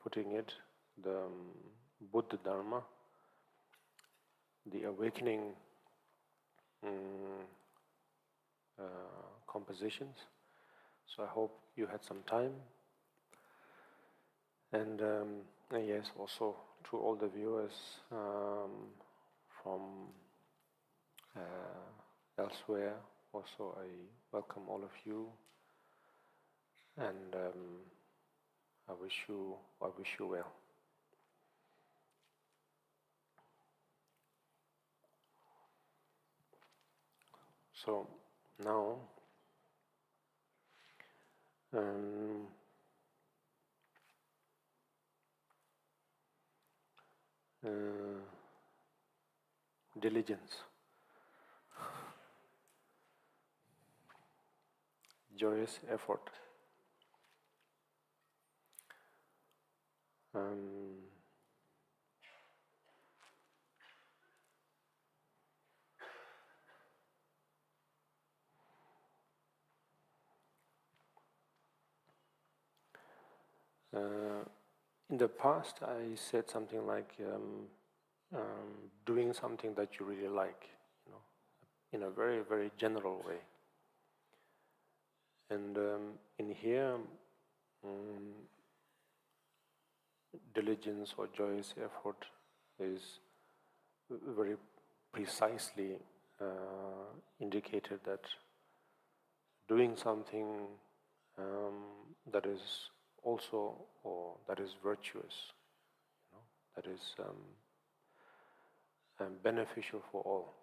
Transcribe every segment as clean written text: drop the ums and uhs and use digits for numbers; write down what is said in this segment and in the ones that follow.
putting it, the Buddha Dharma, the awakening compositions. So I hope you had some time. And yes, also to all the viewers from elsewhere, also I welcome all of you, and I wish you well. So now diligence, joyous effort. In the past, I said something like doing something that you really like, in a very, very general way. And in here, diligence or joyous effort is very precisely indicated that doing something that is also, or that is virtuous, that is beneficial for all.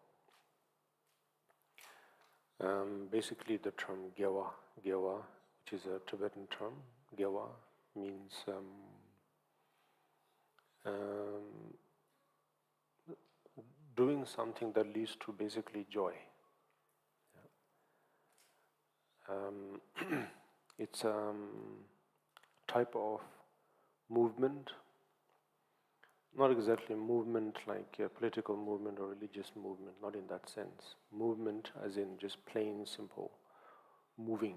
Basically the term 𝐂𝐨𝐻𝐜𝐬, which is a Tibetan term, 𝐂𝐨 means doing something that leads to basically joy. It's a type of movement, not exactly movement like a political movement or religious movement, not in that sense. Movement as in just plain, simple moving,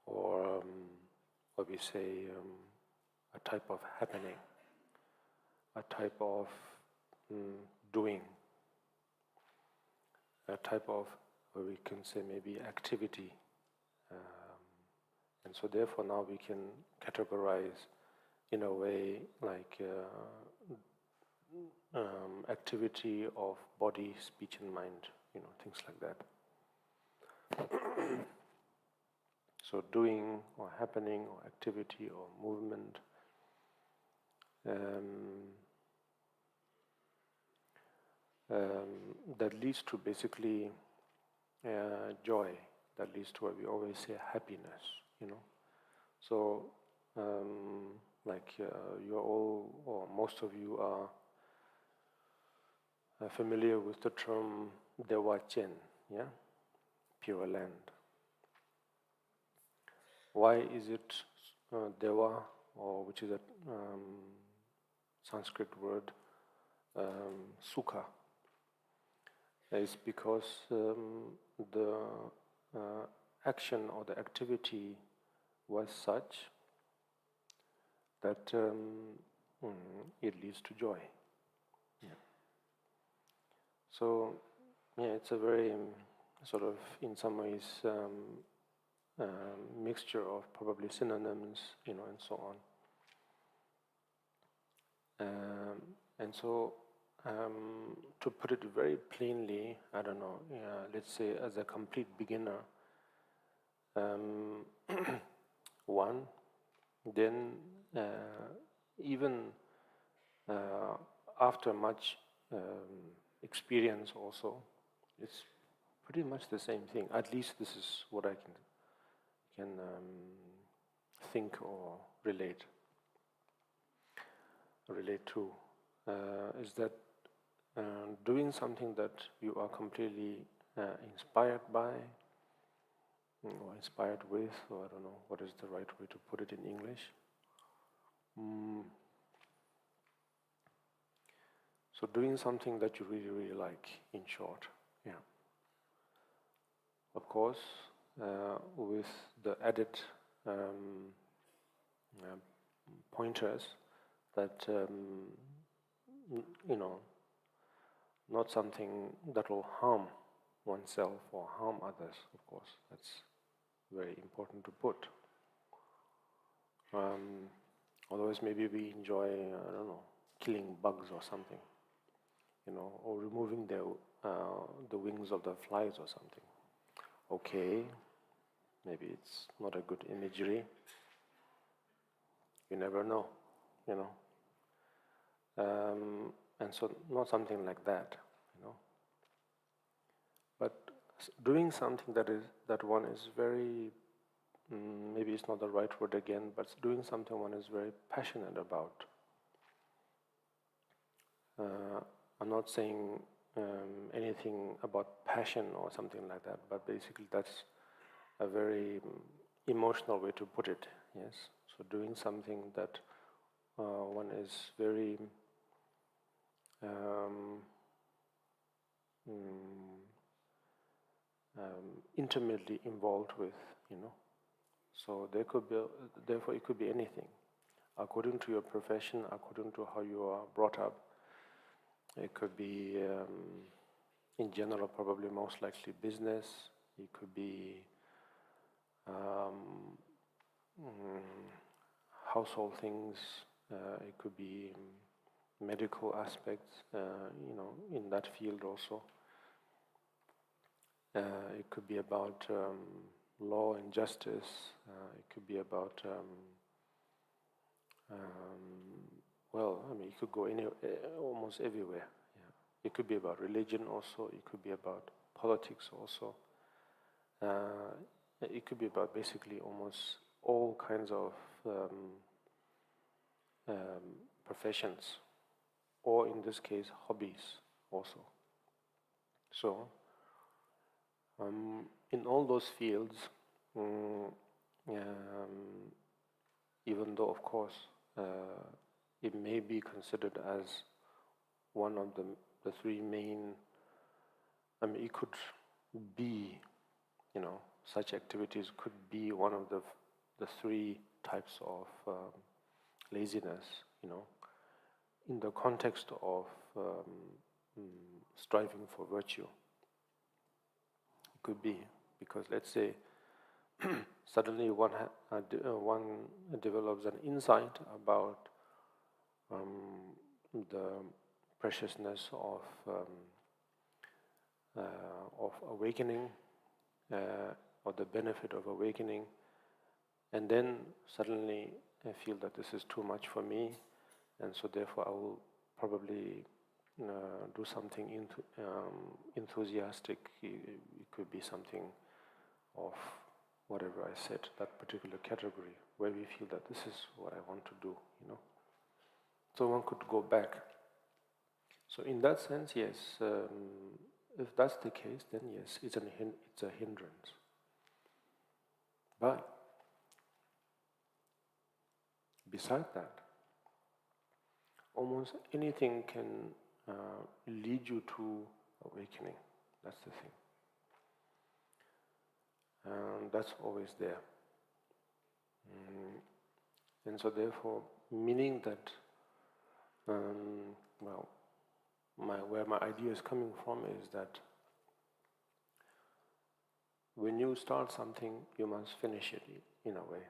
or what we say, a type of happening, a type of doing, a type of, what we can say, maybe activity. And so therefore now we can categorize in a way like activity of body, speech and mind, things like that. So doing or happening or activity or movement that leads to basically joy, that leads to what we always say, happiness, So like you're all, or most of you are familiar with the term 𝐷𝐴𝐻, pure land. Why is it Deva, or which is a Sanskrit word, Sukha? It's because the action or the activity was such that it leads to joy. So, it's a very sort of, in some ways, mixture of probably synonyms, and so on. And so, to put it very plainly, I don't know, let's say as a complete beginner, one, then even after much experience also, it's pretty much the same thing. At least this is what I can think or relate to, is that doing something that you are completely inspired by, or inspired with, or I don't know what is the right way to put it in English. So doing something that you really, really like, in short, Of course, with the added pointers that, not something that will harm oneself or harm others, of course. That's very important to put. Otherwise, maybe we enjoy, I don't know, killing bugs or something, or removing the wings of the flies or something. Okay, maybe it's not a good imagery. You never know, and so not something like that, But doing something that one is very, maybe it's not the right word again, but doing something one is very passionate about. I'm not saying anything about passion or something like that, but basically that's a very emotional way to put it, yes. So doing something that one is very intimately involved with, So there could be, therefore it could be anything. According to your profession, according to how you are brought up, it could be, in general, probably most likely business. It could be household things. It could be medical aspects, in that field also. It could be about law and justice. It could be about, it could go almost everywhere. Yeah. It could be about religion also. It could be about politics also. It could be about basically almost all kinds of professions, or in this case, hobbies also. So, in all those fields, even though, of course, it may be considered as one of the three main, it could be, such activities could be one of the three types of laziness, in the context of striving for virtue. It could be, because let's say suddenly one develops an insight about the preciousness of awakening, or the benefit of awakening, and then suddenly I feel that this is too much for me, and so therefore I will probably do something enthusiastic. It could be something of whatever I said, that particular category, where we feel that this is what I want to do, So one could go back. So in that sense, yes, if that's the case, then yes, it's a hindrance. But beside that, almost anything can lead you to awakening. That's the thing. That's always there. And so therefore, meaning that, where my idea is coming from is that when you start something, you must finish it in a way.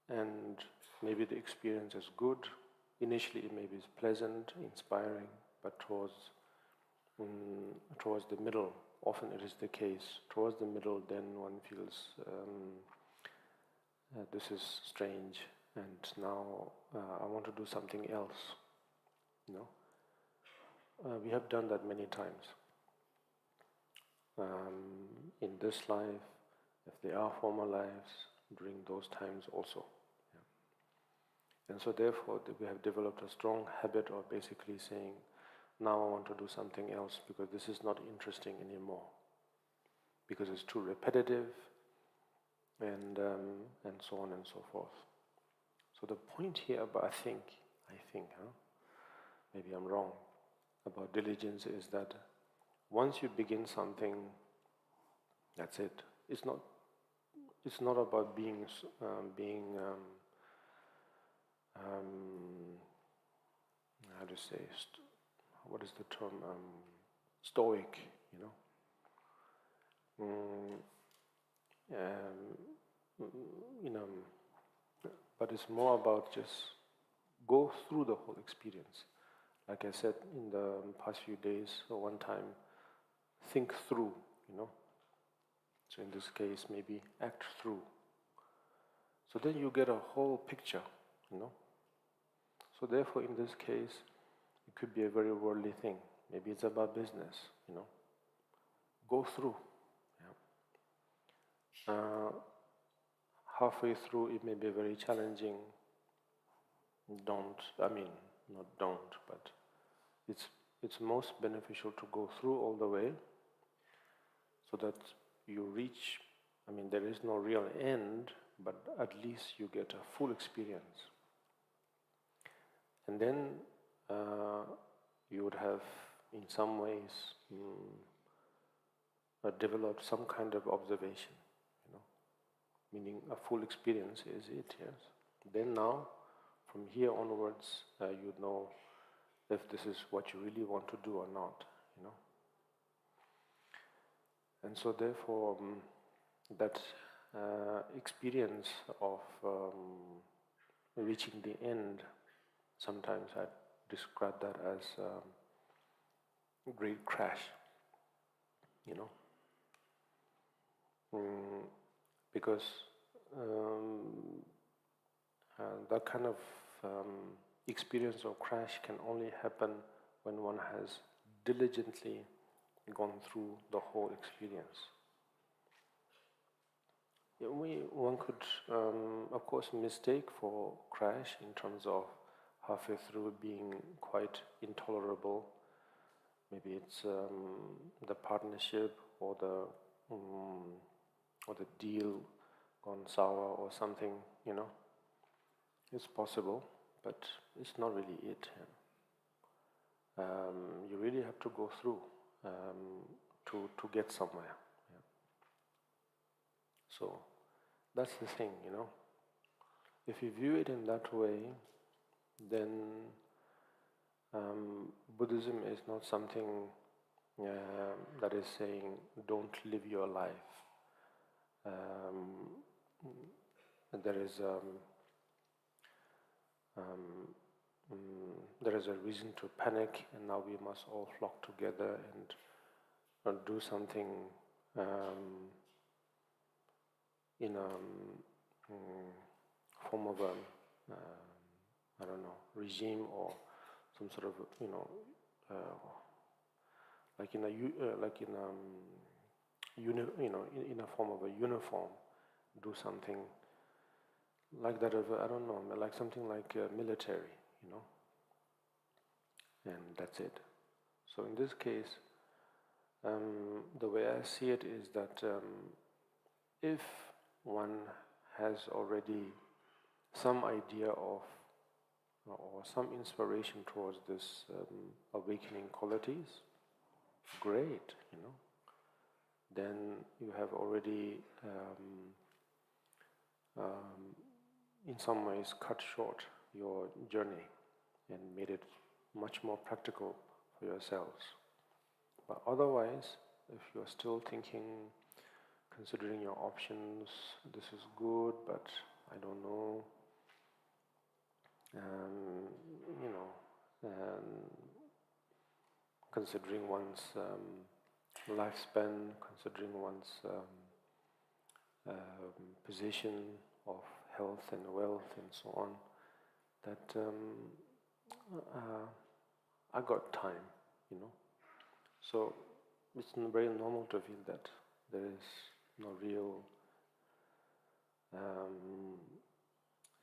And maybe the experience is good. Initially, it maybe is pleasant, inspiring, but towards the middle, often it is the case. Towards the middle, then one feels this is strange, and now I want to do something else. We have done that many times. In this life, if there are former lives, during those times also. And so therefore, we have developed a strong habit of basically saying, now I want to do something else because this is not interesting anymore, because it's too repetitive, and so on and so forth. So the point here about, I think, maybe I'm wrong, about diligence is that once you begin something, that's it. it's not about being how to say, what is the term, stoic, you know. You know, but it's more about just go through the whole experience. Like I said in the past few days, or one time, think through, you know. So in this case, maybe act through. So then you get a whole picture, you know. So therefore, in this case, it could be a very worldly thing. Maybe it's about business, you know. Go through. Yeah. Halfway through, it may be very challenging. Not don't, but it's most beneficial to go through all the way, so that you reach. There is no real end, but at least you get a full experience. And then you would have, in some ways, developed some kind of observation, you know, meaning a full experience is it, yes. Then now, from here onwards, you know if this is what you really want to do or not, you know. And so therefore, that experience of reaching the end, sometimes I describe that as a great crash, you know. Because that kind of experience of crash can only happen when one has diligently gone through the whole experience. One could, of course, mistake for crash in terms of halfway through being quite intolerable. Maybe it's the partnership or the deal gone sour or something, you know. It's possible, but it's not really it. You really have to go through to get somewhere. Yeah. So that's the thing, you know. If you view it in that way, then Buddhism is not something that is saying don't live your life. There is a reason to panic, and now we must all flock together and do something in a form of a regime or some sort of in a form of a uniform, do something like that of like something like military, you know, and that's it. So in this case, the way I see it is that if one has already some idea of or some inspiration towards this awakening qualities, great, you know. Then you have already in some ways cut short your journey and made it much more practical for yourselves. But otherwise, if you are still thinking, considering your options, this is good, but I don't know, considering one's lifespan, considering one's position of health and wealth and so on, that I got time, you know. So it's very normal to feel that there is no real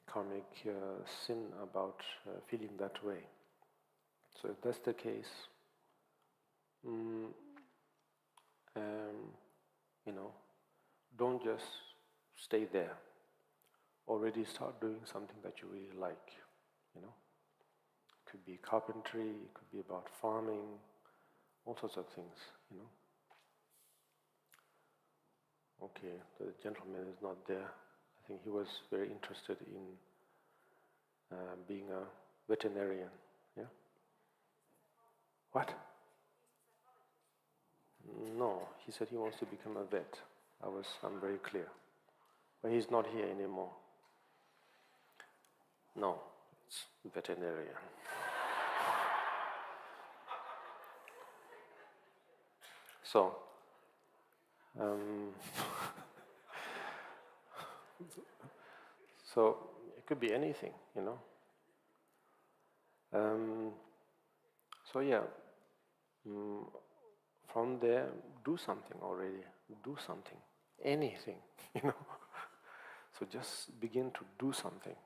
karmic sin about feeling that way. So if that's the case, don't just stay there. Already start doing something that you really like, you know. It could be carpentry, it could be about farming, all sorts of things, you know. Okay, the gentleman is not there. I think he was very interested in being a veterinarian. Yeah? What? No, he said he wants to become a vet. I'm very clear. But he's not here anymore. No, it's veterinarian. So, so it could be anything, you know. So yeah, from there, do something already. Do something, anything, you know. So just begin to do something,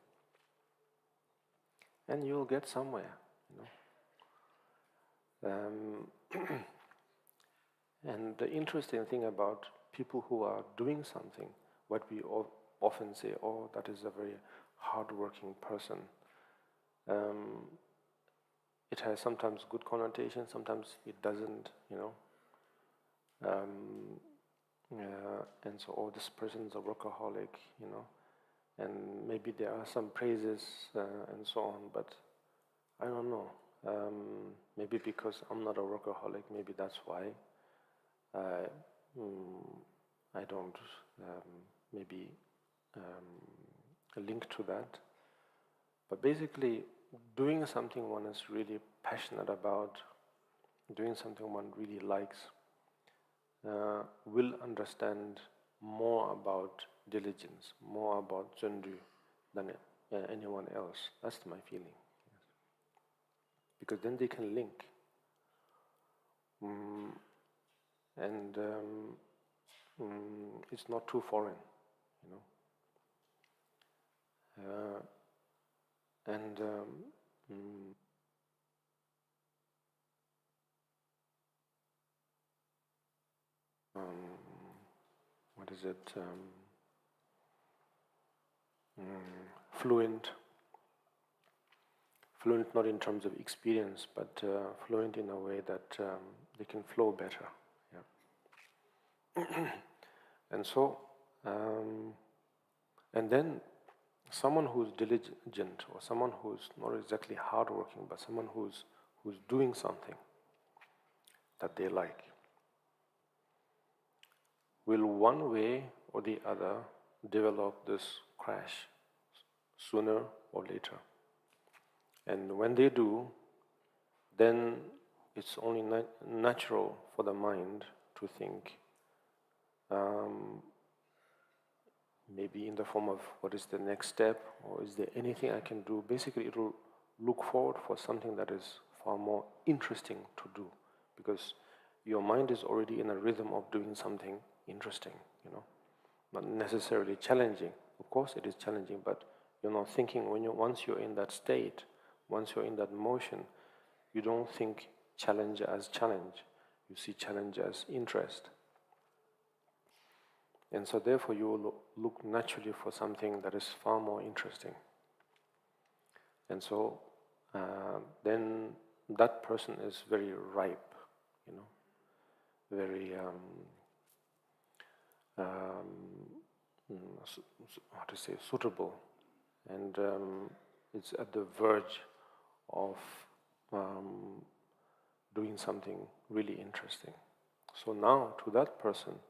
and you'll get somewhere, you know. And the interesting thing about people who are doing something, what we often say, oh, that is a very hard-working person. It has sometimes good connotation, sometimes it doesn't, you know. And so, oh, this person is a workaholic, you know. And maybe there are some praises and so on, but I don't know. Maybe because I'm not a workaholic, maybe that's why I don't maybe link to that. But basically, doing something one is really passionate about, doing something one really likes, will understand more about diligence, more about 𝐁𝐨 than anyone else. That's my feeling. Yes. Because then they can link. And it's not too foreign, you know. What is it? Fluent not in terms of experience, but fluent in a way that they can flow better. Yeah. And so, and then someone who's diligent, or someone who's not exactly hardworking, but someone who's doing something that they like, will one way or the other develop this crash sooner or later. And when they do, then it's only natural for the mind to think, maybe in the form of what is the next step, or is there anything I can do. Basically, it will look forward for something that is far more interesting to do, because your mind is already in a rhythm of doing something interesting, you know, not necessarily challenging. Of course, it is challenging, but you're not thinking once you're in that state, once you're in that motion, you don't think challenge as challenge. You see challenge as interest. And so therefore you will look naturally for something that is far more interesting. And so then that person is very ripe, you know, very, how to say, suitable. And it's at the verge of doing something really interesting. So now to that person,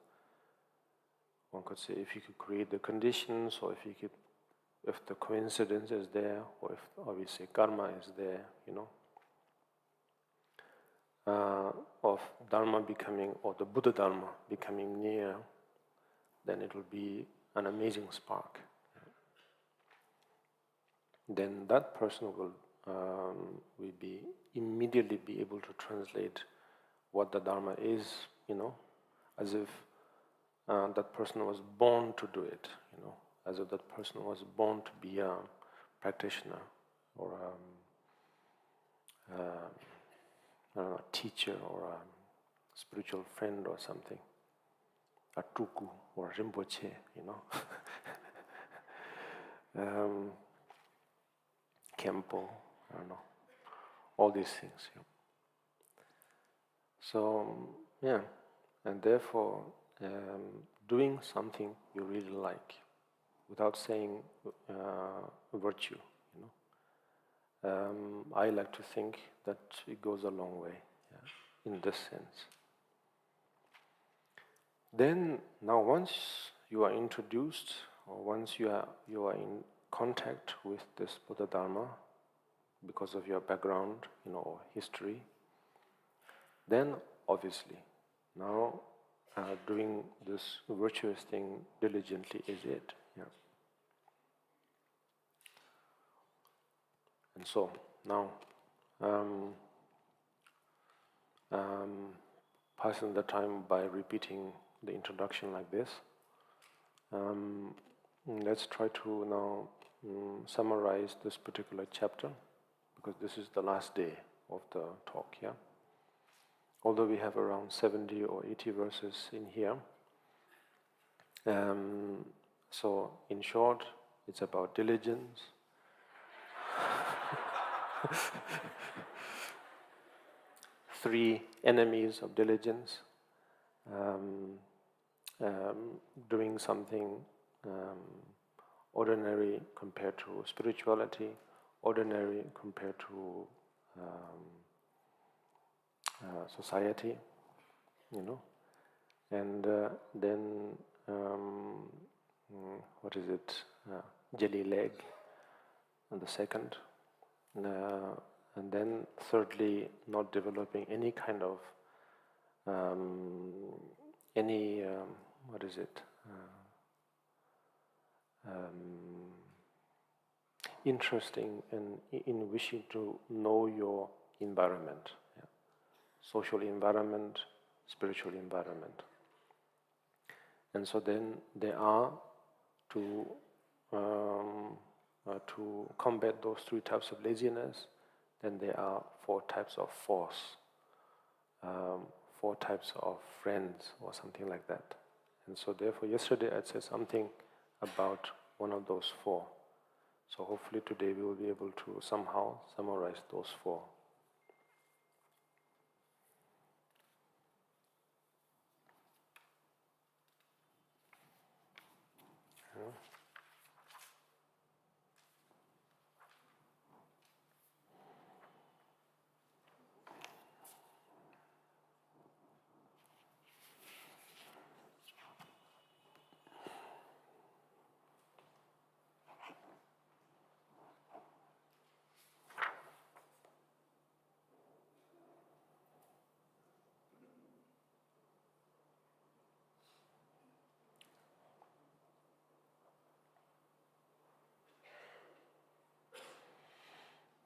one could say, if you could create the conditions, or if the coincidence is there, or if obviously karma is there, you know, of Dharma becoming, or the Buddha Dharma becoming near, then it will be an amazing spark. Then that person will immediately be able to translate what the Dharma is, you know, as if that person was born to do it, you know, as if that person was born to be a practitioner, or I don't know, a teacher, or a spiritual friend or something, a tuku or a rinpoche, you know, kempo, I don't know, all these things. You know. So, yeah, and therefore doing something you really like, without saying virtue. I like to think that it goes a long way, yeah, in this sense. Then, now once you are introduced, or once you are in contact with this Buddha Dharma, because of your background, or history, then obviously, now doing this virtuous thing diligently is it. Yeah. And so, now, passing the time by repeating the introduction like this, let's try to now summarize this particular chapter, because this is the last day of the talk, yeah? Although we have around 70 or 80 verses in here. So, in short, it's about diligence. Three enemies of diligence. Doing something ordinary compared to spirituality, ordinary compared to society, and then what is it? Jelly leg, and the second, and then thirdly, not developing any kind of what is it? Interesting in wishing to know your environment, yeah. Social environment, spiritual environment. And so then there are to combat those three types of laziness, then there are 4 types of force, 4 types of friends, or something like that. And so therefore yesterday I said something about one of those 4. So hopefully today we will be able to somehow summarize those 4.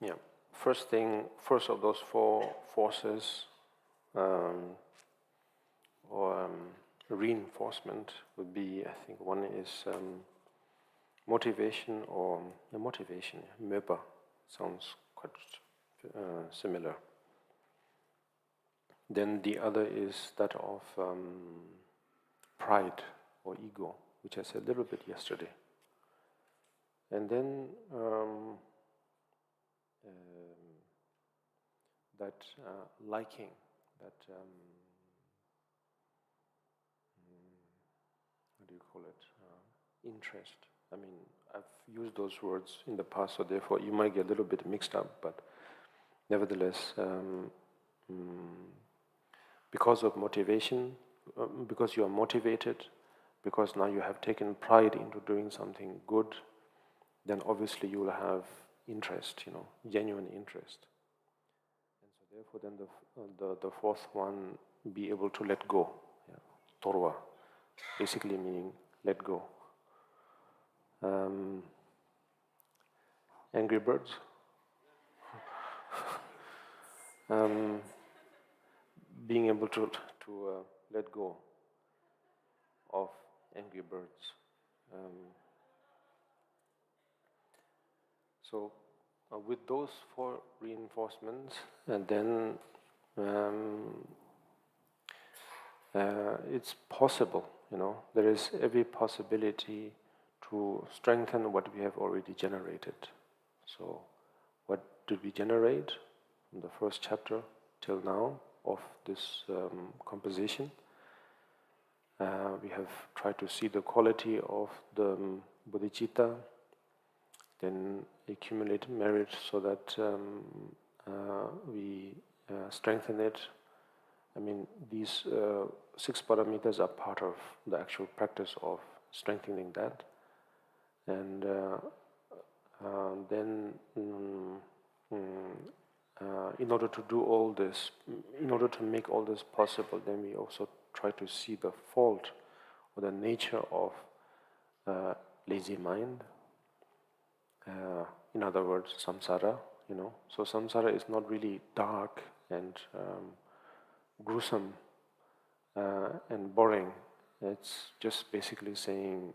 Yeah. First of those 4 forces, or reinforcement would be, I think one is motivation, or motivation, möpa, sounds quite similar. Then the other is that of pride or ego, which I said a little bit yesterday. And then that liking, that what do you call it? Interest. I mean, I've used those words in the past, so therefore you might get a little bit mixed up, but nevertheless, because of motivation, because you are motivated, because now you have taken pride into doing something good, then obviously you will have interest, genuine interest. And so therefore then the 4th one, be able to let go, yeah. Torwa, basically meaning let go. Angry birds. Being able to let go of angry birds. So with those 4 reinforcements, and then it's possible, there is every possibility to strengthen what we have already generated. So what did we generate from the first chapter till now of this composition? We have tried to see the quality of the bodhicitta, then accumulate merit so that we strengthen it. I mean, these 6 paramitas are part of the actual practice of strengthening that. And then in order to do all this, in order to make all this possible, then we also try to see the fault or the nature of lazy mind. In other words, samsara, So samsara is not really dark and gruesome and boring. It's just basically saying,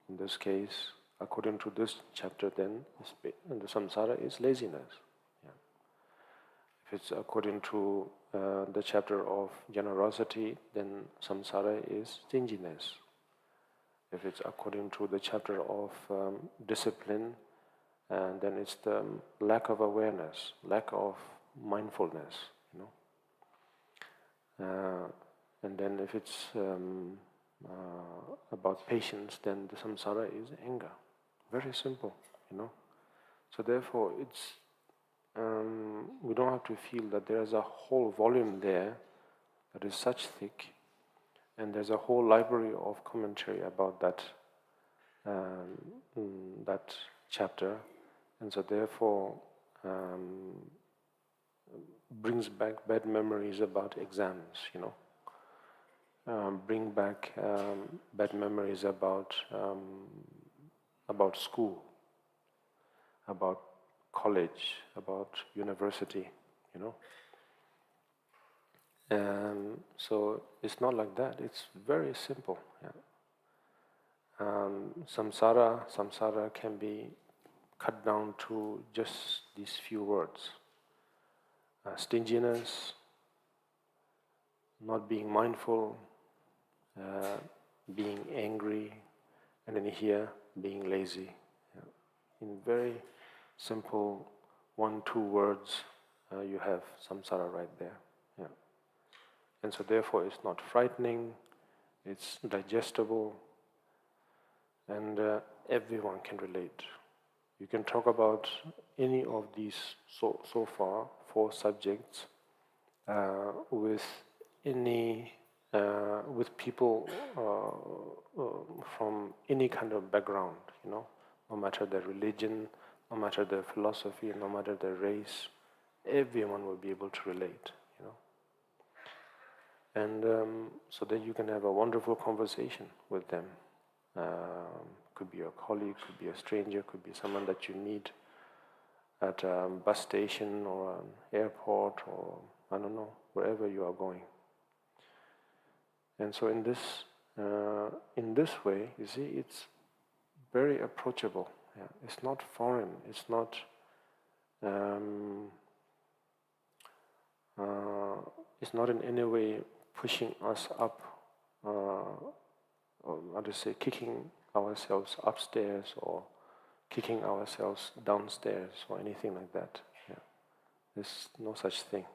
in this case, according to this chapter, then the samsara is laziness. If it's according to the chapter of generosity, then samsara is stinginess. If it's according to the chapter of discipline, then it's the lack of awareness, lack of mindfulness, and then if it's about patience, then the samsara is anger. Very simple, So therefore, it's we don't have to feel that there is a whole volume there that is such thick, and there's a whole library of commentary about that that chapter, and so therefore brings back bad memories about exams, bring back bad memories about school, about college, about university, So it's not like that. It's very simple. Samsara can be cut down to just these few words: stinginess, not being mindful, being angry, and then here being lazy. In very simple 1-2 words, you have samsara right there. And so therefore it's not frightening, it's digestible, and everyone can relate. You can talk about any of these so far 4 subjects with people from any kind of background, no matter their religion, no matter their philosophy, no matter their race, everyone will be able to relate, And so that you can have a wonderful conversation with them. Could be a colleague, could be a stranger, could be someone that you meet at a bus station or an airport or, I don't know, wherever you are going. And so in this way, you see, it's very approachable. It's not foreign. It's not in any way pushing us up, or how to say, kicking ourselves upstairs or kicking ourselves downstairs or anything like that. There's no such thing.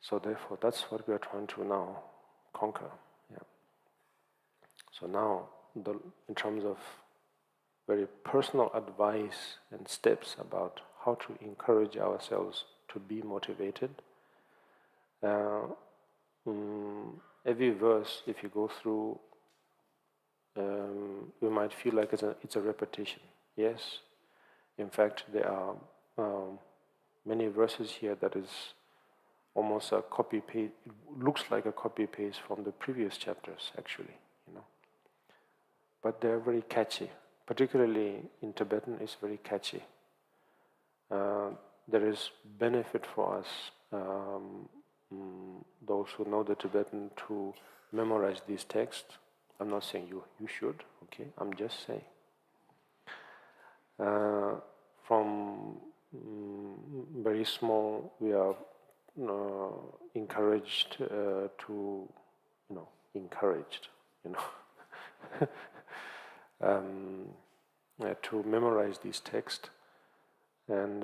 So therefore, that's what we are trying to now conquer. So now, in terms of very personal advice and steps about how to encourage ourselves to be motivated, every verse, if you go through, you might feel like it's a repetition. Yes, in fact, there are many verses here that is almost a copy-paste, looks like a copy-paste from the previous chapters, actually, But they're very catchy. Particularly in Tibetan, it's very catchy. There is benefit for us, those who know the Tibetan, to memorize these texts. I'm not saying you should, okay? I'm just saying. From very small, we are encouraged to, to memorize these texts, and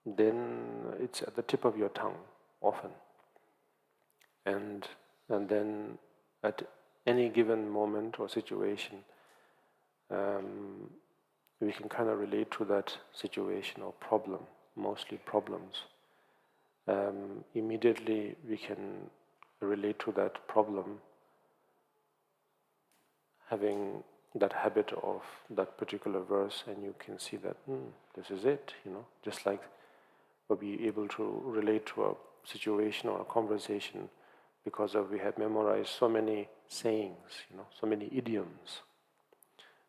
then it's at the tip of your tongue often. and then at any given moment or situation, we can kind of relate to that situation or problem, mostly problems. Immediately we can relate to that problem, having that habit of that particular verse, and you can see that this is it, just like we'll be able to relate to a situation or a conversation because we have memorized so many sayings, so many idioms.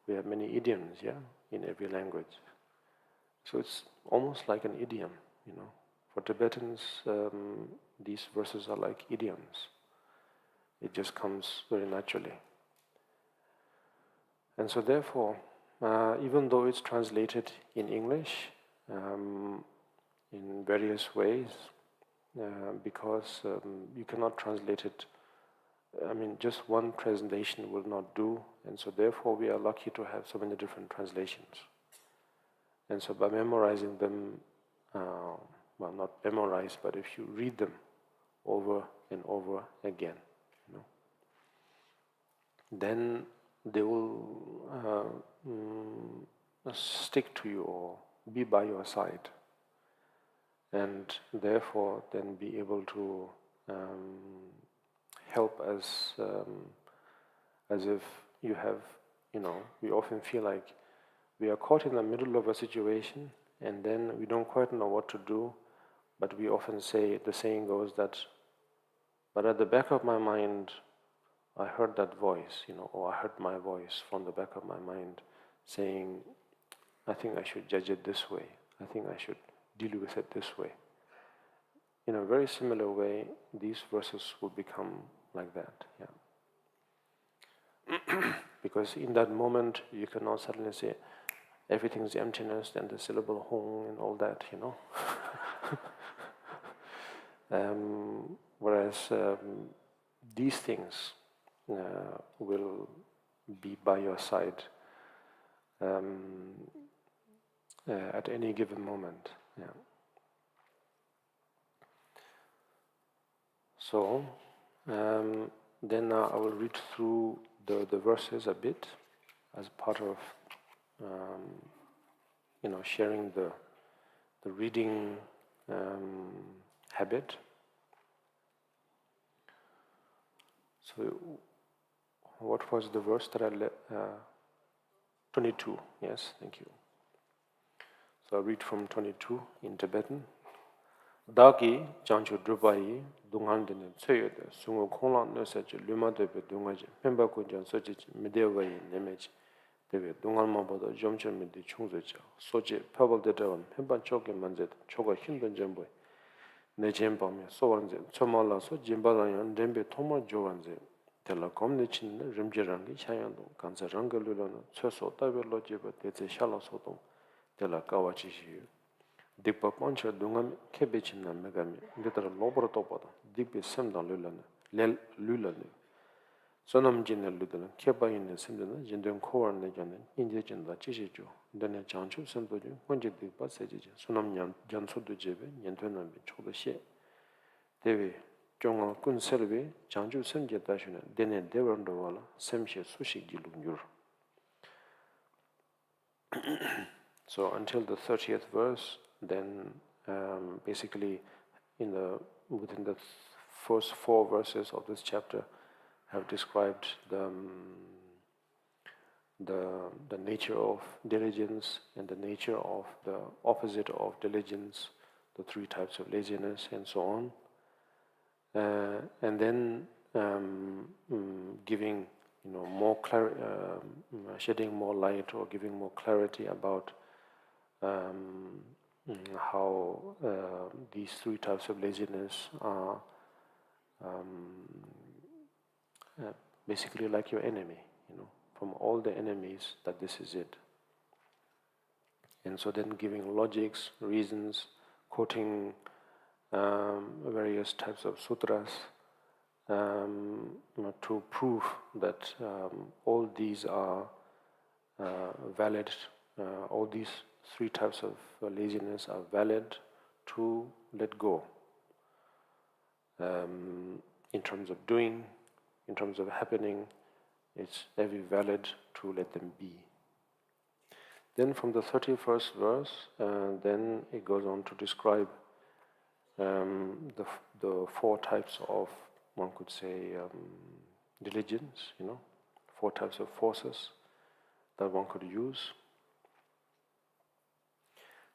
We have many idioms, in every language. So it's almost like an idiom, For Tibetans, these verses are like idioms. It just comes very naturally. And so therefore, even though it's translated in English in various ways, because you cannot translate it, just one translation will not do, and so therefore we are lucky to have so many different translations. And so by memorizing them, well, not memorize, but if you read them over and over again, then they will stick to you or be by your side, and therefore then be able to help as if you have, we often feel like we are caught in the middle of a situation and then we don't quite know what to do, but we often say, the saying goes that, but at the back of my mind, I heard that voice, or I heard my voice from the back of my mind saying, I think I should judge it this way. I think I should deal with it this way. In a very similar way, these verses will become like that, because in that moment, you cannot suddenly say, everything's emptiness and the syllable hong and all that, Whereas these things will be by your side at any given moment. So then I will read through the verses a bit as part of sharing the reading habit. So what was the verse that I 22, yes, thank you. So I read from 22 in Tibetan. Dagi janchu drupayi dungandine tsöyode sungu konglang nösaji luma debe dungaji pemba kunjan sojichi midewayi nemeji debe dungalma bodo jomcho midi chungzoja soje pabal dedawan pemba choke manzed choga hindon jemboy nejembame sowanze chomala so jimbalanyan dembe thoma jowanze tela komne chinne rimjirangi shayandong kansa ranga lulana tsöso tabe lojeba teze shala sodong tela kawachi shiyu Dikpa pancha dungam kebe chinna megami ndetara lobra topada dikpe semdan lulane sonam jinne lulane keba yinne semdana jindun kowar ne jane inje jinda chishi jo dane janchu semdo jo honje dikpa sejeje sonam jansu du jebe nyentuanambe chodo she dewe jongal kun selwe janchu semje dashuna dene dewarndo wala semshe sushik jilungyur. So until the 30th verse, then basically within the first 4 verses of this chapter have described the nature of diligence and the nature of the opposite of diligence, the 3 types of laziness and so on, and then giving more shedding more light or giving more clarity about how these 3 types of laziness are basically like your enemy, from all the enemies, that this is it. And so then giving logics, reasons, quoting various types of sutras to prove that all these are valid, all these 3 types of laziness are valid to let go. in terms of doing, in terms of happening, it's every valid to let them be. Then from the 31st verse, then it goes on to describe the four types of, one could say, diligence, 4 types of forces that one could use.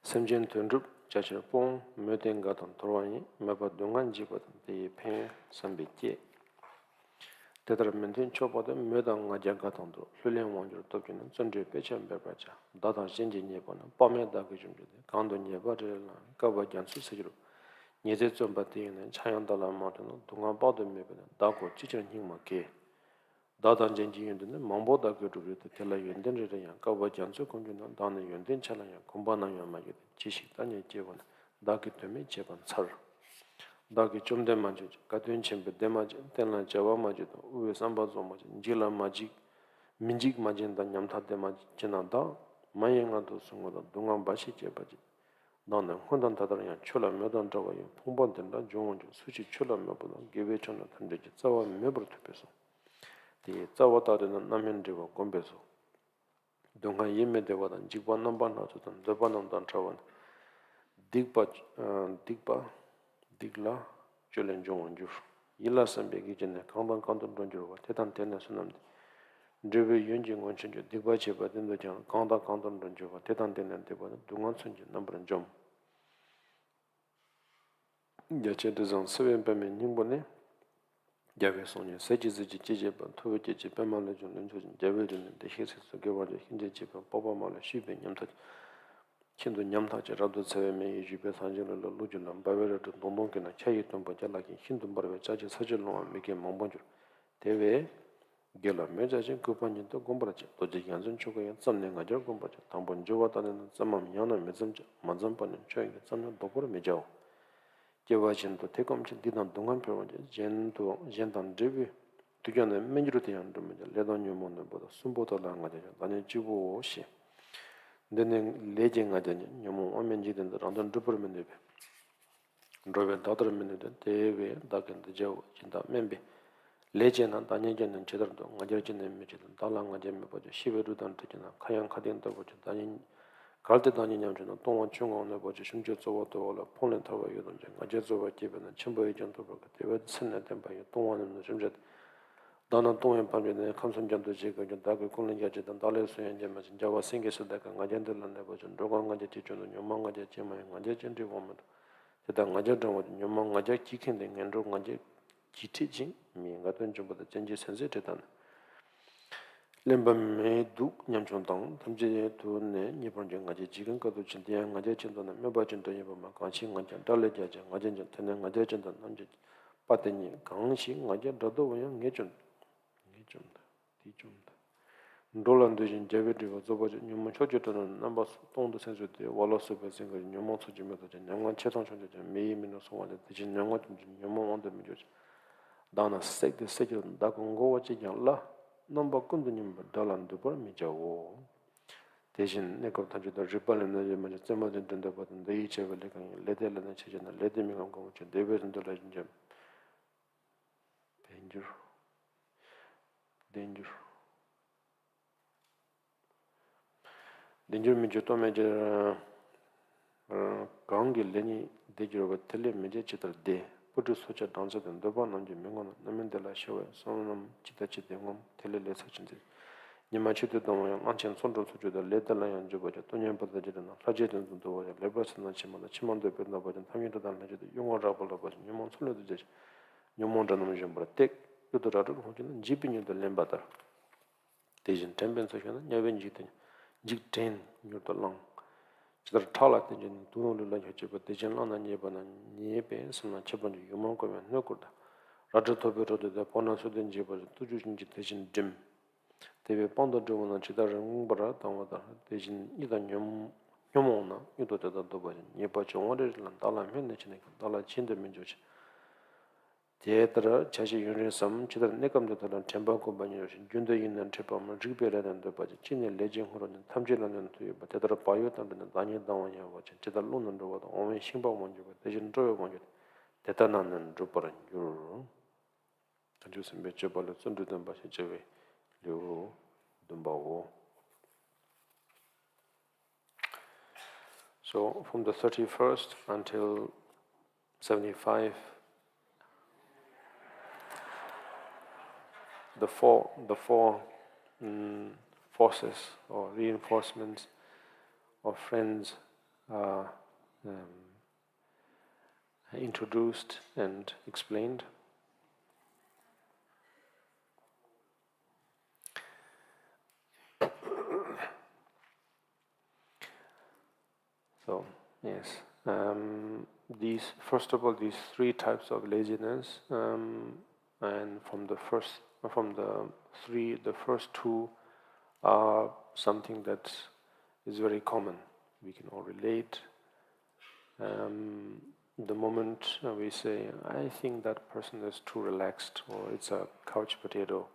Semjen tundrup jachir pong möden gatan torwani meba dungan jibat de pen sambetje. Tetara menten chobada möda ngaja gatan do lulen wanjur topjin zondre pechem berbacha dada jenje nyebana pame da gujumde kando nyeba de la kaba jansu sejru nyeze zomba de ne chayang dala matano dungan bado mebana dago chichran hingma ke 다단 전진인데 망보다 그룹이 tel라 연된이야 까봐 jansu 공주는 다는 연된 차라야 공부하는 말이 지식 단위 제본 다기 때문에 제본 설 다기 좀 되면 가든 쳔베 데마지 tel라 자와 마지도 우에 삼바조 마지 인질라 마지 민직 마진다 냠타데 마지 지난다 마행아도 숨고도 동안 바시 제바지 너는 혼돈 다다르냐 출라 몇던 저거요 풍번된다 좋은 수지 출라 몇보다 개베천은 던데지 자와 몇으로 투표서 디 자와다는 남현지고 공배소 동가 예매대보다 직관 넘번 나서던 저번은 저번 딕라 챌린저 원주 일라선배기 전에 강반 강동 donju로 대단 되는 수남데 드베 윤진원 천주 딕바체 받는도 장 강다 강동 donju로 대단 되는 데보다 동안 천주 넘버는 좀 야체드선 세벤배면 님보네 야베송이 세지지 지제번 토베지 배만을 주는 조진 야베르는 대시에서 개발의 현재 지번 뽑아만을 쉬베 냠타 kintu nyamta che rabdo tsewe me yi jube sanjino lo lujo lam bawere to dondon ke na chayi tonpa jalaki hintu mbarwe chachi sachi longa meke mambonjur tewe gela me chachi kupanyin to gombara che doje yanzun choka yan tsamne nga jar gombara che tangbon jowa tane na tsamam yana me tsamcha mazampa nyan choyi ke tsamna dokoro me jao jewa chen to tekom che didan dongan perwa che jen dan dribi tukyane menjiru te yan dhume che ledan nyo mo boda sumbo to la nga che danye jibu shi then legend adanya nyomo omenjiden randon dupermen robe datarmen dewe dagen dejo jinda membe legend and danyejen chedardo ngajerjen meje dala ngajeme boje shiberudan tejina kayang khaden to boje danin 갈때 다니냐면 동원 중앙에 보지 심지어 저것도 올라 폰을 타고 이러던지 어제 저거 집에는 첨부의 전도 그렇게 되어 선내 된 바에 동원은 심지어 나는 동원 반면에 감선전도 지금 다그 공론자지던 달래 수행제만 진짜와 생겨서 내가 가전들은 내가 좀 로강가지 뒤주는 요망가지 제만 가지 전도 보면 대단 가전도 요망가지 지킨데 년로가지 지티지 미가던 좀보다 전지 선세 대단 렘밤에 둑 냠촌당 담제에 돈네 니번정 가지 지금 것도 진짜 가지 전도는 몇 번도 이번만 관심 관전 달래자자 가전전 되는 가지 전도 남지 빠더니 강시 가지 너도 그냥 해준 디좀다 롤란도 진 제베디고 저버지 님 초조도는 넘버 동도 센서데 월로스 베생거 님 초지면서 냥 최선 천재 메이미노 소원데 진 냥 좀 원데 미죠 다나 세게 다공고 지장라 넘버 군드님 달란도 버 미죠 대신 내가 단주도 리발은 먼저 점어든 된다 보던데 이 제가 내가 레델은 체제나 레데미가 거 좀 데베든도 좀 danger meje to meje gangi leni dejiro tele meje chitar de putu socha danza den doba namje mengon namendela showe sonam chita chite ngom tele le sachinde nima chite domo yang anchen sondro sojo da letala yang jobo ja tonyen pada jidana raje den do ja lebasna chimana chimando pedna bajan thamito dan leje yongo rabolo bajan nyomon solo de nyomon dan namje bra tek yudoraru hojin jipinyo de lembata 대신 템벤서는 녀벤지든 직텐 뉴돌랑 지들 탈락된 돈을 가지고 대전 안에 예반은 예배스나 처번 유망 거면 넣고다 라드토베로도 보너스든 집을 투주신지 대신 dim 대베 본도 좋은 지다른 거라 당하다 대신 이단 녀모나 유도되다 도버진 예바 정원을 달라면 내지네 달라 친데 민조지 제들 자시 유리섬 지들 내감도들은 템바고 바니로 준도 있는 제품을 리베라는 데 바지 진의 레징으로는 탐지라는 뒤에 대들 바이오던는 다니 당원이야 바지 제들 놓는 거도 오면 신방 먼저 대신 조여 먼저 대단한 조버는 유 So from the 31st until 75, the four forces or reinforcements of friends are introduced and explained. So yes, first of all, these three types of laziness, and from the first two are something that is very common. We can all relate. The moment we say, "I think that person is too relaxed," or "it's a couch potato,"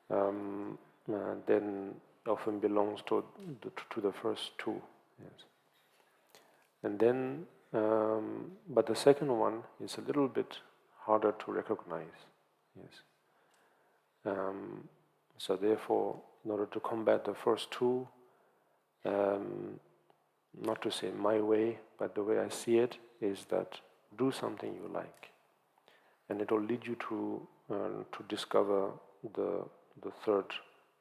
then often belongs to the first two. Yes. And then, but the second one is a little bit harder to recognize. Yes. So therefore, in order to combat the first two, not to say my way, but the way I see it is that do something you like, and it will lead you to discover the third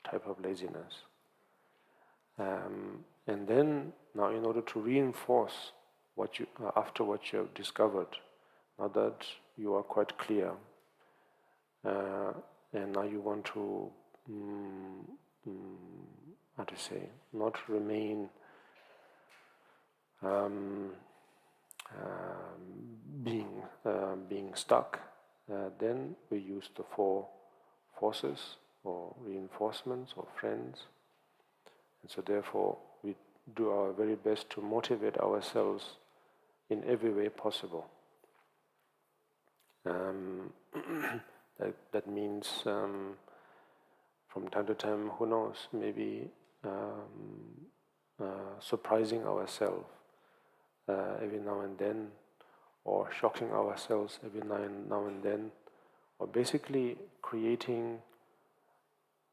type of laziness. And then, now in order to reinforce after what you have discovered, now that you are quite clear, and now you want to, how to say, not remain being stuck, then we use the four forces or reinforcements or friends. And so therefore we do our very best to motivate ourselves in every way possible. That means from time to time, who knows, maybe surprising ourselves every now and then, or shocking ourselves every now and then, or basically creating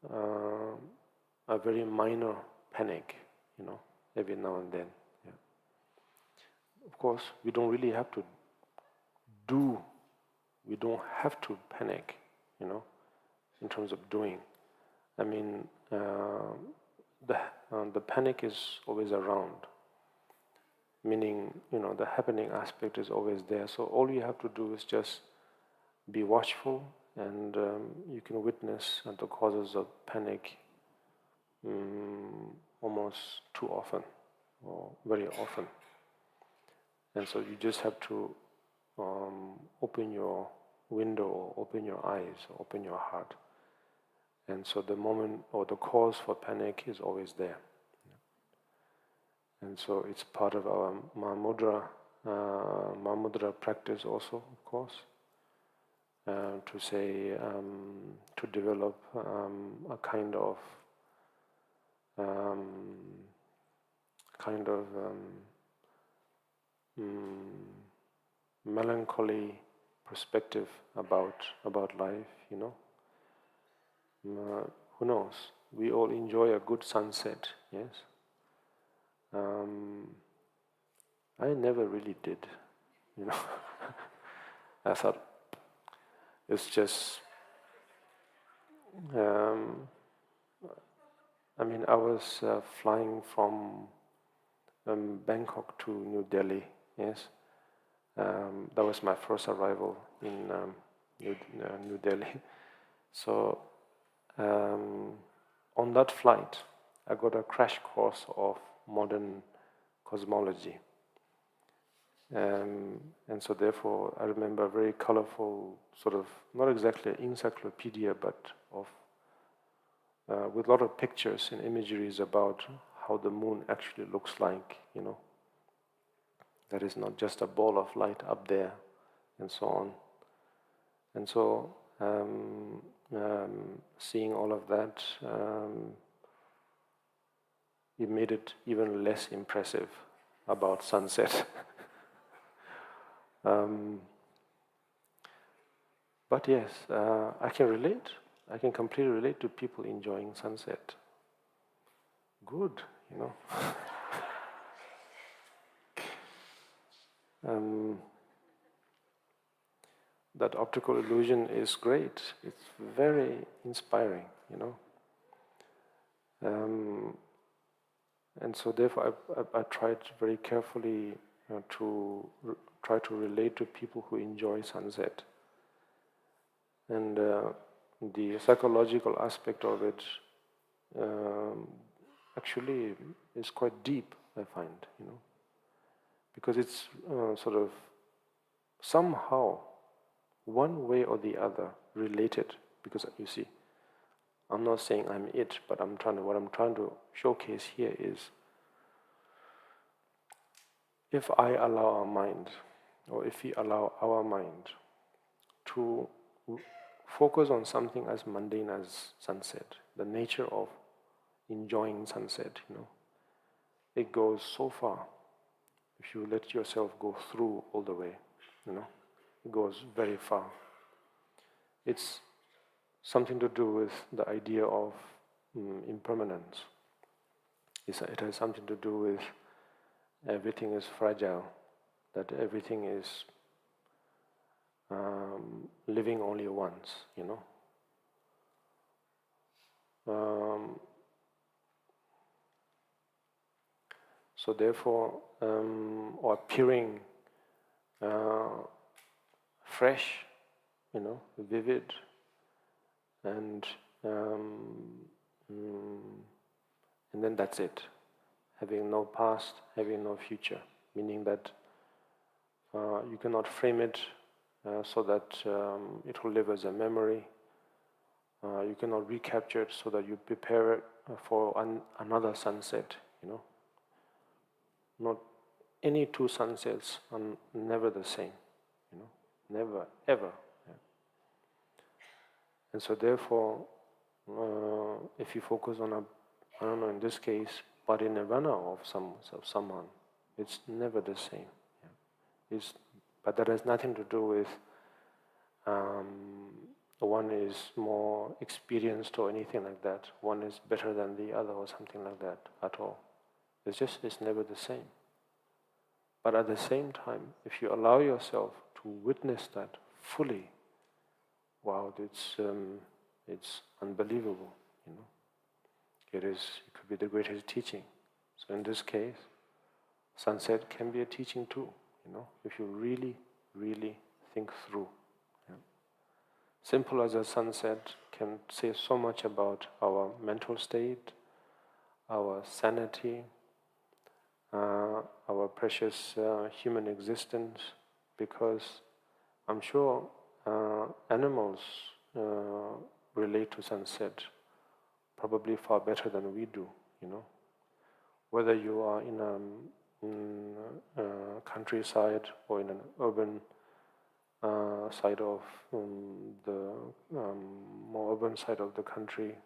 a very minor panic, every now and then. Yeah. Of course, we don't really have to we don't have to panic, in terms of doing. I mean, the panic is always around, meaning, the happening aspect is always there. So all you have to do is just be watchful, and you can witness the causes of panic almost too often, or very often. And so you just have to open your window, or open your eyes, or open your heart. And so the moment or the cause for panic is always there. And so it's part of our Mahamudra practice also, of course, to say, to develop a kind of melancholy perspective about life, who knows? We all enjoy a good sunset, yes? I never really did, I thought it's just, I was flying from Bangkok to New Delhi, yes? That was my first arrival in New Delhi. So on that flight, I got a crash course of modern cosmology. And so therefore, I remember a very colorful sort of, not exactly an encyclopedia, but with a lot of pictures and imageries about how the moon actually looks like, That is not just a ball of light up there, and so on. And so, seeing all of that, it made it even less impressive about sunset. But yes, I can relate. I can completely relate to people enjoying sunset. Good, you know. That optical illusion is great. It's very inspiring, you know. And so therefore I tried very carefully to try to relate to people who enjoy sunset. And the psychological aspect of it actually is quite deep, I find, you know, because it's sort of somehow, one way or the other, related. Because you see, I'm not saying I'm it, but what I'm trying to showcase here is, if I allow our mind, or if we allow our mind to focus on something as mundane as sunset, the nature of enjoying sunset, you know, it goes so far. If you let yourself go through all the way, you know, it goes very far. It's something to do with the idea of impermanence. It has something to do with everything is fragile, that everything is living only once, you know. So therefore, or appearing fresh, you know, vivid, and then that's it. Having no past, having no future, meaning that you cannot frame it so that it will live as a memory. You cannot recapture it so that you prepare it for another sunset, you know. Not any two sunsets are never the same, you know, never, ever. Yeah. And so therefore, if you focus on I don't know, in this case, parinirvana of someone, it's never the same. Yeah. But that has nothing to do with one is more experienced or anything like that. One is better than the other or something like that at all. It's never the same. But at the same time, if you allow yourself to witness that fully, wow, it's unbelievable, you know. It could be the greatest teaching. So in this case, sunset can be a teaching too, you know, if you really, really think through. Yeah. Simple as a sunset can say so much about our mental state, our sanity, our precious human existence, because I'm sure animals relate to sunset probably far better than we do, you know. Whether you are in a countryside or in an urban side of the more urban side of the country,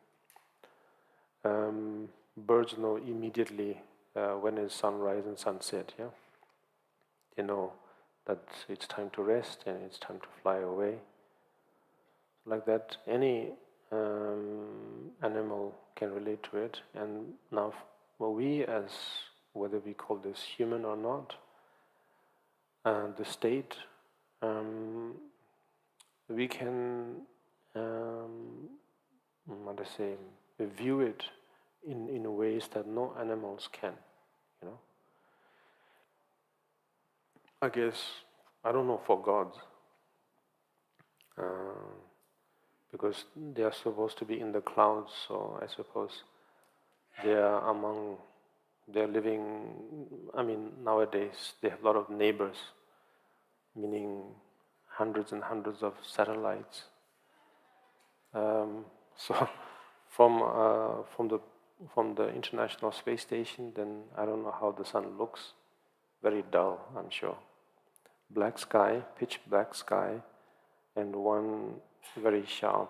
birds know immediately when is sunrise and sunset, yeah? They know that it's time to rest and it's time to fly away. Like that, any animal can relate to it. And now, we as, whether we call this human or not, the state, we can, view it in ways that no animals can, you know. I guess, I don't know for gods, because they are supposed to be in the clouds, so I suppose they're living, nowadays they have a lot of neighbors, meaning hundreds and hundreds of satellites. So from the International Space Station, then I don't know how the sun looks. Very dull, I'm sure. Black sky, pitch black sky, and one very sharp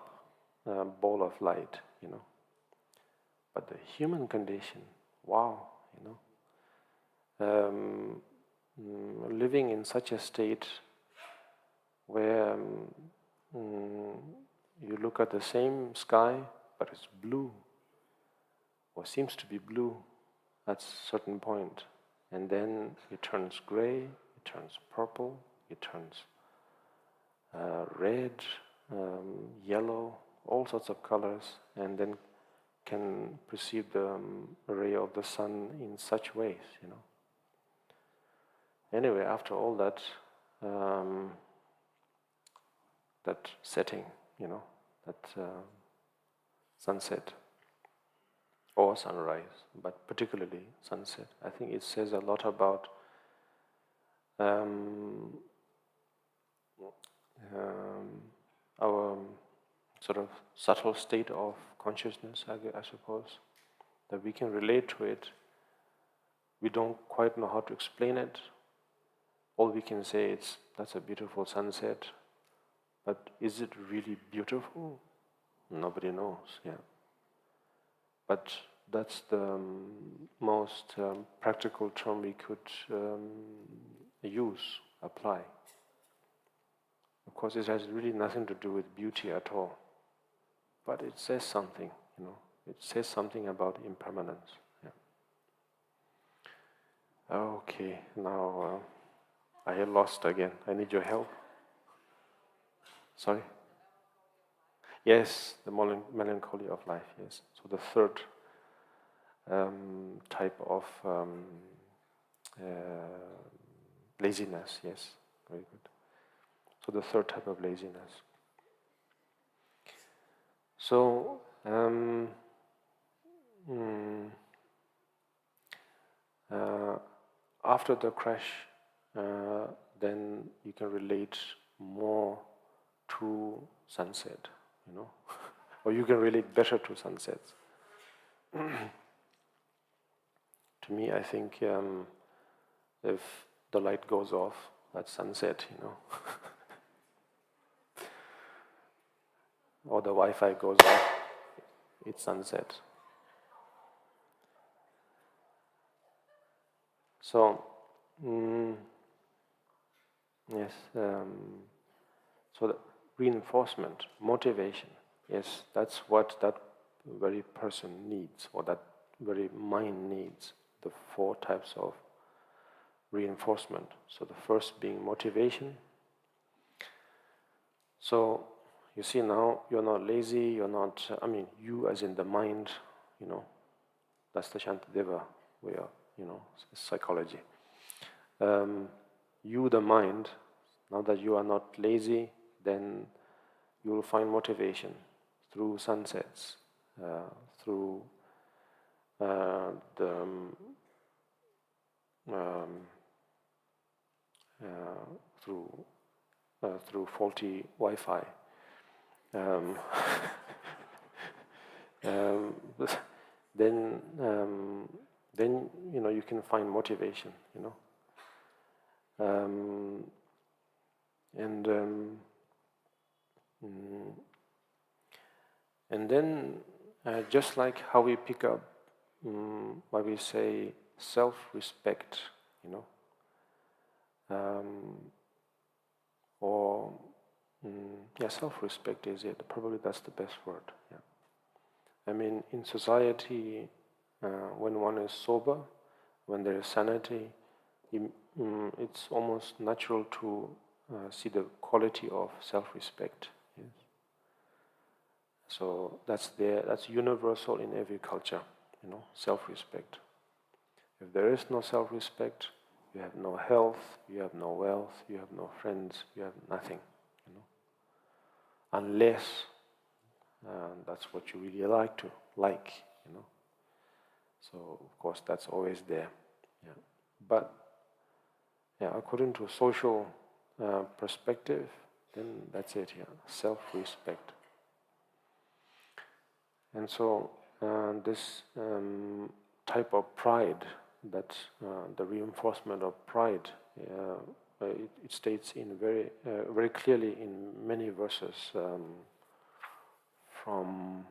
ball of light, you know. But the human condition, wow, you know, living in such a state where you look at the same sky, but it's blue, or seems to be blue at a certain point, and then it turns gray, it turns purple, it turns red, yellow, all sorts of colors, and then can perceive the ray of the sun in such ways, Anyway, after all that, that setting, that sunset or sunrise, but particularly sunset, I think it says a lot about our sort of subtle state of consciousness, I suppose, that we can relate to it. We don't quite know how to explain it. All we can say is, that's a beautiful sunset, but is it really beautiful? Nobody knows, But that's the most practical term we could use, apply. Of course, it has really nothing to do with beauty at all. But it says something, It says something about impermanence. Okay, now I lost again. I need your help. Sorry? Yes, the melancholy of life, yes. So the third type of laziness, yes. Very good. So the third type of laziness. So, after the crash, then you can relate more to sunset, or you can relate better to sunsets. To me, I think if the light goes off, that's sunset, or the Wi-Fi goes off, it's sunset. So, yes, so the reinforcement, motivation, yes, that's what that very person needs, or that very mind needs, the four types of reinforcement. So the first being motivation. So, you see now, you're not lazy, you're not, you as in the mind, that's the Shantideva way of, psychology. You, the mind, now that you are not lazy, then you will find motivation through sunsets, through through faulty Wi-Fi. Then you can find motivation, and then just like how we pick up why we say self-respect, or self-respect is it. Probably that's the best word. In society, when one is sober, when there is sanity, it's almost natural to see the quality of self-respect. Yes. So that's there. That's universal in every culture. Self-respect. If there is no self-respect, you have no health, you have no wealth, you have no friends, you have nothing. Unless that's what you really like. So of course that's always there. But according to a social perspective, then that's it. Self-respect. And so this type of pride, that the reinforcement of pride, it states in very clearly in many verses from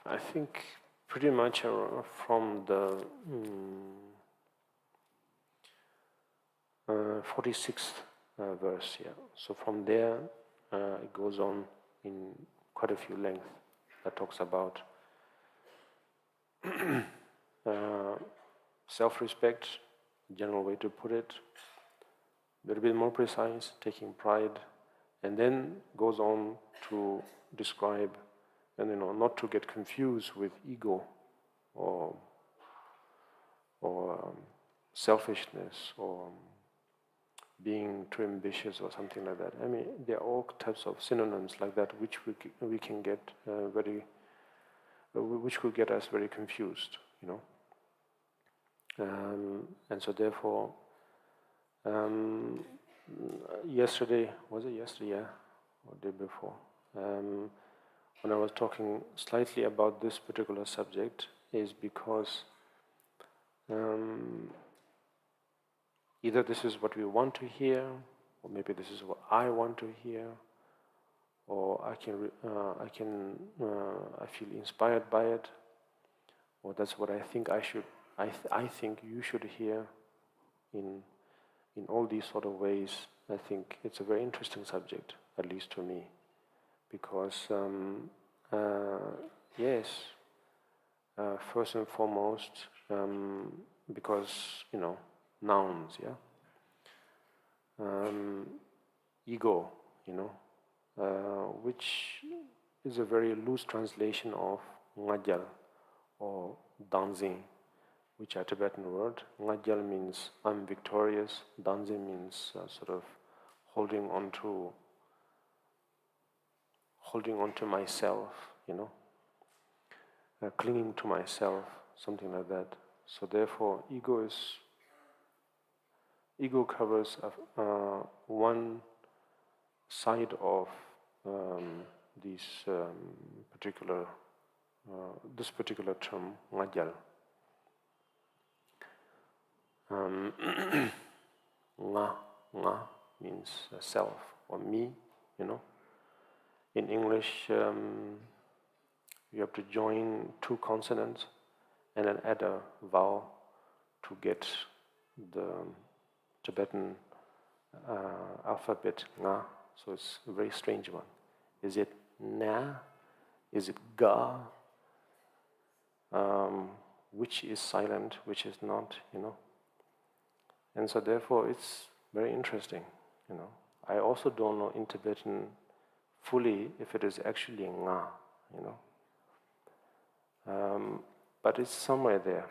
I think pretty much from the 46th verse, yeah. So from there, it goes on in quite a few lengths that talks about self-respect, general way to put it, a little bit more precise, taking pride, and then goes on to describe, and not to get confused with ego or selfishness or being too ambitious or something like that. I mean, there are all types of synonyms like that which we can get which could get us very confused, and so therefore, yesterday, was it yesterday, yeah, or the day before, when I was talking slightly about this particular subject, is because either this is what we want to hear, or maybe this is what I want to hear, or I feel inspired by it, or that's what I think I think you should hear. In all these sort of ways, I think it's a very interesting subject, at least to me, because yes, first and foremost, because nouns, yeah. Ego, which is a very loose translation of 𝐿𝐵𝐿 or dancing, which are Tibetan word. 𝐿𝐵𝐿 means I'm victorious. Dancing means sort of holding on to myself, clinging to myself, something like that. So therefore, ego covers one side of this particular term, 𝐿𝐵𝐿. Nga means self or me, In English, you have to join two consonants and then add a vowel to get the Tibetan alphabet nga. So it's a very strange one. Is it na? Is it ga? Which is silent, which is not, And so therefore it's very interesting, I also don't know in Tibetan fully if it is actually nga, but it's somewhere there.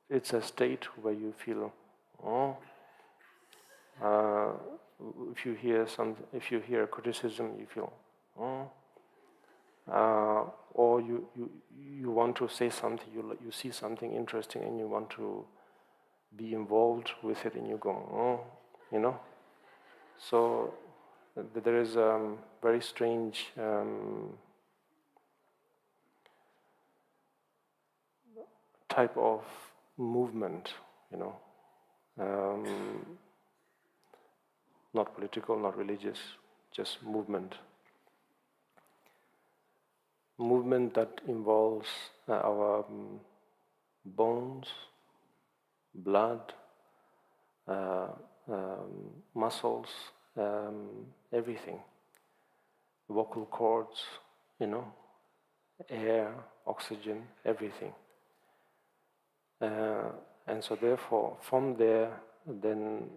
It's a state where you feel, if you hear criticism, you feel, or you want to say something, you see something interesting and you want to be involved with it, and you go, So there is a very strange type of movement, not political, not religious, just movement. Movement that involves our bones, blood, muscles, everything, vocal cords, air, oxygen, everything. And so therefore, from there, then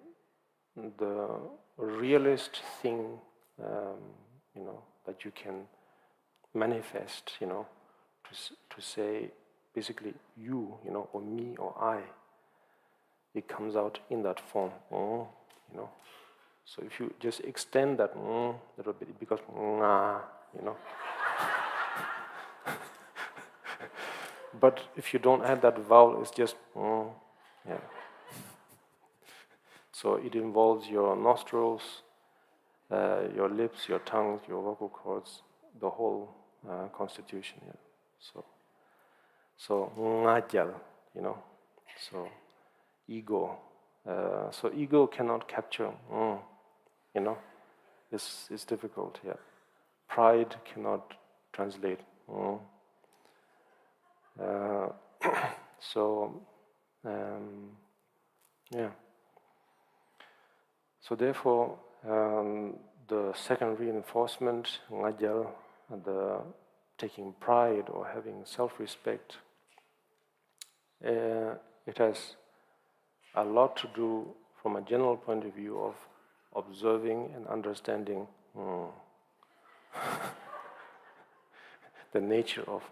the realist thing, that you can manifest, to say, basically you, or me or I, it comes out in that form, So if you just extend that little bit, it becomes But if you don't add that vowel, it's just yeah. So it involves your nostrils, your lips, your tongue, your vocal cords, the whole constitution. Yeah. So 𝐿𝐵𝐿, So ego. So ego cannot capture. It's difficult. Yeah. Pride cannot translate. So, yeah. So therefore, the second reinforcement, ngajal, the taking pride or having self-respect, it has a lot to do from a general point of view of observing and understanding the nature of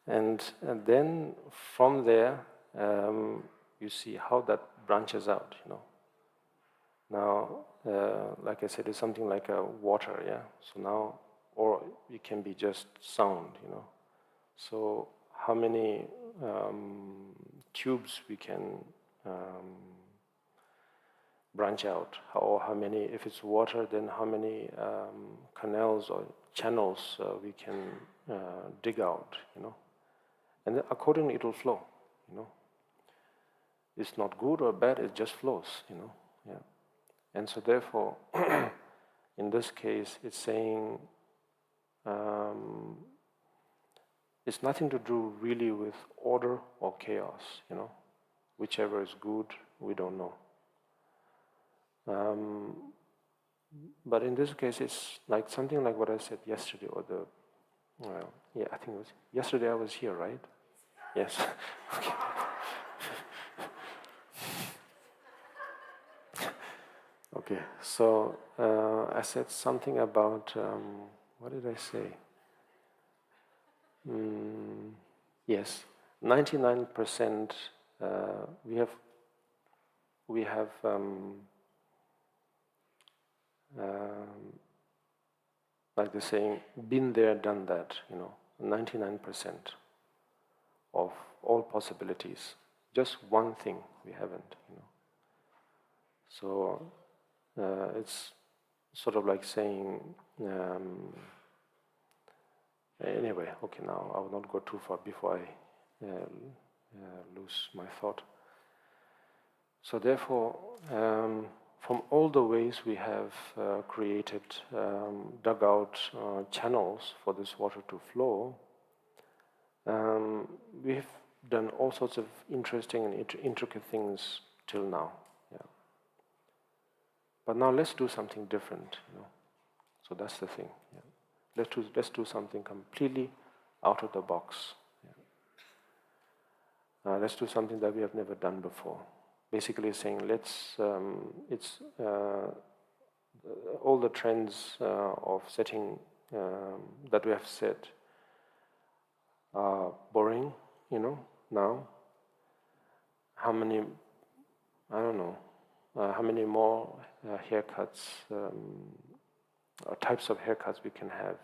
and then from there you see how that branches out, Now, like I said, it's something like a water, yeah? So now, or it can be just sound, So how many tubes we can branch out, or how many, if it's water, then how many canals or channels we can dig out, And then accordingly it will flow, It's not good or bad, it just flows, Yeah. And so therefore, in this case, it's saying it's nothing to do really with order or chaos, Whichever is good, we don't know. But in this case, it's like something like what I said yesterday, or I think it was yesterday I was here, right? Yes. Okay. Okay, so I said something about, what did I say? Yes, 99% we have like the saying, been there, done that, 99% of all possibilities. Just one thing we haven't, So it's sort of like saying, anyway, okay, now I will not go too far before I lose my thought. So therefore, from all the ways we have created, dug out channels for this water to flow, we have done all sorts of interesting and intricate things till now. Yeah. But now let's do something different, So that's the thing. Yeah. Let's do something completely out of the box. Yeah. Let's do something that we have never done before. Basically saying, all the trends of setting that we have set are boring, now. How many, I don't know, how many more haircuts, or types of haircuts we can have,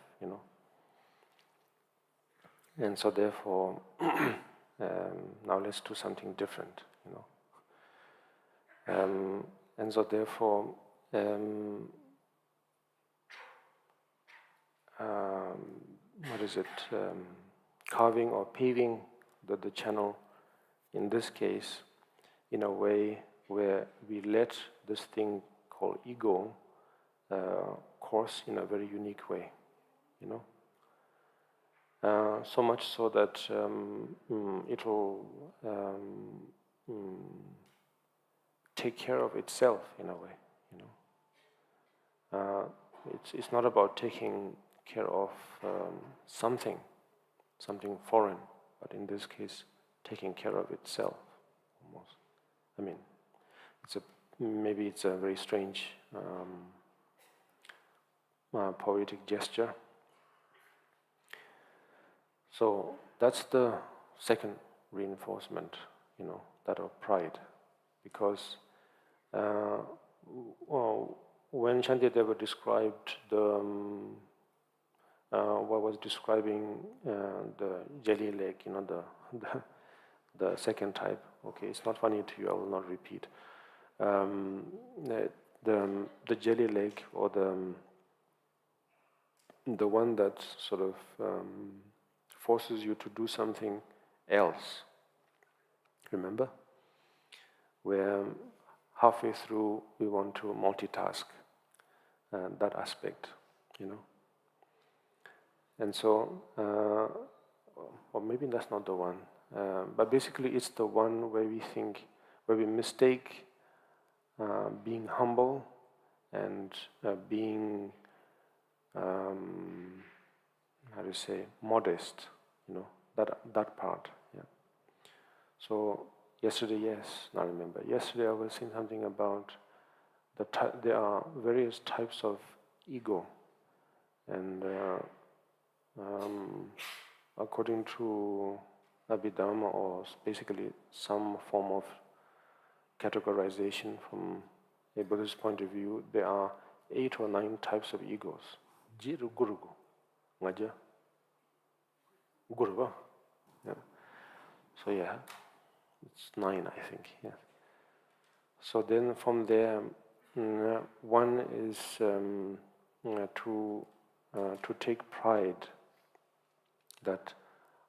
And so therefore, now let's do something different, And so therefore, what is it, carving or paving the channel, in this case, in a way where we let this thing called ego course in a very unique way, So much so that it will take care of itself in a way, It's not about taking care of something foreign, but in this case, taking care of itself, almost. I mean, maybe it's a very strange poetic gesture. So that's the second reinforcement, that of pride, because when Shantideva described what was describing the jelly leg, the second type. Okay, it's not funny to you. I will not repeat. The jelly leg, or the one that sort of forces you to do something else. Remember, where halfway through we want to multitask that aspect. you know. And so, or maybe that's not the one, but basically it's the one where we think, where we mistake being humble and being, how to say, modest, you know, that part. Yeah. So yesterday, yes, I remember. Yesterday I was saying something about there are various types of ego, and according to Abhidharma, or basically some form of categorization from a Buddhist point of view, there are 8 or 9 types of egos. Jiru gurugu, ngaja, guruba. Yeah. So yeah, it's 9, I think. Yeah. So then from there, one is to take pride that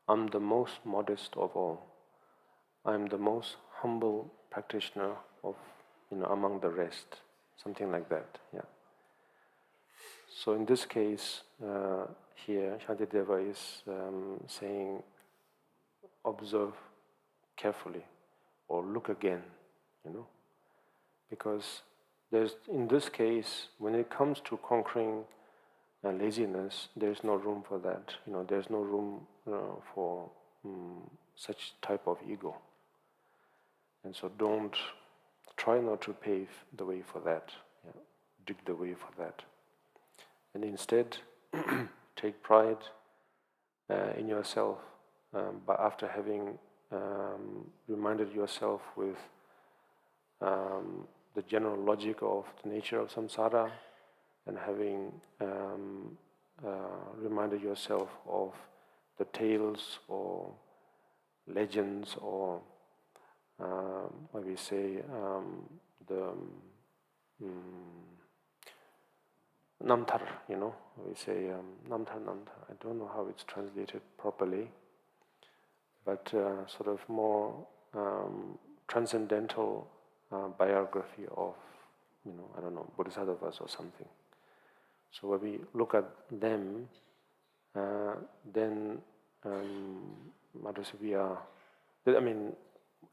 I'm the most modest of all. I'm the most humble practitioner of, among the rest, something like that. Yeah. So in this case, here Shantideva is saying, observe carefully, or look again, because in this case, when it comes to conquering laziness, there's no room for that. There's no room for such type of ego. And so try not to pave the way for that, dig the way for that. And instead, take pride in yourself, but after having reminded yourself with the general logic of the nature of samsara, and having reminded yourself of the tales or legends, or what we say, the namtar, we say namtar. I don't know how it's translated properly, but sort of more transcendental biography of, I don't know, bodhisattvas or something. So when we look at them, then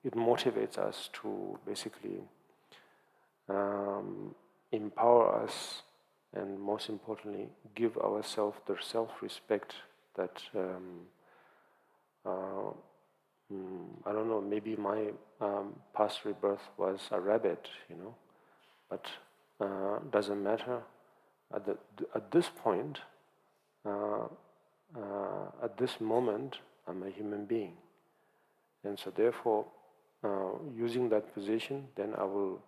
it motivates us to basically empower us, and most importantly, give ourselves the self-respect that, I don't know, maybe my past rebirth was a rabbit, but doesn't matter. At this point, at this moment, I'm a human being. And so therefore, using that position, then I will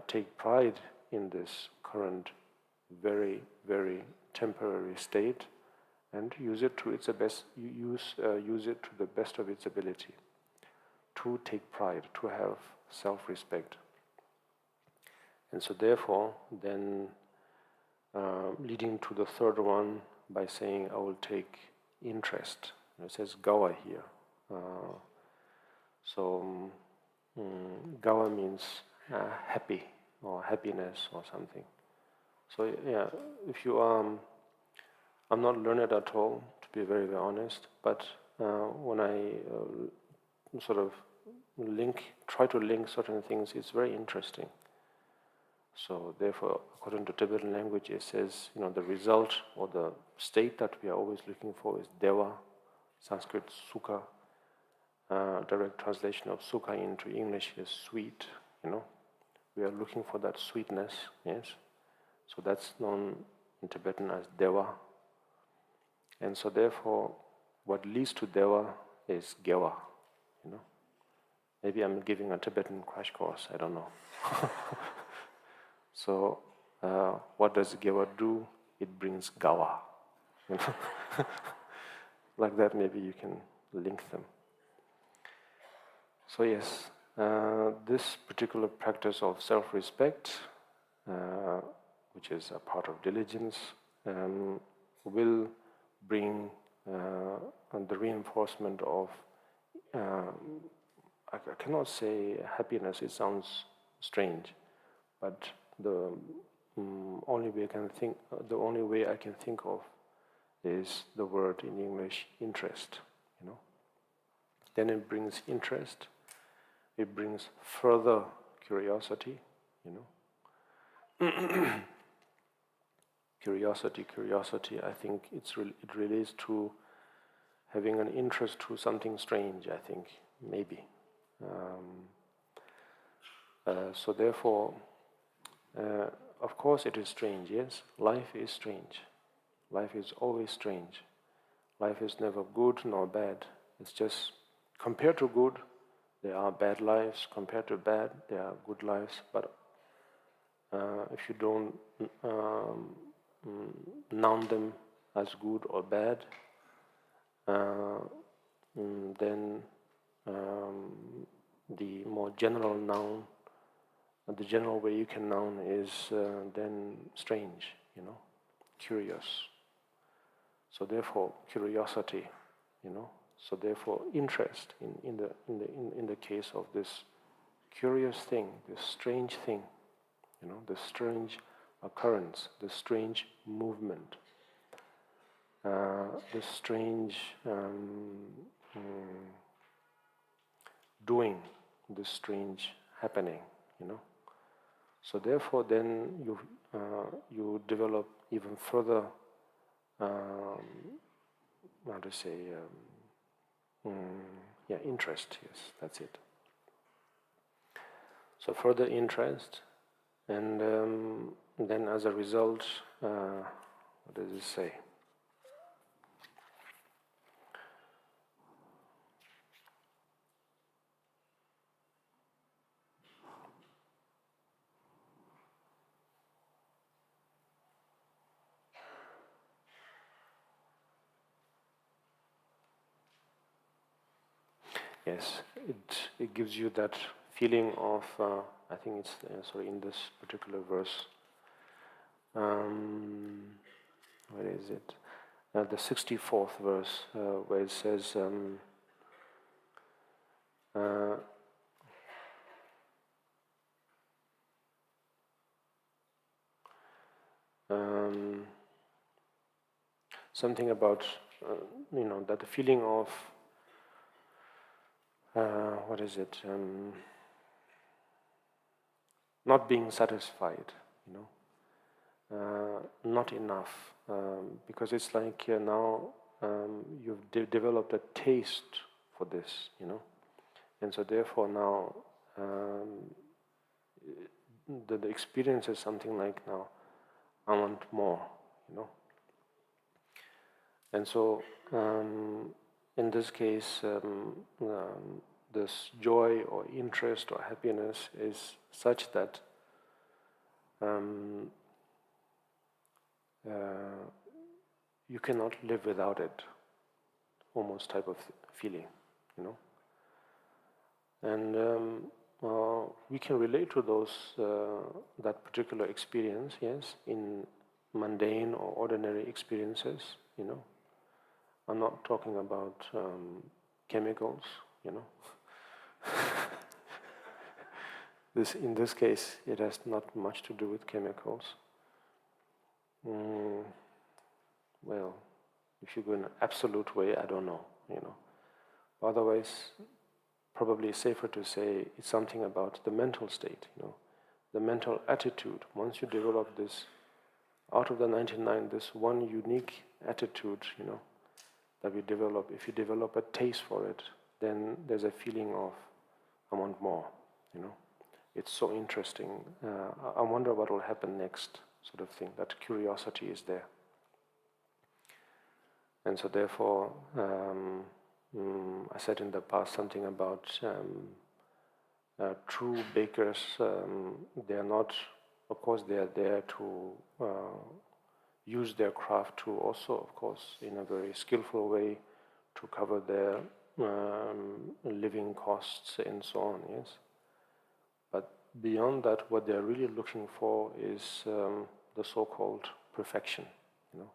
take pride in this current very, very temporary state, and use it to its best. Use it to the best of its ability. To take pride, to have self-respect. And so therefore, then leading to the third one by saying, I will take interest. It says gawa here. So gawa means happy, or happiness, or something. So yeah, if you I'm not learned at all, to be very, very honest, but when I sort of try to link certain things, it's very interesting. So therefore, according to Tibetan language, it says, the result or the state that we are always looking for is deva, Sanskrit sukha. Direct translation of sukha into English is sweet, We are looking for that sweetness, yes. So that's known in Tibetan as deva. And so therefore, what leads to deva is gewa, Maybe I'm giving a Tibetan crash course, I don't know. So, what does gewa do? It brings gawa. Like that, maybe you can link them. So yes, this particular practice of self-respect, which is a part of diligence, will bring the reinforcement of, I cannot say happiness, it sounds strange, but the the only way I can think of is the word in English, interest, you know. Then it brings interest, it brings further curiosity, you know. Curiosity, I think it relates to having an interest to something strange, I think, maybe. So therefore, of course it is strange, yes, life is strange. Life is always strange. Life is never good nor bad. It's just, compared to good, there are bad lives. Compared to bad, there are good lives. But if you don't noun them as good or bad, then the more general noun, the general way you can noun is then strange, you know, curious. So therefore, curiosity, you know. So therefore, interest in the case of this curious thing, this strange thing, you know, this strange occurrence, this strange movement, this strange doing, this strange happening, you know. So therefore, then you develop even further. How to say? Interest. Yes, that's it. So further interest, and then as a result, what does it say? Yes, it gives you that feeling of, I think it's, in this particular verse, where is it? The 64th verse, where it says, something about, that the feeling of, what is it? Not being satisfied, you know, not enough, because it's like now you've developed a taste for this, you know, and so therefore now the experience is something like now I want more, you know, and so. In this case, this joy or interest or happiness is such that you cannot live without it, almost type of feeling, you know. And we can relate to that particular experience, yes, in mundane or ordinary experiences, you know. I'm not talking about chemicals, you know. In this case, it has not much to do with chemicals. Well, if you go in an absolute way, I don't know, you know. Otherwise, probably safer to say it's something about the mental state, you know, the mental attitude. Once you develop this, out of the 99, this one unique attitude, you know, that we develop, if you develop a taste for it, then there's a feeling of, I want more, you know. It's so interesting. I wonder what will happen next, sort of thing. That curiosity is there. And so therefore, I said in the past something about true bakers, they are not, of course they are there to use their craft to also, of course, in a very skillful way, to cover their living costs and so on, yes. But beyond that, what they are really looking for is the so-called perfection, you know,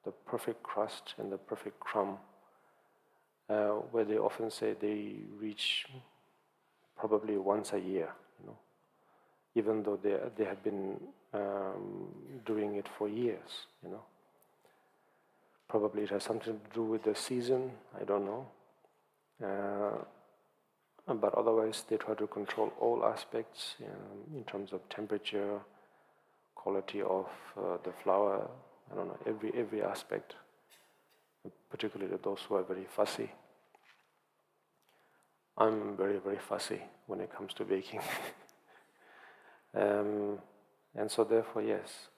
the perfect crust and the perfect crumb, where they often say they reach probably once a year, you know, even though they have been doing it for years, you know. Probably it has something to do with the season, I don't know. But otherwise they try to control all aspects in terms of temperature, quality of the flower, I don't know, every aspect, particularly those who are very fussy. I'm very, very fussy when it comes to baking. And so therefore, yes,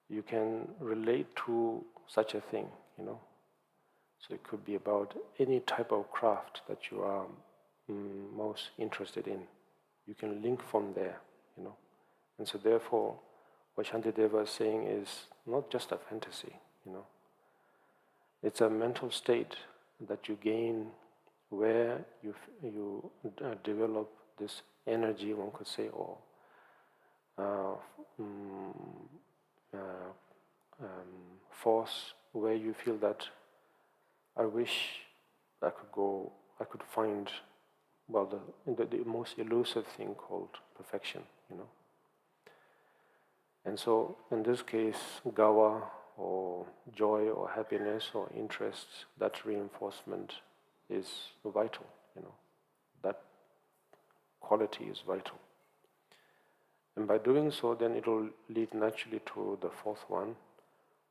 you can relate to such a thing, you know. So it could be about any type of craft that you are most interested in. You can link from there, you know. And so therefore, what Shantideva is saying is not just a fantasy, you know. It's a mental state that you gain where you develop this energy, one could say, or force, where you feel that I wish I could find, well, the most elusive thing called perfection, you know. And so, in this case, gawa, or joy, or happiness, or interest, that reinforcement is vital, you know. That quality is vital. And by doing so, then it will lead naturally to the fourth one,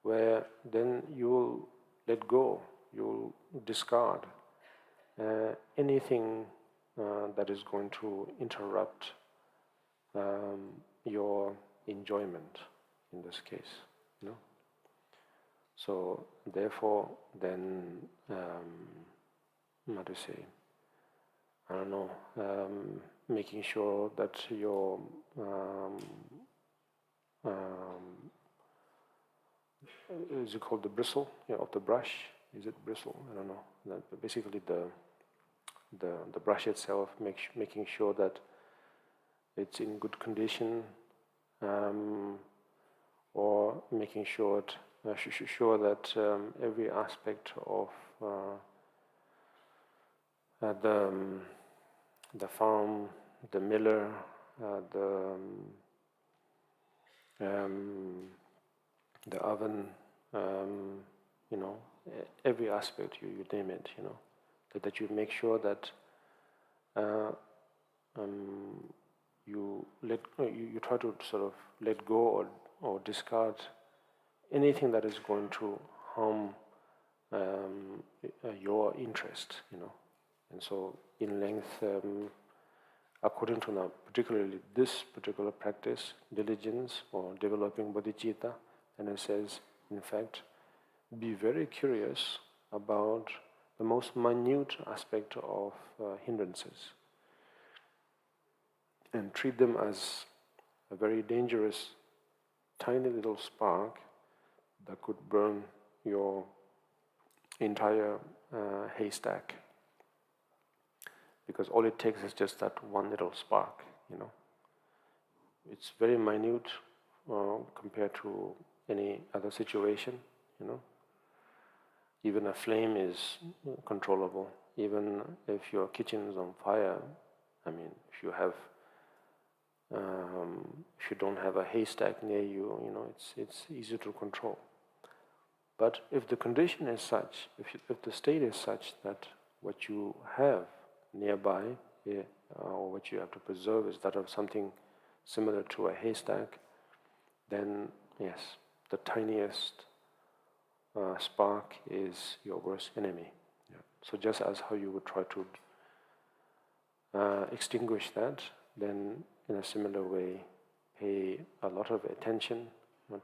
where then you will let go, you will discard anything that is going to interrupt your enjoyment in this case, you know. So therefore, then how to say, I don't know, making sure that your is it called the bristle, of the brush? Is it bristle? I don't know. But basically, the brush itself, making sure that it's in good condition, or making sure that every aspect of the farm, the miller, the oven, you know, every aspect, you name it, you know, that you make sure that you try to sort of let go or discard anything that is going to harm your interest, you know. And so in length, according to now particularly this particular practice, diligence or developing bodhicitta, and it says, in fact, be very curious about the most minute aspect of hindrances and treat them as a very dangerous, tiny little spark that could burn your entire haystack. Because all it takes is just that one little spark, you know. It's very minute compared to any other situation, you know. Even a flame is controllable. Even if your kitchen is on fire, I mean, if you don't have a haystack near you, you know, it's easy to control. But if the condition is such, if the state is such that what you have nearby, or what you have to preserve, is that of something similar to a haystack, then yes, the tiniest spark is your worst enemy. Yeah. So just as how you would try to extinguish that, then in a similar way, pay a lot of attention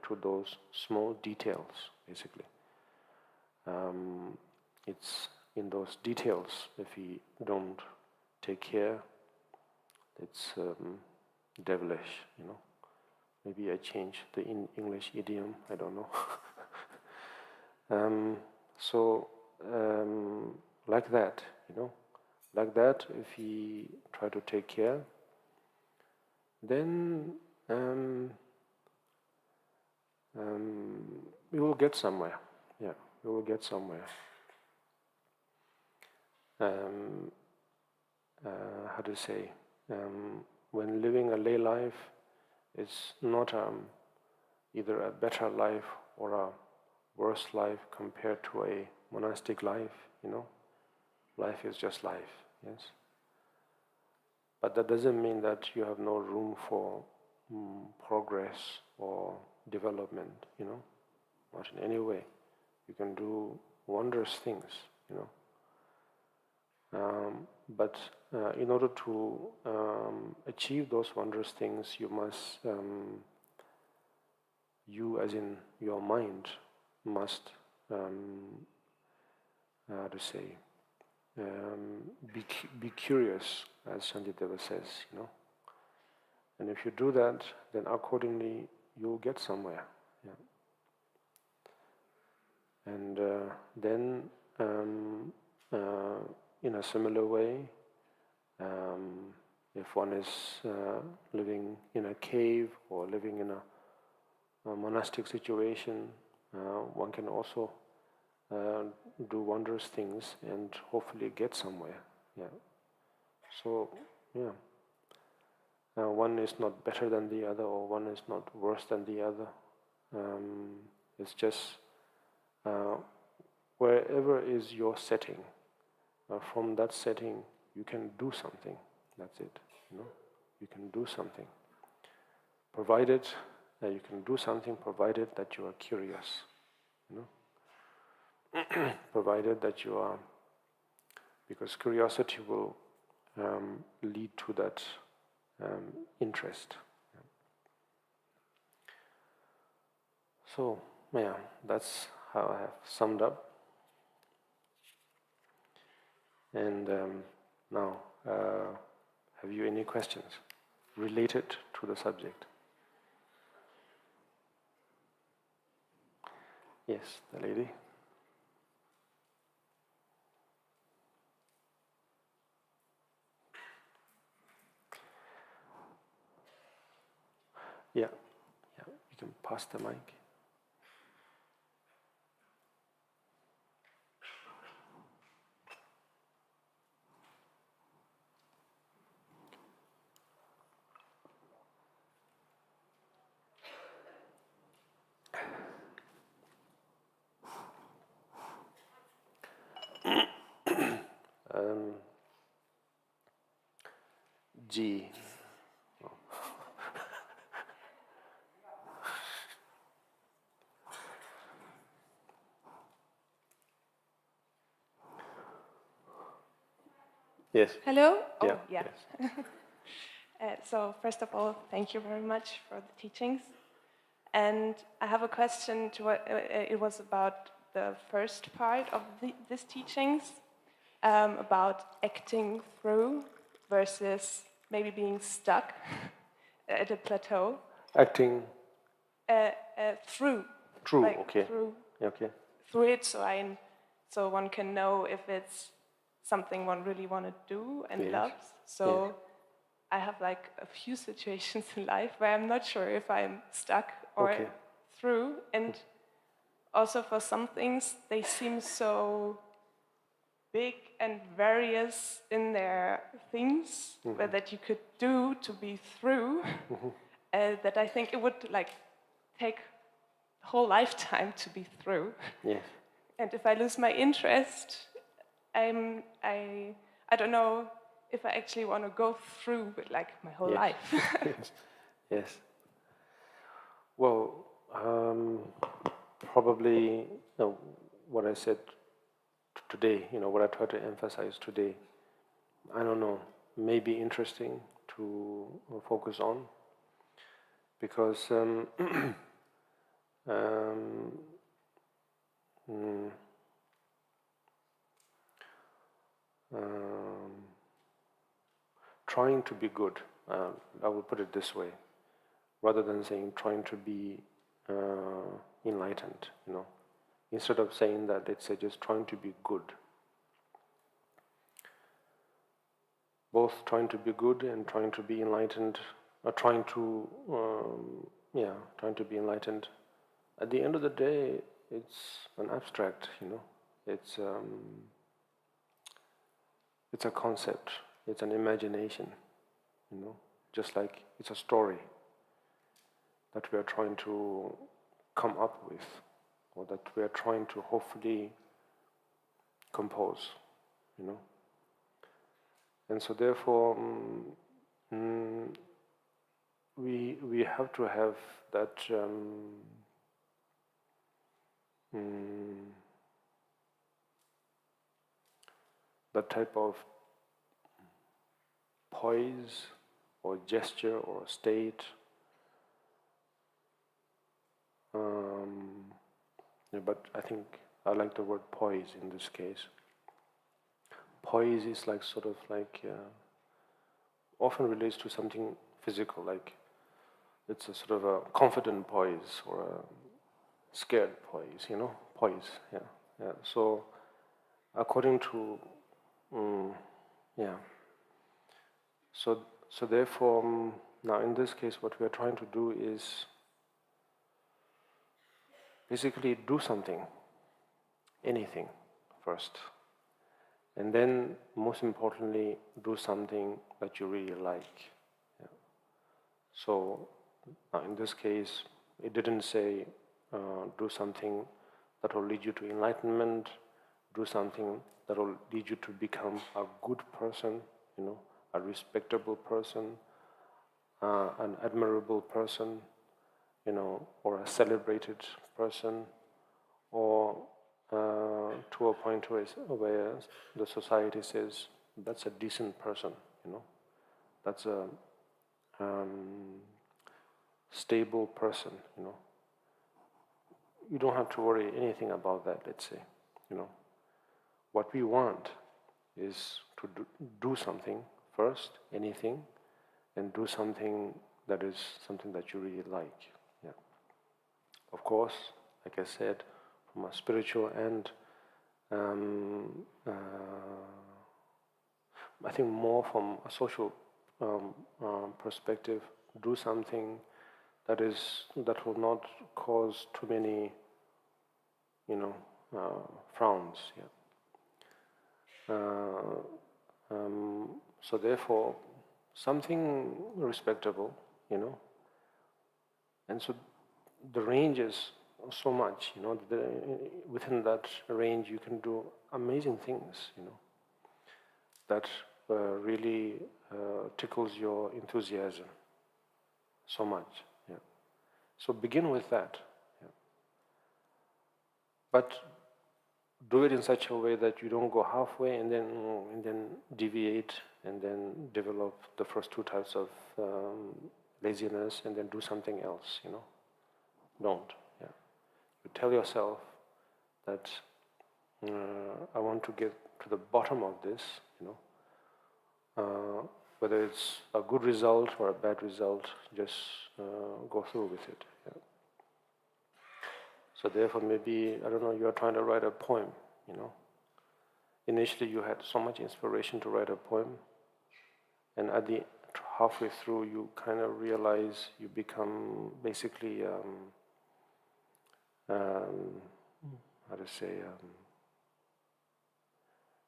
to those small details, basically. It's in those details, if we don't take care, it's devilish, you know. Maybe I change the English idiom, I don't know. Like that, you know, like that, if we try to take care, then we will get somewhere. Yeah, we will get somewhere. How to say? When living a lay life, It's not either a better life or a worse life compared to a monastic life, Life is just life, yes. But that doesn't mean that you have no room for progress or development, Not in any way. You can do wondrous things, But in order to achieve those wondrous things, you must, you as in your mind, must, how to say, be curious, as 𝐁𝐨𝐝𝐴 says, And if you do that, then accordingly you'll get somewhere. Yeah. And then, in a similar way, if one is living in a cave or living in a monastic situation, one can also do wondrous things and hopefully get somewhere. Yeah. So, yeah. One is not better than the other, or one is not worse than the other. It's just wherever is your setting, from that setting you can do something. That's it. You can do something. Provided you can do something, provided that you are curious. Provided that you are, because curiosity will lead to that interest. So, yeah, that's how I have summed up. And now, have you any questions related to the subject? Yes, the lady. Yeah, you can pass the mic. G. Yes. Hello? Yeah. Oh, yeah. Yes. So first of all, thank you very much for the teachings. And I have a question to what it was about the first part of these teachings, about acting through versus maybe being stuck at a plateau. Acting Through. true, Like okay. Through it, so one can know if it's something one really want to do and Yes. loves. So I have like a few situations in life where I'm not sure if I'm stuck or through. And also for some things, they seem so big and various in their things that you could do to be through, that I think it would like take a whole lifetime to be through. Yes. And if I lose my interest, I don't know if I actually want to go through with like my whole life. Yes. Well, probably what I said today, what I try to emphasize today, I don't know, may be interesting to focus on, because trying to be good, I will put it this way, rather than saying trying to be enlightened, Instead of saying that, let's say just trying to be good. Both trying to be good and trying to be enlightened, or trying to be enlightened. At the end of the day, it's an abstract, It's a concept. It's an imagination, Just like it's a story. that we are trying to come up with, or that we are trying to hopefully compose, And so therefore, we have to have that that type of poise or gesture or state. But I think I like the word poise in this case. Poise is like sort of like often relates to something physical, like it's a sort of a confident poise or a scared poise, poise. Yeah. So according to So therefore, now in this case, what we are trying to do is basically do something, anything first. And then, most importantly, do something that you really like. Yeah. So, in this case, it didn't say do something that will lead you to enlightenment, do something that will lead you to become a good person, a respectable person, an admirable person, or a celebrated person, or to a point where the society says that's a decent person, that's a stable person, You don't have to worry anything about that, let's say, What we want is to do something first, anything, and do something that is something that you really like. Yeah. Of course, like I said, from a spiritual and I think more from a social perspective, do something that will not cause too many, frowns. Yeah. So therefore, something respectable, and so the range is so much, within that range you can do amazing things, that really tickles your enthusiasm so much. Yeah. So begin with that. Yeah. But do it in such a way that you don't go halfway and then deviate and then develop the first two types of laziness and then do something else, Don't. Yeah. You tell yourself that I want to get to the bottom of this, whether it's a good result or a bad result, just go through with it. Yeah. So therefore maybe, I don't know, you are trying to write a poem, Initially you had so much inspiration to write a poem, and at the halfway through you kind of realize you become basically,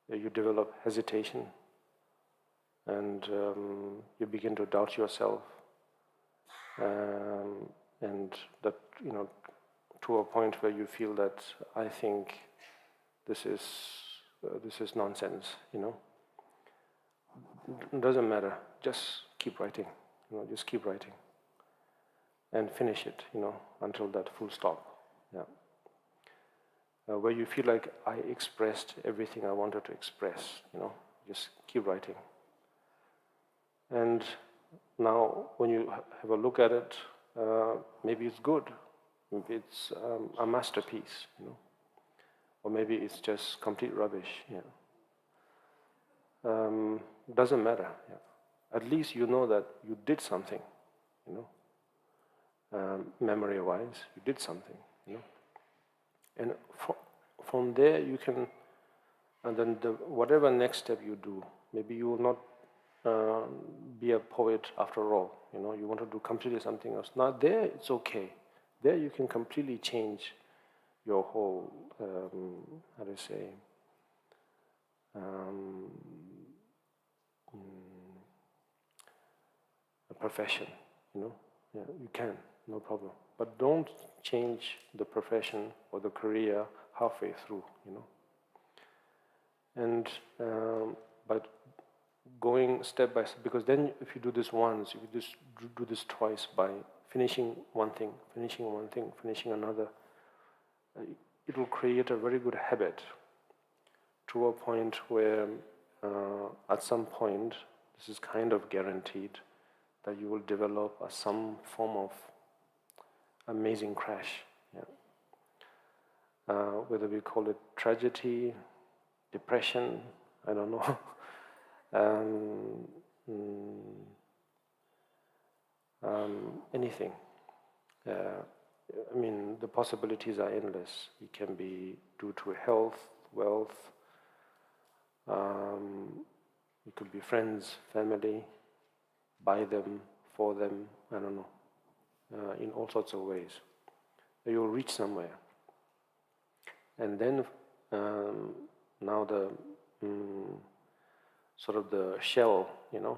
you develop hesitation, and you begin to doubt yourself, and that, to a point where you feel that I think this is nonsense, It doesn't matter. Just keep writing, just keep writing, and finish it, until that full stop. Yeah. Where you feel like I expressed everything I wanted to express, just keep writing. And now, when you have a look at it, maybe it's good. Maybe it's a masterpiece, or maybe it's just complete rubbish. Yeah. Doesn't matter. Yeah. At least you know that you did something, memory-wise, you did something, And from there you can, and then whatever next step you do, maybe you will not be a poet after all, you want to do completely something else. Now there it's okay. There you can completely change your whole, a profession, Yeah, you can. no problem. But don't change the profession or the career halfway through, you know. And but going step by step, because then if you do this once, if you just do this twice by finishing one thing, finishing one thing, finishing another, it will create a very good habit to a point where at some point, this is kind of guaranteed, that you will develop some form of amazing crash. Yeah. Whether we call it tragedy, depression, I don't know. Anything. I mean, the possibilities are endless. It can be due to health, wealth, it could be friends, family, by them, for them, I don't know, in all sorts of ways. You'll reach somewhere. And then now the sort of the shell, you know,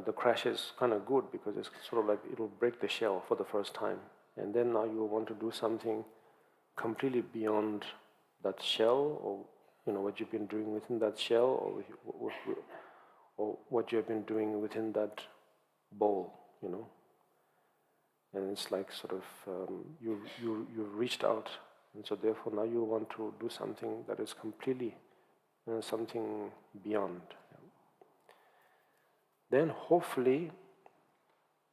the crash is kind of good because it's sort of like it'll break the shell for the first time. And then now you want to do something completely beyond that shell, or you know, what you've been doing within that shell, or what you have been doing within that bowl, you know. And it's like sort of you've reached out, and so therefore now you want to do something that is completely something beyond. Then hopefully,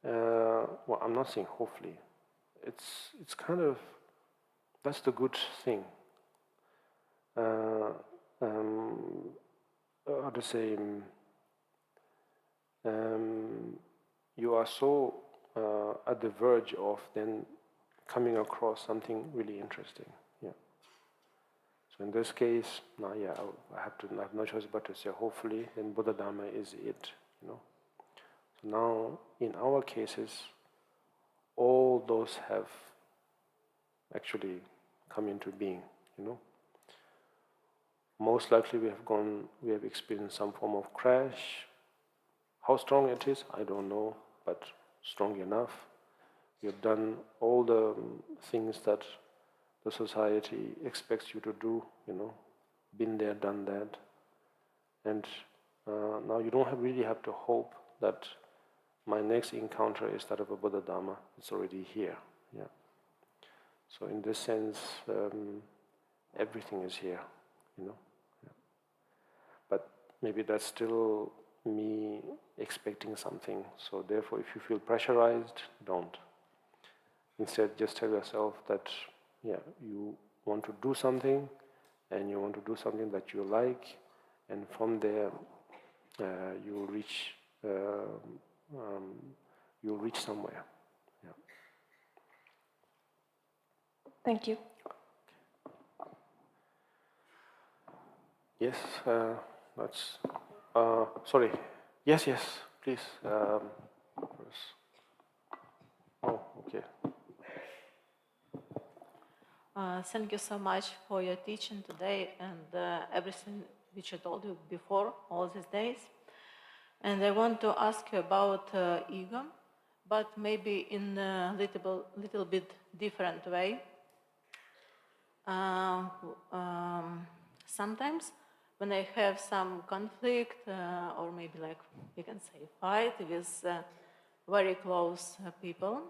well, I'm not saying hopefully, it's kind of, that's the good thing. How to say, you are so at the verge of then coming across something really interesting. Yeah. So in this case, now yeah, I have no choice but to say hopefully, then Buddha Dharma is it. You know. So now in our cases, all those have actually come into being. You know. Most likely we have experienced some form of crash. How strong it is, I don't know, but strong enough. We have done all the things that the society expects you to do, you know, been there, done that. And now you don't really have to hope that my next encounter is that of a Buddha Dharma. It's already here, yeah. So in this sense, everything is here, you know. Yeah. But maybe that's still me expecting something. So therefore, if you feel pressurized, don't. Instead, just tell yourself that, yeah, you want to do something, and you want to do something that you like, and from there, you'll reach somewhere. Yeah. Thank you. Yes, that's. Sorry. Yes, please. First. Oh, okay. Thank you so much for your teaching today and everything which I told you before all these days. And I want to ask you about ego, but maybe in a little bit different way. Sometimes when I have some conflict or maybe like you can say fight with very close people,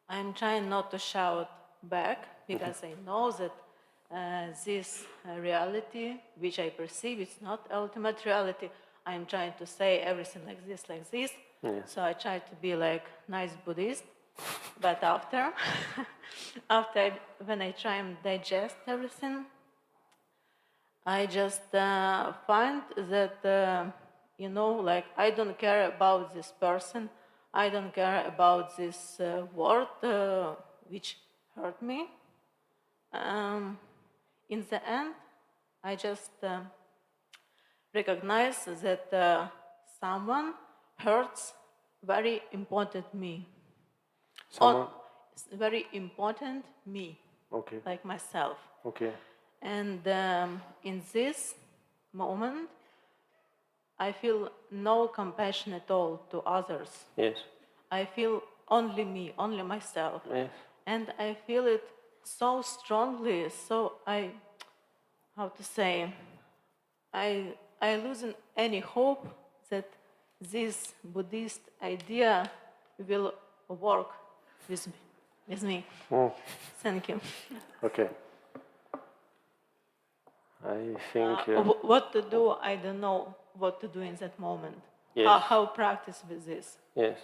I'm trying not to shout back because I know that this reality which I perceive is not ultimate reality. I'm trying to say everything like this. Yeah. So I try to be like nice Buddhist, but after when I try and digest everything, I just find that, you know, like I don't care about this person, I don't care about this word which hurt me. In the end, I just recognize that someone hurts very important me. Someone? Very important me. Okay. Like myself. Okay. And in this moment, I feel no compassion at all to others. Yes. I feel only me, only myself. Yes. And I feel it so strongly, so I lose any hope that this Buddhist idea will work with me. Thank you. Okay. I think... what to do, I don't know what to do in that moment. Yes. How practice with this. Yes.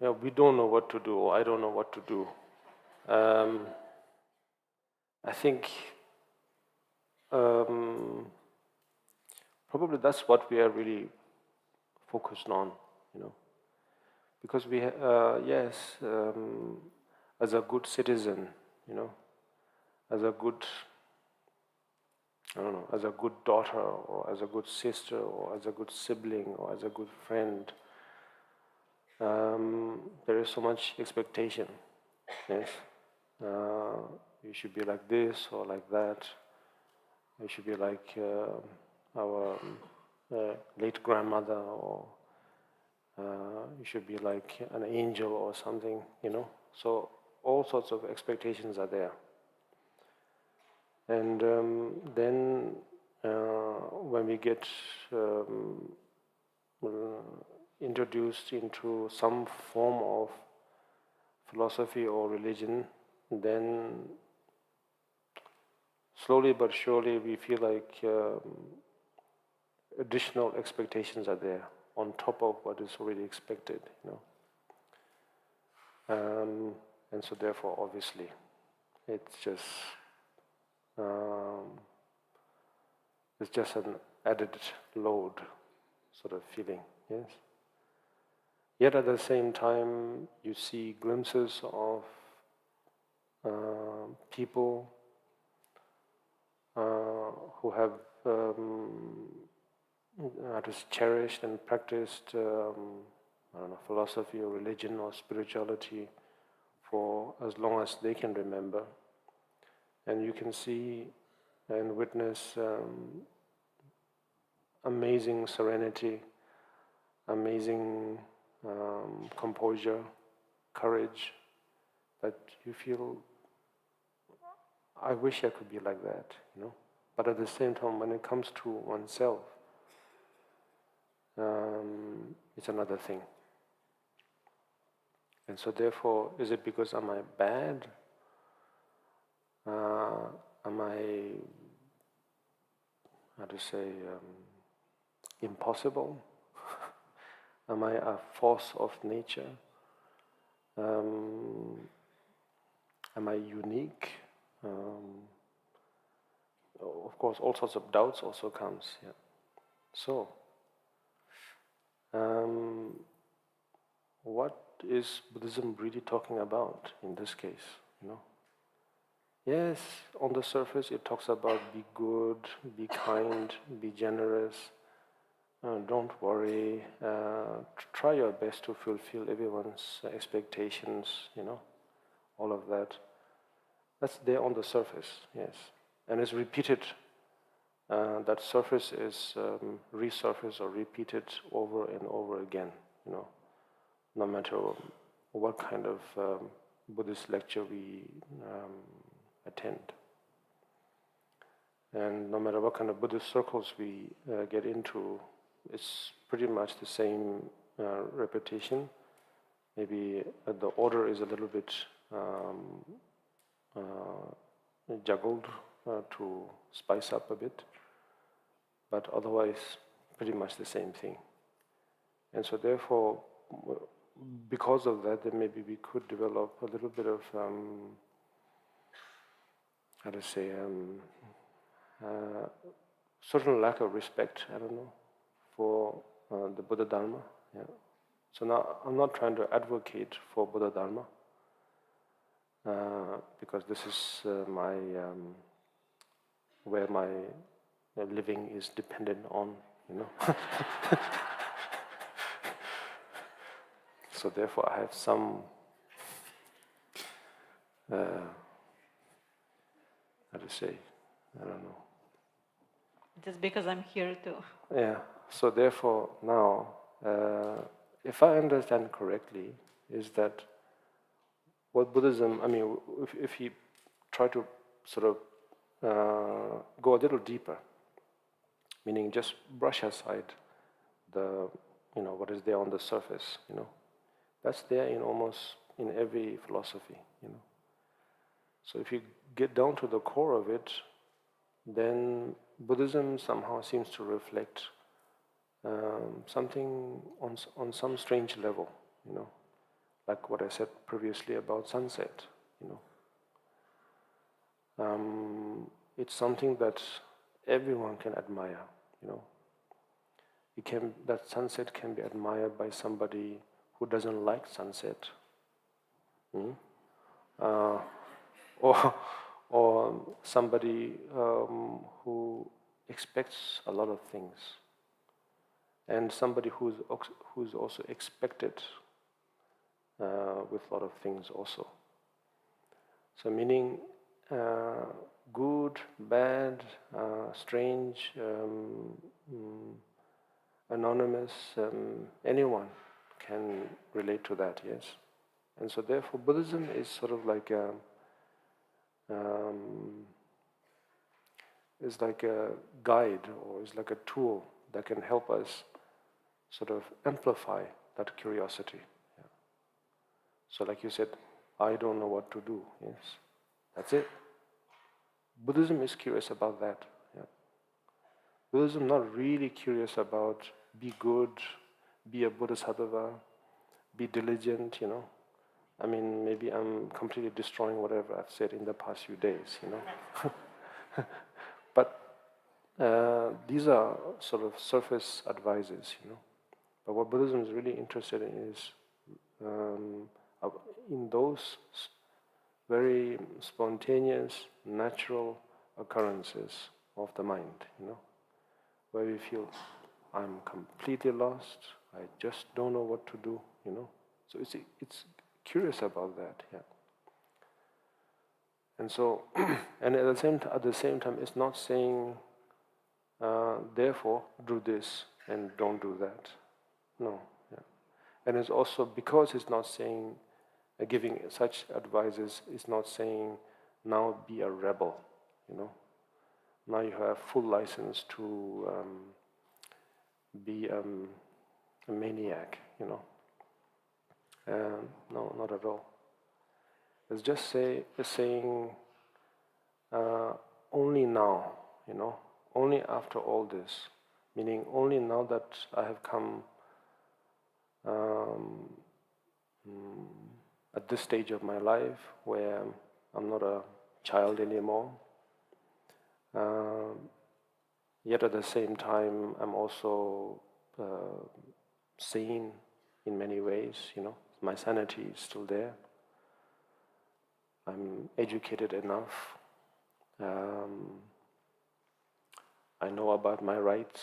Yeah, we don't know what to do, or I don't know what to do. I think probably that's what we are really focused on, because we, yes, as a good citizen, as a good, as a good daughter, or as a good sister, or as a good sibling, or as a good friend, there is so much expectation. Yes, you should be like this or like that. You should be like our late grandmother, or you should be like an angel or something. So all sorts of expectations are there. And then when we get introduced into some form of philosophy or religion, then slowly but surely we feel like additional expectations are there on top of what is already expected, and so therefore obviously it's just an added load sort of feeling, yes. Yet at the same time, you see glimpses of people who have just cherished and practiced philosophy or religion or spirituality for as long as they can remember. And you can see and witness amazing serenity, amazing composure, courage, that you feel, I wish I could be like that, But at the same time, when it comes to oneself, it's another thing. And so therefore, is it because am I bad? Am I, impossible? Am I a force of nature? Am I unique? Of course, all sorts of doubts also comes. Yeah. So, what is Buddhism really talking about in this case? Yes, on the surface it talks about be good, be kind, be generous. Don't worry. Try your best to fulfill everyone's expectations. All of that. That's there on the surface. Yes, and it's repeated. That surface is resurfaced or repeated over and over again. No matter what kind of Buddhist lecture we attend, and no matter what kind of Buddhist circles we get into, it's pretty much the same repetition. Maybe the order is a little bit juggled to spice up a bit, but otherwise pretty much the same thing. And so therefore, because of that, then maybe we could develop a little bit of certain lack of respect, for the Buddha Dharma. Yeah. So now I'm not trying to advocate for Buddha Dharma, because this is where my living is dependent on, So therefore I have some I don't know. Just because I'm here too. Yeah. So therefore now if I understand correctly, is that what Buddhism, I mean, if you try to sort of go a little deeper, meaning just brush aside the, what is there on the surface, that's there in almost in every philosophy, So if you get down to the core of it, then Buddhism somehow seems to reflect something on some strange level, like what I said previously about sunset, It's something that everyone can admire, that sunset can be admired by somebody who doesn't like sunset, or somebody who expects a lot of things, and somebody who's also expected with a lot of things also. So meaning good, bad, strange, anonymous, anyone can relate to that, yes. And so therefore Buddhism is sort of like a guide, or is like a tool that can help us sort of amplify that curiosity. Yeah. So like you said, I don't know what to do, yes. That's it. Buddhism is curious about that. Yeah. Buddhism not really curious about be good, be a bodhisattva, be diligent, I mean, maybe I'm completely destroying whatever I've said in the past few days, But these are sort of surface advices, But what Buddhism is really interested in is in those very spontaneous, natural occurrences of the mind, where we feel, I'm completely lost, I just don't know what to do, So it's curious about that, yeah. And so, and at the same time, it's not saying, therefore, do this and don't do that. No, yeah. And it's also, because it's not saying, giving such advices, it's not saying, now be a rebel, Now you have full license to be a maniac, No, not at all. It's just saying only now, only after all this, meaning only now that I have come at this stage of my life where I'm not a child anymore, yet at the same time I'm also sane in many ways, my sanity is still there. I'm educated enough. I know about my rights,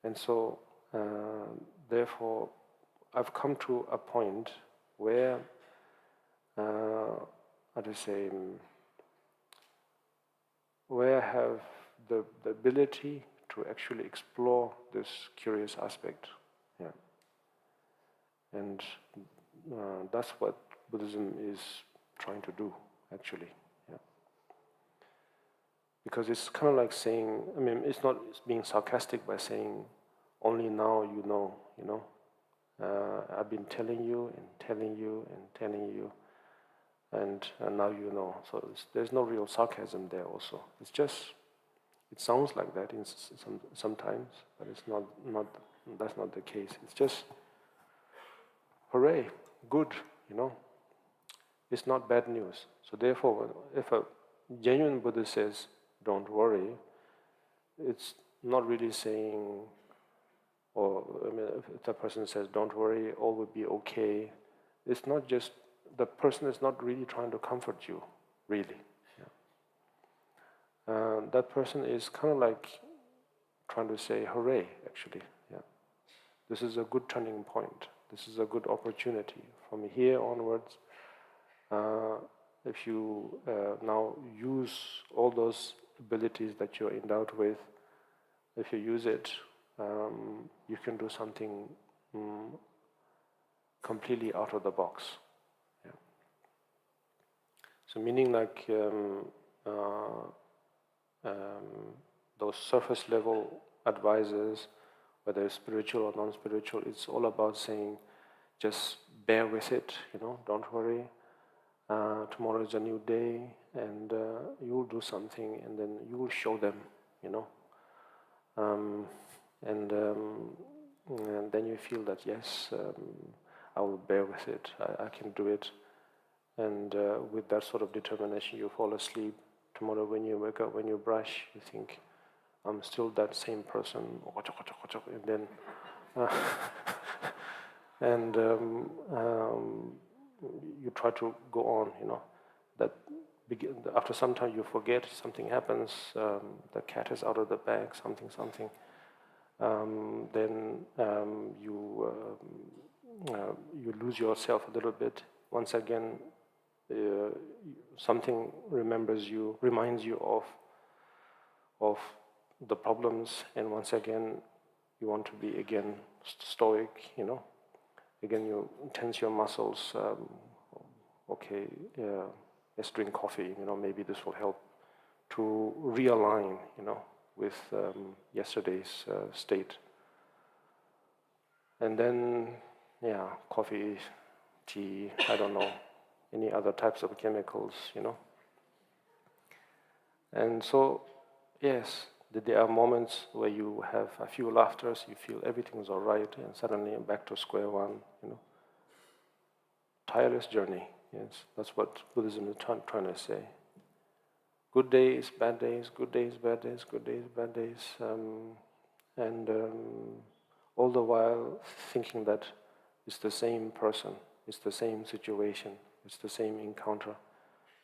And so, therefore, I've come to a point where, where I have the ability to actually explore this curious aspect. Yeah. And that's what Buddhism is trying to do, actually. Yeah. Because it's kind of like saying, it's not being sarcastic by saying, only now you know, I've been telling you and telling you and telling you, and now you know. So there's no real sarcasm there also. It's just, it sounds like that in sometimes, but it's not, that's not the case. It's just, hooray, good, It's not bad news. So therefore, if a genuine Buddhist says, don't worry, it's not really saying, or if the person says, don't worry, all will be okay, it's not just, the person is not really trying to comfort you, really. Yeah. That person is kind of like trying to say, hooray, actually. Yeah. This is a good turning point. This is a good opportunity. From here onwards, if you now use all those abilities that you're endowed with, if you use it you can do something completely out of the box. Yeah. So meaning like those surface level advisors, whether it's spiritual or non-spiritual, it's all about saying, just bear with it, don't worry. Tomorrow is a new day, and you will do something, and then you will show them, and then you feel that yes, I will bear with it. I can do it, and with that sort of determination, you fall asleep. Tomorrow, when you wake up, when you brush, you think, I'm still that same person, and then and you try to go on, that after some time you forget, something happens, the cat is out of the bag, something, then you lose yourself a little bit. Once again, something reminds you of the problems, and once again you want to be again stoic, again you tense your muscles. Okay, let's drink coffee, maybe this will help to realign, with yesterday's state. And then, coffee, tea, I don't know, any other types of chemicals, And so, yes, there are moments where you have a few laughters, you feel everything's all right, and suddenly back to square one, Tireless journey, yes, that's what Buddhism is trying to say. Good days, bad days, good days, bad days, good days, bad days, and all the while thinking that it's the same person, it's the same situation, it's the same encounter,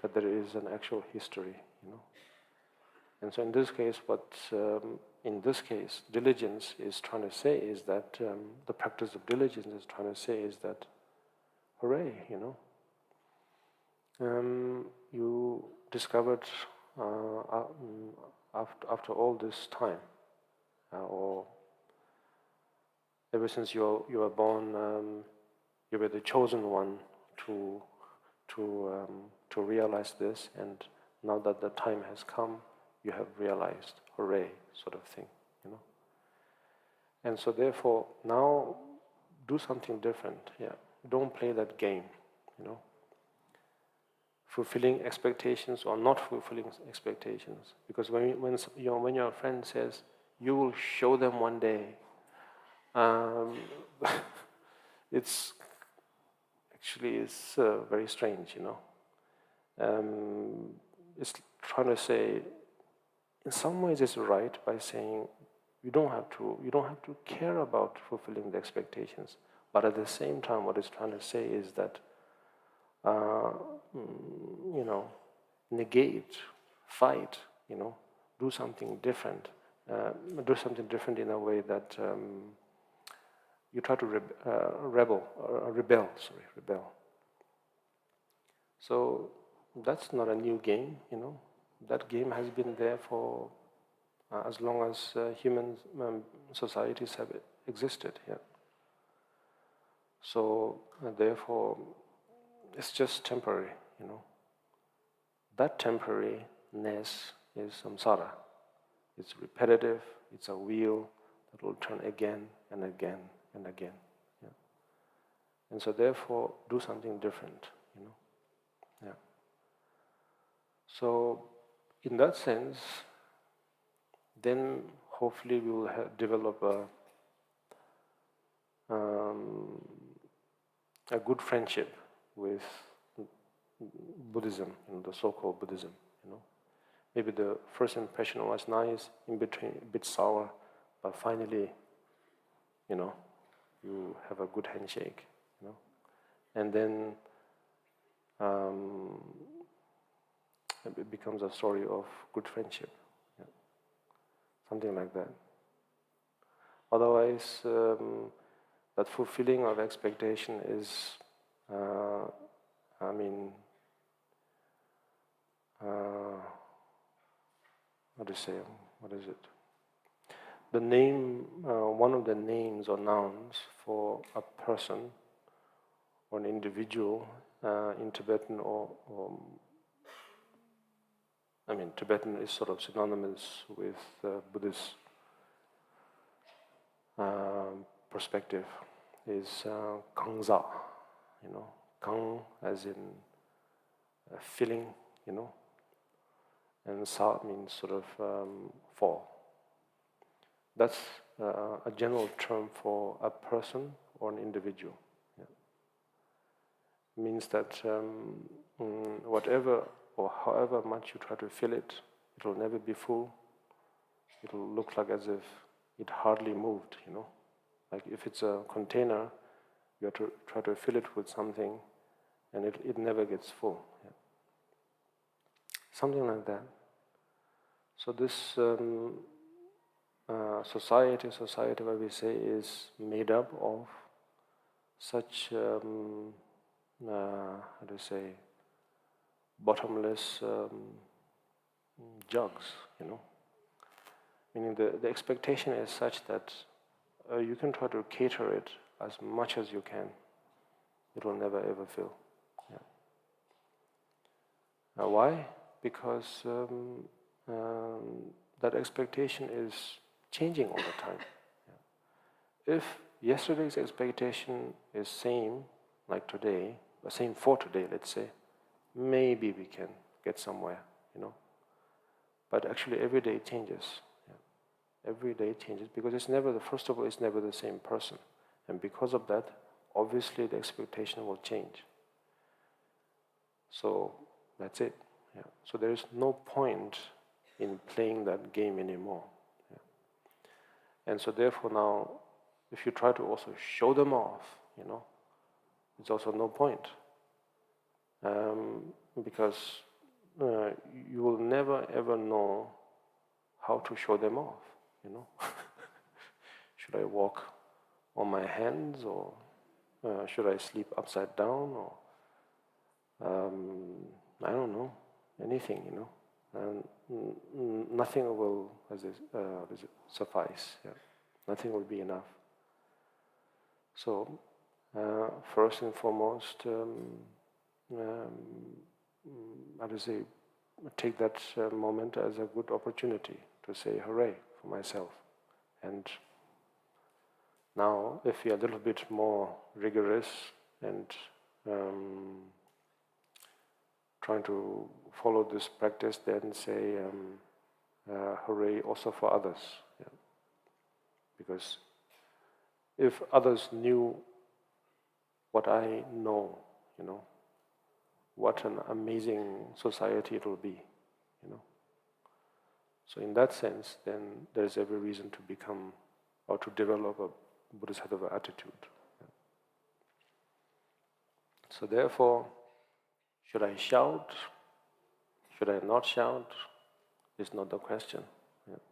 that there is an actual history, And so in this case, diligence is trying to say is that, the practice of diligence is trying to say is that, hooray, you discovered after all this time, or ever since you were born, you were the chosen one to realize this, and now that the time has come, you have realized, hooray, sort of thing, And so therefore, now do something different, Don't play that game, Fulfilling expectations or not fulfilling expectations. Because when your friend says, you will show them one day, it's very strange, It's trying to say, in some ways it's right by saying you don't have to care about fulfilling the expectations, but at the same time what it's trying to say is that negate, fight, do something different, in a way that you try to rebel. So that's not a new game, That game has been there for as long as human societies have existed. So therefore, it's just temporary. That temporariness is samsara. It's repetitive. It's a wheel that will turn again and again and again. And so therefore, do something different. So, in that sense, then hopefully we will develop a good friendship with Buddhism, the so-called Buddhism. Maybe the first impression was nice, in between a bit sour, but finally, you have a good handshake. And then it becomes a story of good friendship, something like that. Otherwise, that fulfilling of expectation is, what is it? the name, one of the names or nouns for a person or an individual in Tibetan Tibetan is sort of synonymous with Buddhist perspective, is 𝐿𝐻𝐸, 𝐿 as in filling, and sa means sort of fall. That's a general term for a person or an individual. Yeah. Means that whatever or however much you try to fill it, it will never be full. It will look like as if it hardly moved, Like if it's a container, you have to try to fill it with something, and it never gets full. Yeah. Something like that. So this society, what we say, is made up of such, bottomless jugs, Meaning the expectation is such that you can try to cater it as much as you can. It will never ever fill. Yeah. Why? Because that expectation is changing all the time. Yeah. If yesterday's expectation is same like today, or same for today, let's say, maybe we can get somewhere, But actually every day it changes. Yeah. Every day it changes because it's never first of all, it's never the same person. And because of that, obviously the expectation will change. So that's it. Yeah. So there is no point in playing that game anymore. Yeah. And so therefore now, if you try to also show them off, it's also no point. Because you will never ever know how to show them off, Should I walk on my hands, or should I sleep upside down, or I don't know, anything, And nothing will suffice. Yeah. Nothing will be enough. So, first and foremost, take that moment as a good opportunity to say hooray for myself. And now, if you're a little bit more rigorous and trying to follow this practice, then say hooray also for others. Yeah. Because if others knew what I know, what an amazing society it will be, So in that sense, then there's every reason to become or to develop a Bodhisattva attitude. Yeah. So therefore, should I shout? Should I not shout? Is not the question. Yeah.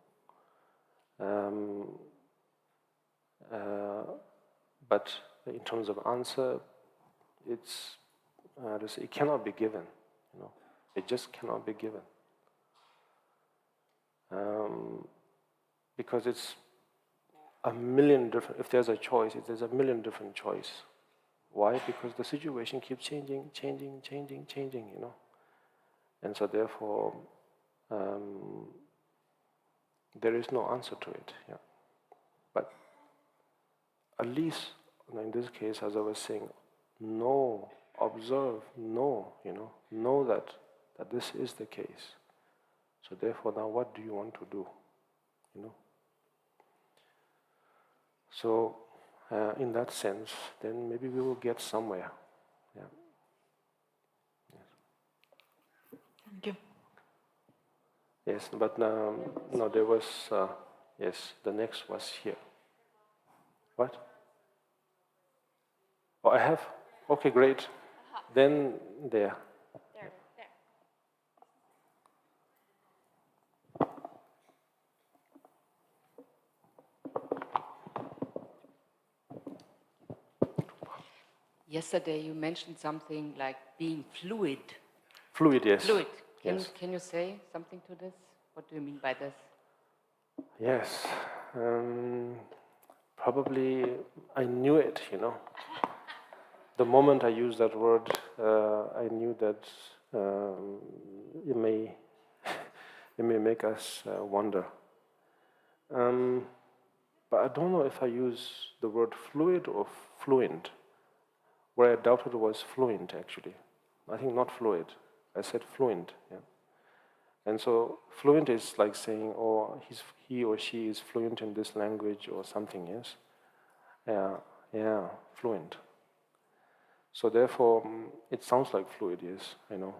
But in terms of answer, it cannot be given. It just cannot be given. Because it's a million different. If there's a choice, there's a million different choices. Why? Because the situation keeps changing. And so therefore, there is no answer to it. Yeah. But at least in this case, as I was saying, observe, know that this is the case. So therefore, now what do you want to do? So, in that sense, then maybe we will get somewhere. Yeah. Yes. Thank you. Yes, but no, there was, yes, the next was here. What? Oh, I have? Okay, great. Then there. Yesterday you mentioned something like being fluid. Fluid, yes. Fluid. Yes. Can you say something to this? What do you mean by this? Yes. Probably I knew it, you know. The moment I used that word, I knew that it may make us wonder. But I don't know if I use the word fluid or fluent. Where I doubted was fluent, actually. I think not fluid. I said fluent. Yeah. And so fluent is like saying, oh, he or she is fluent in this language or something. Yes. Yeah, fluent. So therefore, it sounds like fluid. Yes, I know.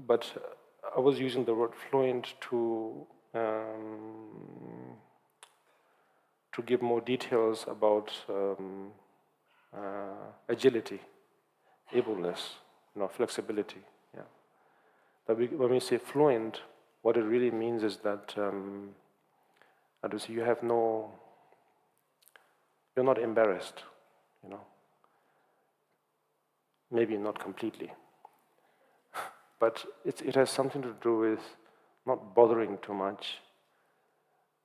But I was using the word fluent to give more details about agility, ableness, flexibility. Yeah. But when we say fluent, what it really means is that you're not embarrassed, Maybe not completely, but it has something to do with not bothering too much.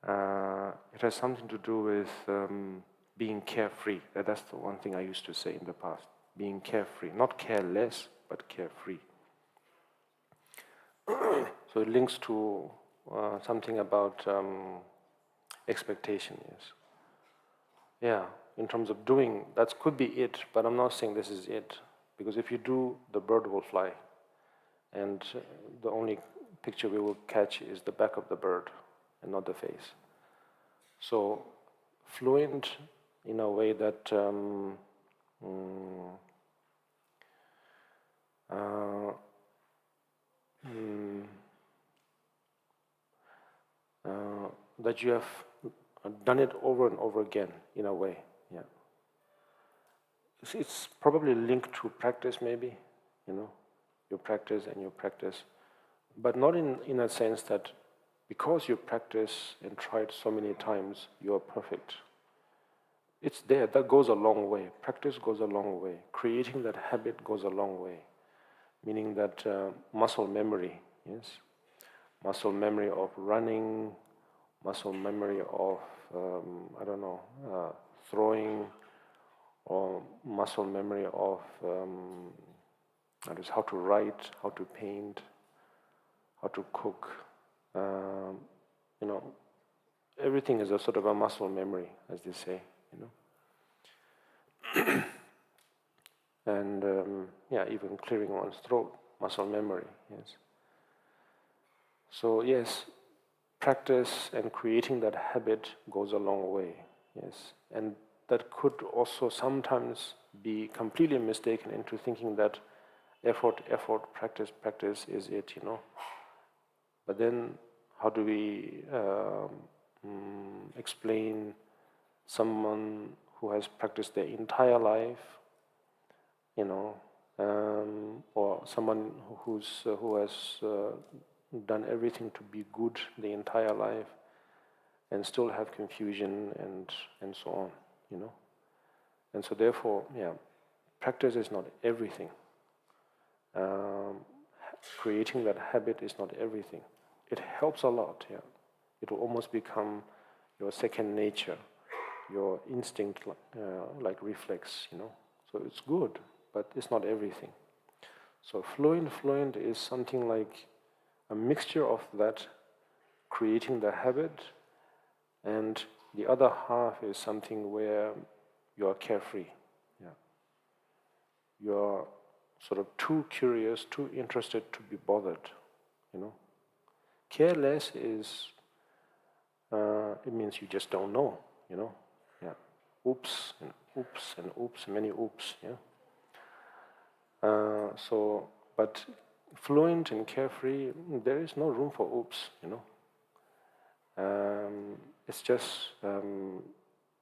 It has something to do with being carefree. That's the one thing I used to say in the past. Being carefree, not careless, but carefree. So it links to something about expectation, yes. Yeah, in terms of doing, that could be it, but I'm not saying this is it. Because if you do, the bird will fly. And the only picture we will catch is the back of the bird and not the face. So, fluent in a way that that you have done it over and over again, in a way, yeah. It's probably linked to practice, maybe, your practice and your practice, but not in a sense that because you practice and tried so many times, you are perfect. It's there, that goes a long way. Practice goes a long way. Creating that habit goes a long way. Meaning that muscle memory, yes? Muscle memory of running, muscle memory of, throwing, or muscle memory of that is how to write, how to paint, how to cook. Everything is a sort of a muscle memory, as they say, And even clearing one's throat, muscle memory, yes. So yes, practice and creating that habit goes a long way, yes. And that could also sometimes be completely mistaken into thinking that effort, practice is it, But then how do we explain someone who has practiced their entire life, or someone who has done everything to be good the entire life and still have confusion and so on, And so therefore, practice is not everything. Creating that habit is not everything. It helps a lot, It will almost become your second nature, your instinct, like reflex, So it's good, but it's not everything. So fluent is something like a mixture of that, creating the habit, and the other half is something where you are carefree. You are sort of too curious, too interested to be bothered, Careless is, it means you just don't know, Oops, and oops, and oops, many oops, but fluent and carefree, there is no room for oops, It's just,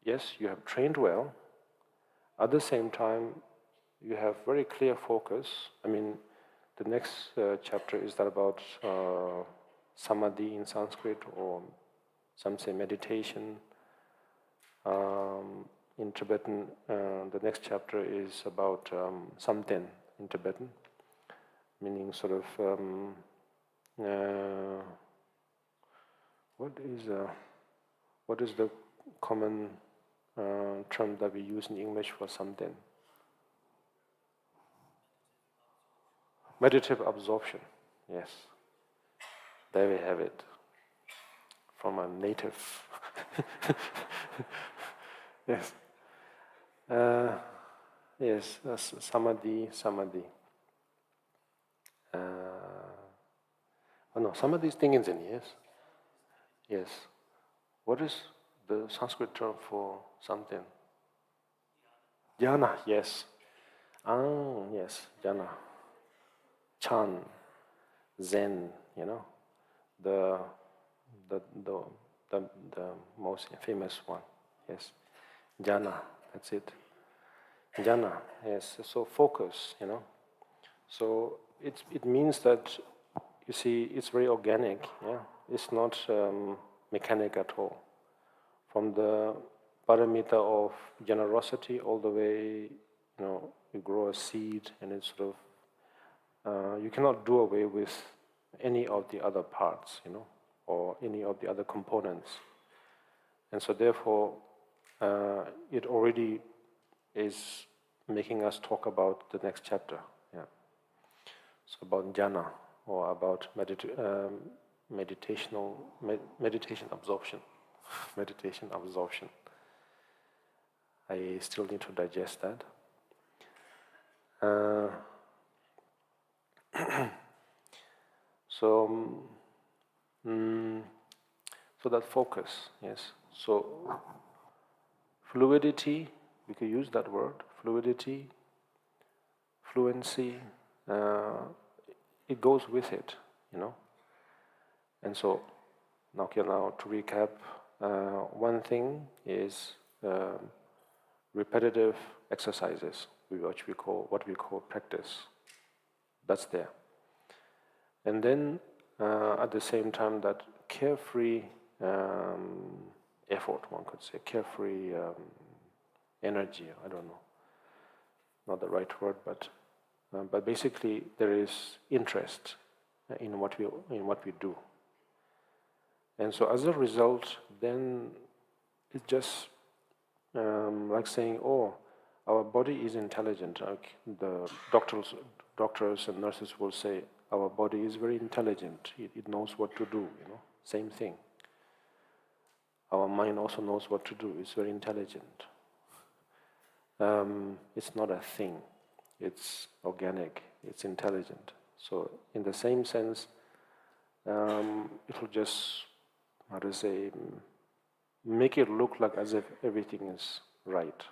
yes, you have trained well. At the same time, you have very clear focus. I mean, the next chapter is that about samadhi in Sanskrit, or some say meditation. In Tibetan, the next chapter is about samten in Tibetan, meaning sort of what is the common term that we use in English for something? Meditative absorption. Yes. There we have it. From a native. Yes. Yes, samadhi. No, samadhi is thinking, yes. Yes. What is the Sanskrit term for something? Dhyana, yes. Yes, dhyana. Chan, Zen, the most famous one, yes. Jhana, that's it. Jhana, yes. So focus, So it means that, you see, it's very organic, yeah. It's not mechanic at all. From the paramita of generosity all the way, you grow a seed, and it's sort of, you cannot do away with any of the other parts, or any of the other components. And so therefore, it already is making us talk about the next chapter. Yeah. So about jhana, or about meditation absorption. Meditation absorption. I still need to digest that. So that focus, yes. So fluidity, we could use that word, fluidity, fluency, it goes with it, And so, now to recap, one thing is repetitive exercises, what we call practice. That's there. And then, at the same time, that carefree effort, one could say, carefree energy, I don't know, not the right word, but basically there is interest in what we do. And so as a result, then it's just like saying, our body is intelligent. Like the doctors and nurses will say, our body is very intelligent. It knows what to do, Same thing. Our mind also knows what to do. It's very intelligent. It's not a thing. It's organic. It's intelligent. So in the same sense, it will just, make it look like as if everything is right,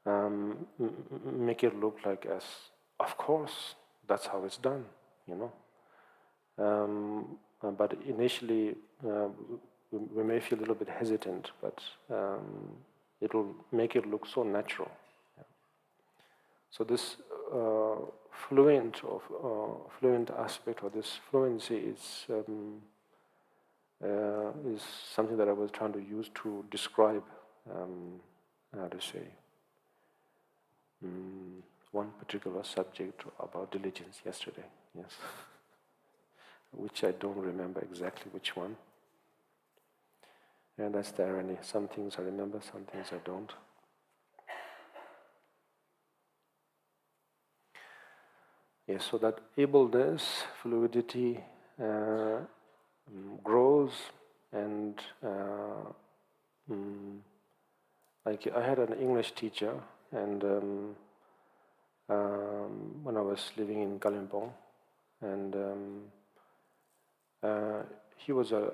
Make it look like as, of course, that's how it's done, But initially, we may feel a little bit hesitant, but it will make it look so natural. Yeah. So this fluent aspect, or this fluency is something that I was trying to use to describe, one particular subject about diligence yesterday. Yes. Which I don't remember exactly which one. And that's the irony. Some things I remember, some things I don't. Yes, so that ableness, fluidity grows, and like I had an English teacher, and when I was living in Kalimpong, and he was a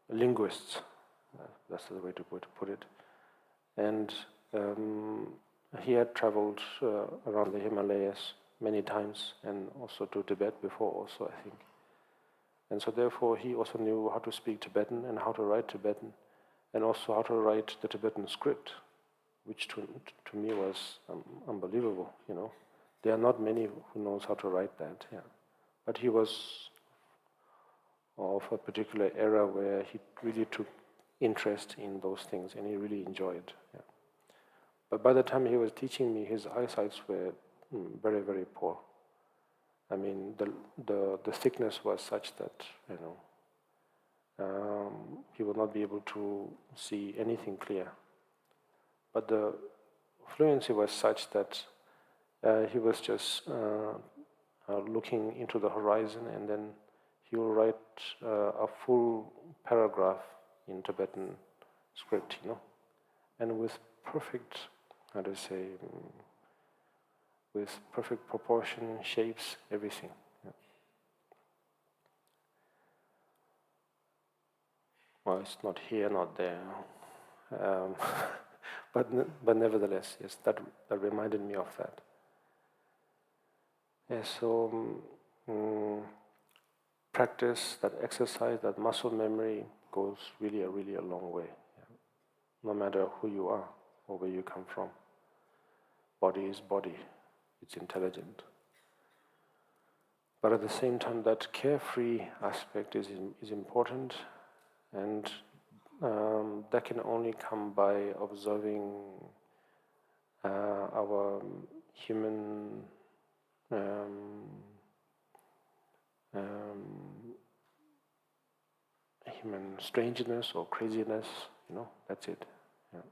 linguist, that's the way to put it, and he had traveled around the Himalayas many times, and also to Tibet before also, I think. And so therefore he also knew how to speak Tibetan and how to write Tibetan, and also how to write the Tibetan script, which to me was unbelievable, There are not many who knows how to write that, yeah. But he was of a particular era where he really took interest in those things, and he really enjoyed. Yeah. But by the time he was teaching me, his eyesights were very, very poor. I mean, the thickness was such that, he will not be able to see anything clear. But the fluency was such that he was just looking into the horizon, and then he will write a full paragraph in Tibetan script, and with perfect, with perfect proportion, shapes, everything. Yeah. Well, it's not here, not there, but nevertheless, yes, that reminded me of that. Yes, so practice, that exercise, that muscle memory goes really a long way. Yeah. No matter who you are or where you come from, body is body. It's intelligent. But at the same time, that carefree aspect is important, and that can only come by observing our human human strangeness or craziness, that's it. Yeah.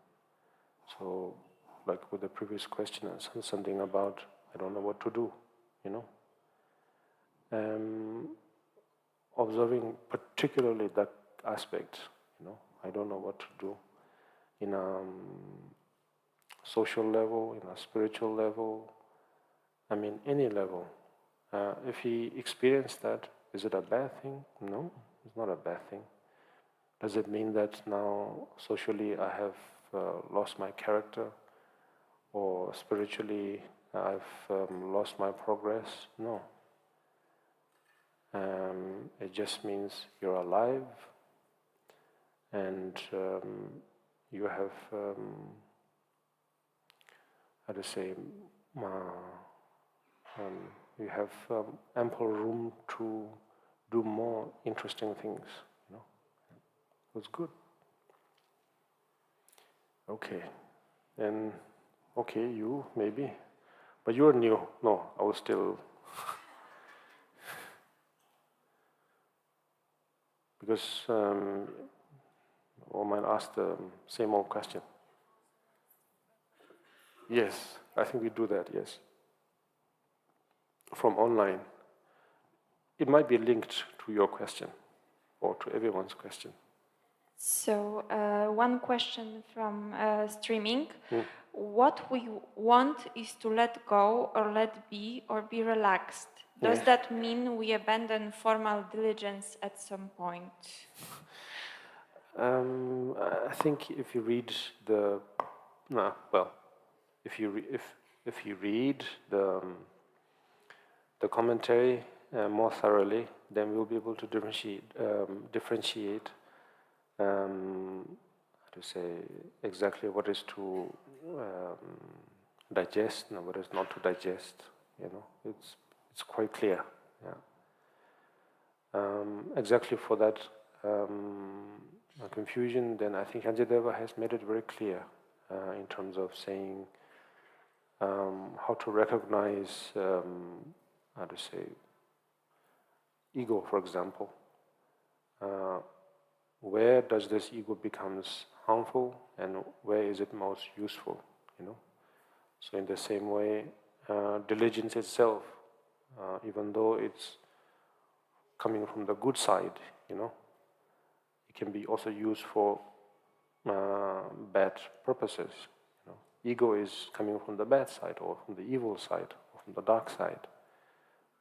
So, like with the previous question, I said something about, I don't know what to do, observing particularly that aspect, I don't know what to do in a social level, in a spiritual level, I mean any level. If he experienced that, is it a bad thing? No, it's not a bad thing. Does it mean that now socially I have lost my character, or spiritually I've lost my progress? No. It just means you're alive, and you have, you have ample room to do more interesting things. It was good. Okay, and okay, you maybe, but you're new. No, I was still. Because I might ask the same old question. Yes, I think we do that, yes. From online. It might be linked to your question, or to everyone's question. So, one question from streaming. What we want is to let go, or let be, or be relaxed. Does that mean we abandon formal diligence at some point? I think if you read if you read the commentary more thoroughly, then we'll be able to differentiate exactly what is to digest and what is not to digest. It's quite clear. Yeah. Exactly for that confusion, then I think 𝐂𝐨𝐿 has made it very clear in terms of saying how to recognize, ego, for example. Where does this ego becomes harmful, and where is it most useful? So in the same way, diligence itself, even though it's coming from the good side, it can be also used for bad purposes. Ego is coming from the bad side, or from the evil side, or from the dark side,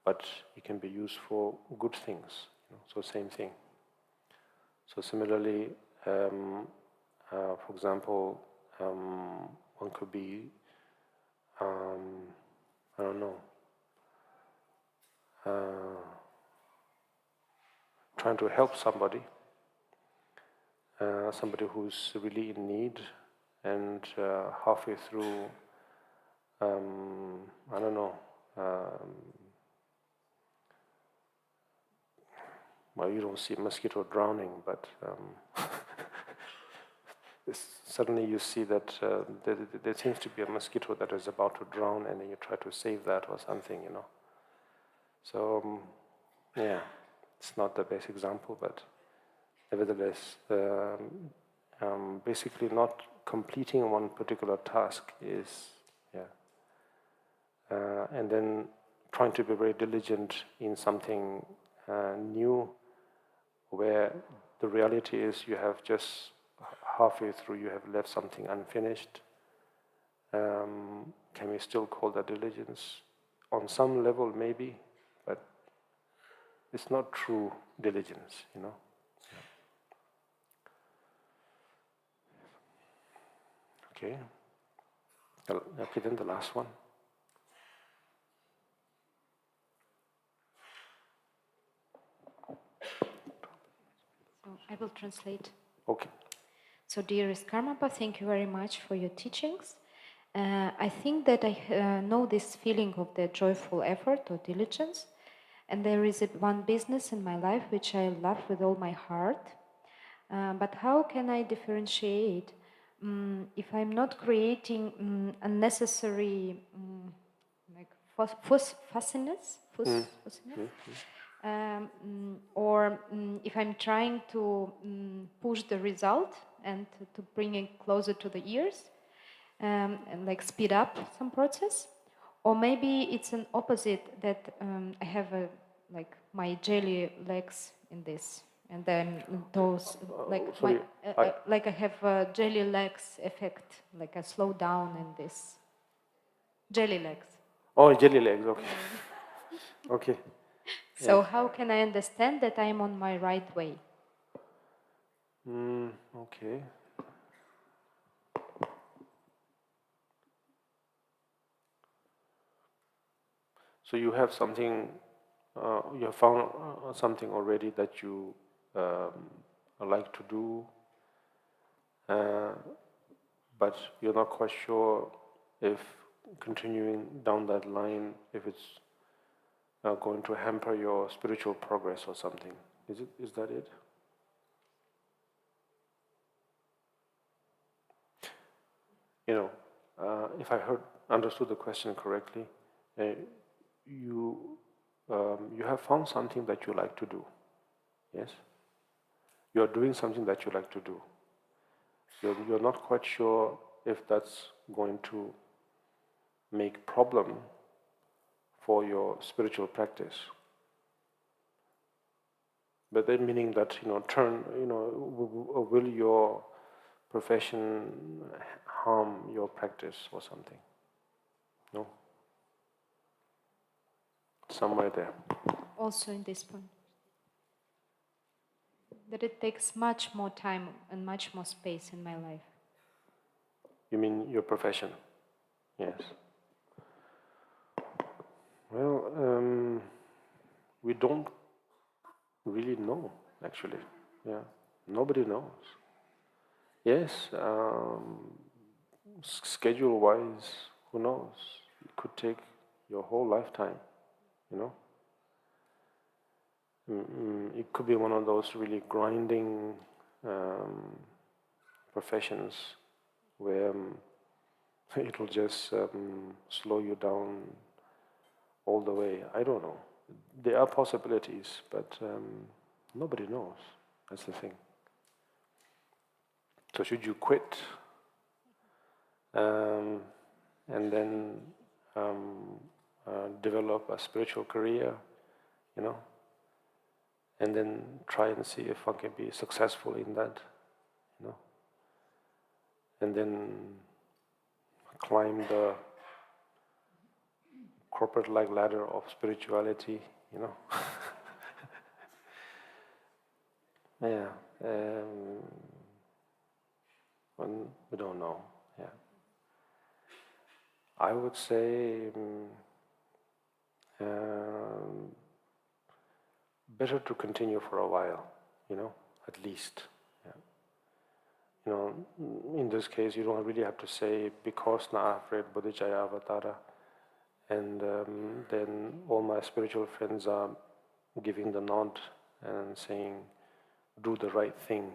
but it can be used for good things. So same thing. So similarly, for example, one could be, trying to help somebody who's really in need, and halfway through, well, you don't see a mosquito drowning, but suddenly you see that there seems to be a mosquito that is about to drown, and then you try to save that or something, So, yeah, it's not the best example, but nevertheless, basically not completing one particular task is, and then trying to be very diligent in something new, where the reality is you have just halfway through, you have left something unfinished. Can we still call that diligence? On some level, maybe, but it's not true diligence, you know. Okay. Okay, then the last one. So I will translate. Okay. So, dearest Karmapa, thank you very much for your teachings. I think that I know this feeling of the joyful effort or diligence, and there is one business in my life which I love with all my heart. But how can I differentiate if I'm not creating unnecessary like fussiness? Or if I'm trying to push the result and to bring it closer to the ears, and like speed up some process, or maybe it's an opposite that I have like my jelly legs in this, and then those like like I have a jelly legs effect, like I slow down in this jelly legs. Oh, jelly legs. Okay. Okay. So how can I understand that I'm on my right way? Okay. So you have something, you have found something already that you like to do, but you're not quite sure if continuing down that line, if it's going to hamper your spiritual progress or something. Is that it? You know, if I understood the question correctly, you have found something that you like to do. Yes? You are doing something that you like to do. You're not quite sure if that's going to make problem for your spiritual practice. But then meaning that, will your profession harm your practice or something? No? Somewhere there. Also in this point. That it takes much more time and much more space in my life. You mean your profession? Yes. Well, we don't really know, actually. Yeah, nobody knows. Yes, schedule-wise, who knows? It could take your whole lifetime, you know? It could be one of those really grinding professions where it'll just slow you down all the way. I don't know. There are possibilities, but nobody knows. That's the thing. So should you quit and then develop a spiritual career, and then try and see if one can be successful in that, and then climb the corporate-like ladder of spirituality, Yeah, we don't know. Yeah, I would say better to continue for a while, at least. Yeah. In this case, you don't really have to say because na afraid bodhijaya avatara, and then all my spiritual friends are giving the nod and saying, do the right thing,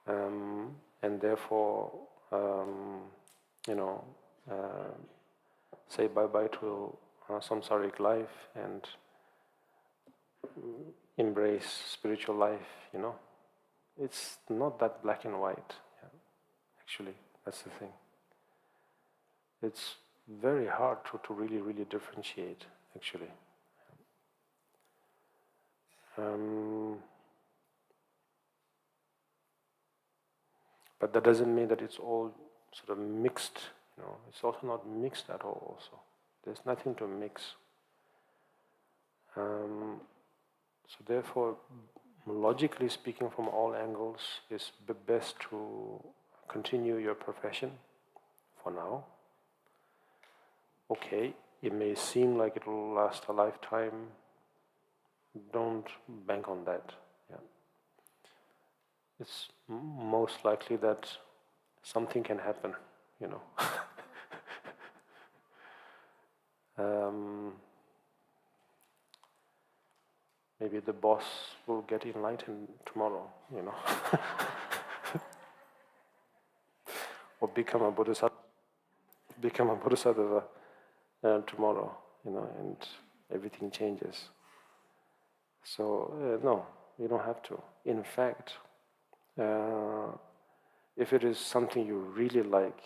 and therefore, say bye-bye to samsaric life and embrace spiritual life, you know. It's not that black and white, yeah. Actually, that's the thing. It's very hard to really differentiate, actually. But that doesn't mean that it's all sort of mixed, you know. It's also not mixed at all also. There's nothing to mix. So therefore, logically speaking, from all angles, it's best to continue your profession for now. Okay, it may seem like it will last a lifetime. Don't bank on that. Yeah. It's most likely that something can happen, you know. Maybe the boss will get enlightened tomorrow, you know. Or become a bodhisattva tomorrow, you know, and everything changes. So, no, you don't have to. In fact, if it is something you really like,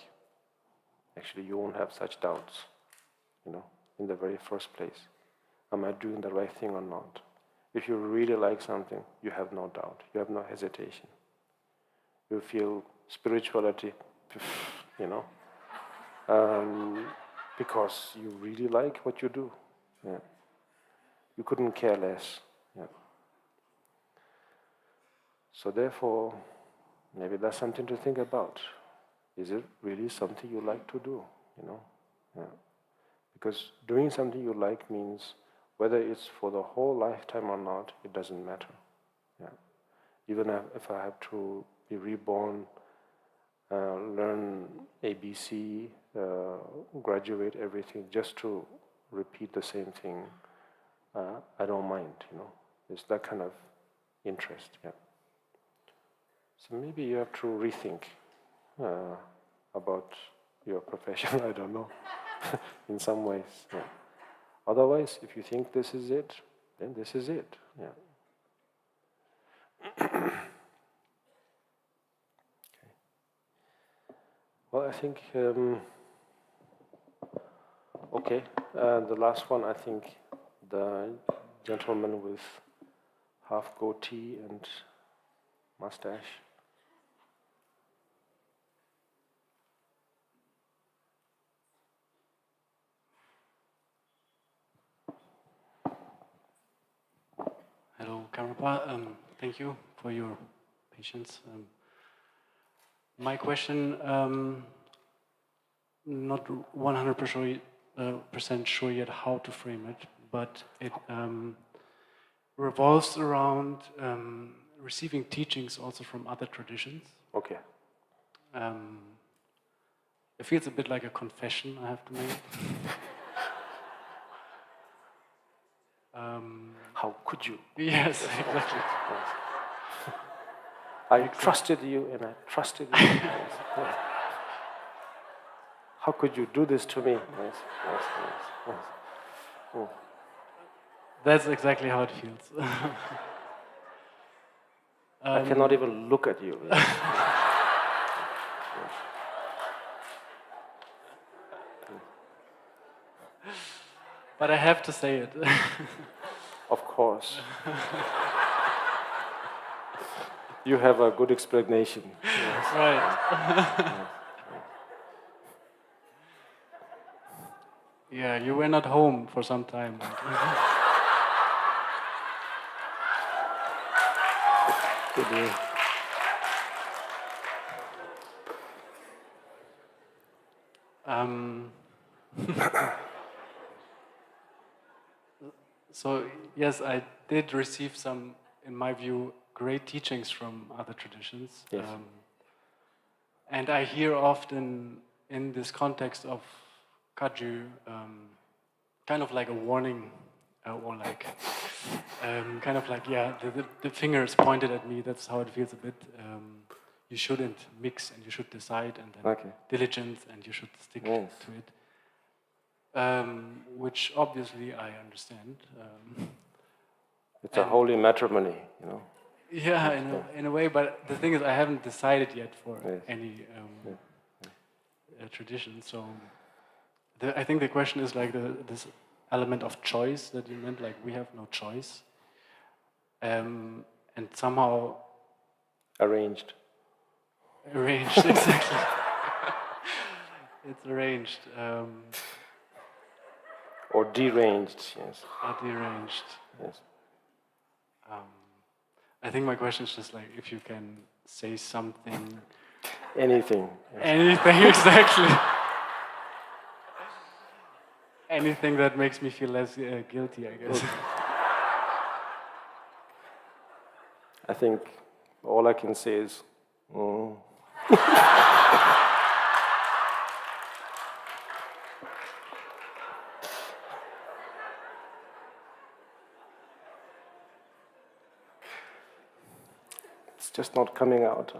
actually you won't have such doubts, you know, in the very first place. Am I doing the right thing or not? If you really like something, you have no doubt, you have no hesitation. You feel spirituality, you know, because you really like what you do. Yeah. You couldn't care less. Yeah. So therefore, maybe that's something to think about. Is it really something you like to do? You know, yeah. Because doing something you like means whether it's for the whole lifetime or not, it doesn't matter. Yeah. Even if I have to be reborn, learn ABC, graduate everything, just to repeat the same thing, I don't mind, you know. It's that kind of interest, yeah. So maybe you have to rethink about your profession, I don't know, in some ways, yeah. Otherwise, if you think this is it, then this is it, yeah. Okay. Well, I think, okay, the last one, I think the gentleman with half goatee and mustache. Hello, Karmapa. Thank you for your patience. My question, not 100% sure yet how to frame it, but it revolves around receiving teachings also from other traditions. Okay. It feels a bit like a confession I have to make. How could you? Yes, exactly. I trusted you and I trusted you. How could you do this to me? Yes. Oh. That's exactly how it feels. I cannot even look at you. Yes. But I have to say it. Of course. You have a good explanation. Yes. Right. Yeah, you were not home for some time. Good day. So, yes, I did receive some, in my view, great teachings from other traditions. Yes. And I hear often in this context of Kagyu, kind of like a warning, or like, kind of like, yeah, the finger is pointed at me, that's how it feels a bit. You shouldn't mix and you should decide and then diligence and you should stick to it. Which obviously I understand. It's a holy matrimony, Yeah, in a way, but the thing is, I haven't decided yet for Yes. any tradition. So I think the question is like this element of choice that you meant, like we have no choice. And somehow Arranged. Exactly. It's arranged. Or deranged, yes. Or deranged. Yes. I think my question is just like if you can say something. Anything. Yes. Anything, exactly. Anything that makes me feel less guilty, I guess. I think all I can say is, it's just not coming out,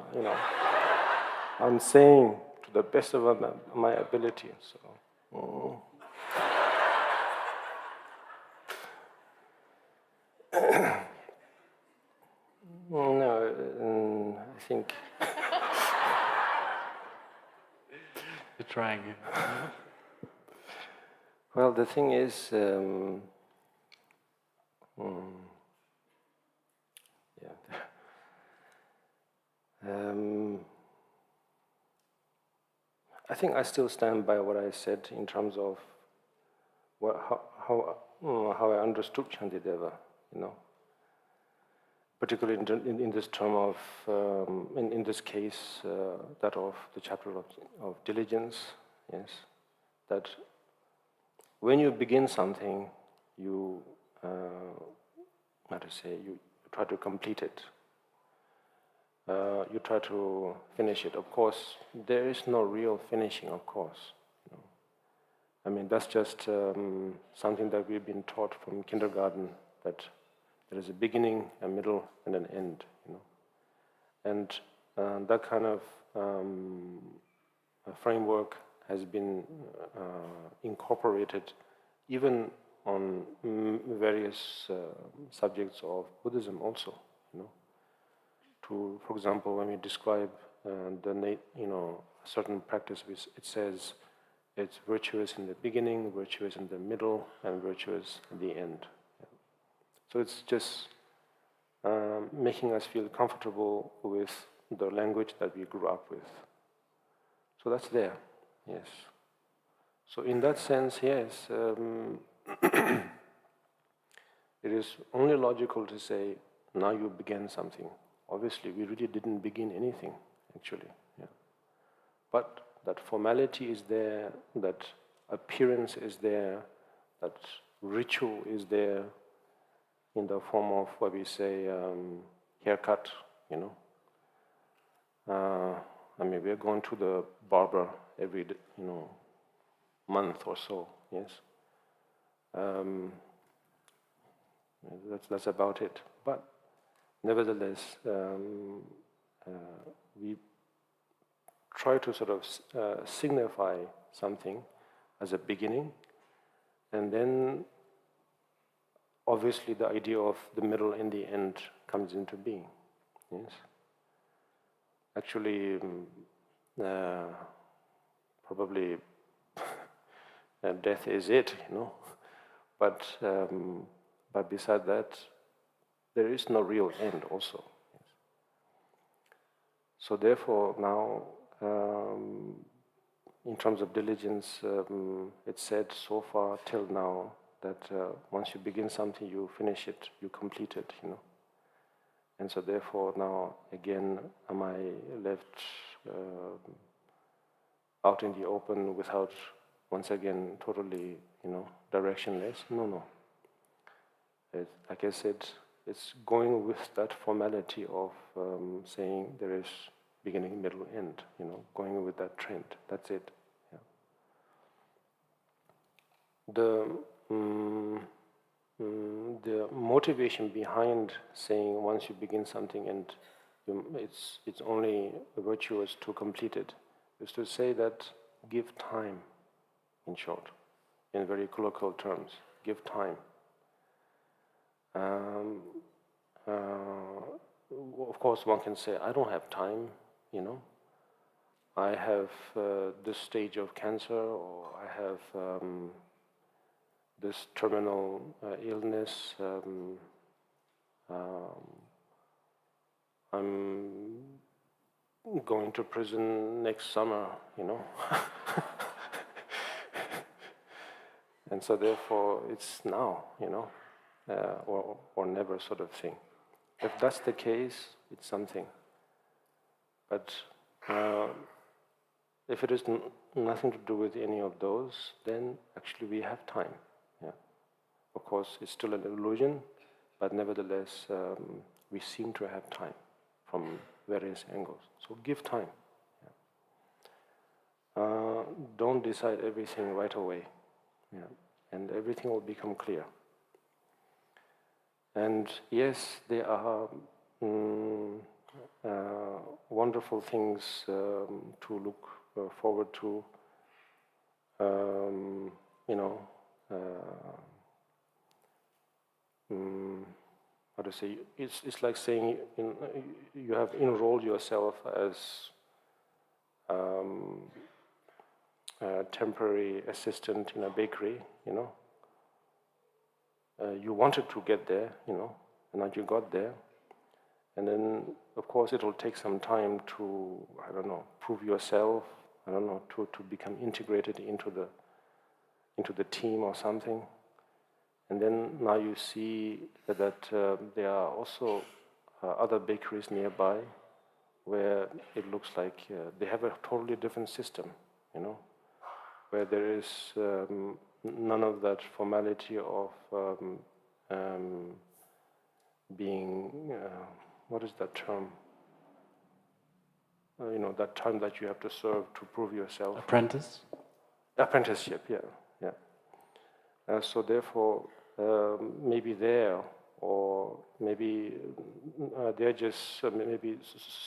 I'm saying to the best of my ability, so. No, I think. You're trying. Well, the thing is, I think I still stand by what I said in terms of how I understood Shantideva, particularly in this term of, in this case, that of the chapter of diligence, yes, that when you begin something, you, you try to complete it. You try to finish it. Of course, there is no real finishing, of course. I mean, that's just something that we've been taught from kindergarten, that there is a beginning, a middle, and an end. And that kind of framework has been incorporated even on various subjects of Buddhism also. For example, when we describe a certain practice, it says it's virtuous in the beginning, virtuous in the middle, and virtuous at the end. So it's just making us feel comfortable with the language that we grew up with. So that's there, yes. So in that sense, yes, it is only logical to say, now you began something. Obviously, we really didn't begin anything, actually. Yeah. But that formality is there, that appearance is there, that ritual is there in the form of what we say, haircut, I mean, we're going to the barber every, month or so, yes. That's about it. But nevertheless, we try to sort of signify something as a beginning, and then obviously the idea of the middle and the end comes into being. Yes. Actually, probably death is it, But beside that, there is no real end also. So therefore now, in terms of diligence, it's said so far till now that once you begin something, you finish it, you complete it, And so therefore now, again, am I left out in the open without, once again, totally, directionless? No. Like I said, it's going with that formality of saying there is beginning, middle, end, going with that trend. That's it. Yeah. The motivation behind saying once you begin something and it's only virtuous to complete it is to say that give time, in short, in very colloquial terms, give time. Um, of course, one can say, I don't have time, you know. I have this stage of cancer, or I have this terminal illness. I'm going to prison next summer, you know. And so therefore it's now, you know, or never sort of thing. If that's the case, it's something. But if it is nothing to do with any of those, then actually we have time. Yeah. Of course, it's still an illusion, but nevertheless, we seem to have time from various angles. So give time. Yeah. Don't decide everything right away. Yeah. And everything will become clear. And yes, there are wonderful things to look forward to. You know, how to say? It's like saying you have enrolled yourself as a temporary assistant in a bakery. You know. You wanted to get there, you know, and now you got there. And then, of course, it will take some time to, I don't know, prove yourself, I don't know, to become integrated into the team or something. And then now you see that there are also other bakeries nearby where it looks like they have a totally different system, you know, where there is none of that formality of being, what is that term? You know, that time that you have to serve to prove yourself. Apprentice? Apprenticeship, yeah. So therefore, maybe there, or maybe they're just, maybe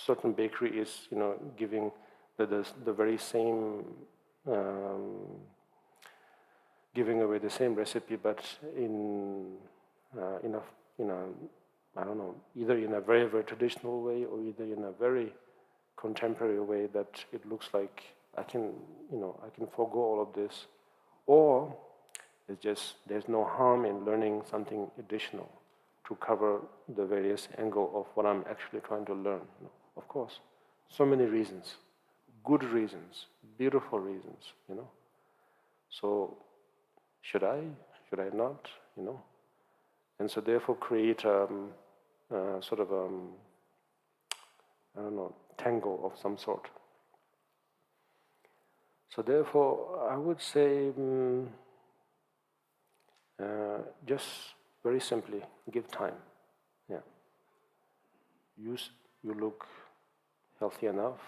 certain bakery is, you know, giving the very same, giving away the same recipe, but in a I don't know, either in a very, very traditional way or either in a very contemporary way that it looks like I can forego all of this, or there's no harm in learning something additional to cover the various angle of what I'm actually trying to learn. You know? Of course, so many reasons, good reasons, beautiful reasons, you know. So should I not, you know? And so therefore create sort of I don't know, tangle of some sort. So therefore I would say just very simply, give time. Yeah. You look healthy enough.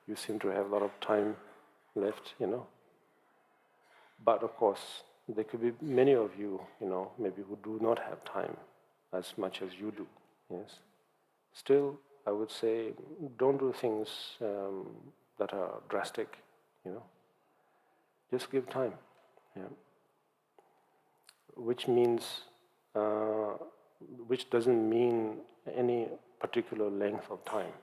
You seem to have a lot of time left, you know. But of course, there could be many of you, you know, maybe who do not have time as much as you do, yes. Still, I would say, don't do things that are drastic, you know. Just give time, yeah. Which means, which doesn't mean any particular length of time,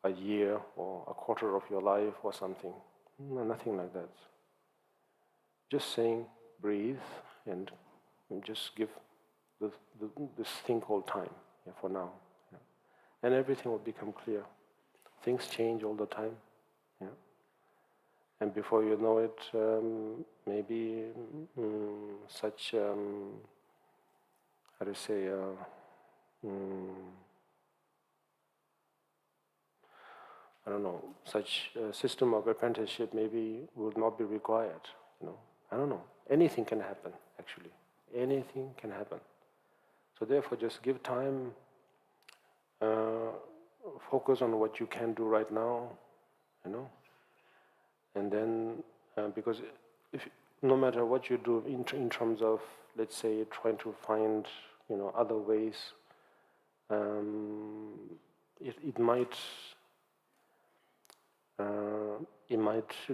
a year or a quarter of your life or something, no, nothing like that. Just saying, breathe, and just give this thing called time, yeah, for now. Yeah. And everything will become clear. Things change all the time. Yeah. And before you know it, maybe such, how to say, I don't know, such system of apprenticeship maybe will not be required, you know. I don't know. Anything can happen, actually. Anything can happen. So therefore, just give time, focus on what you can do right now, you know. And then, because no matter what you do in terms of, let's say, trying to find, you know, other ways, it might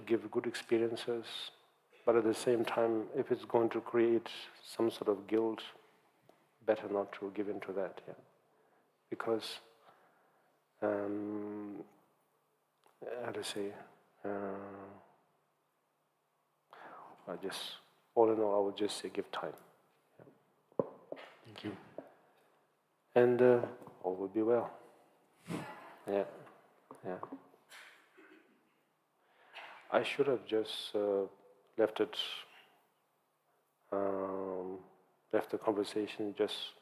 give good experiences, But at the same time, if it's going to create some sort of guilt, better not to give in to that, yeah. Because, how to say, all in all, I would just say give time. Yeah. Thank you. And all will be well. Yeah, yeah. I should have just left the conversation just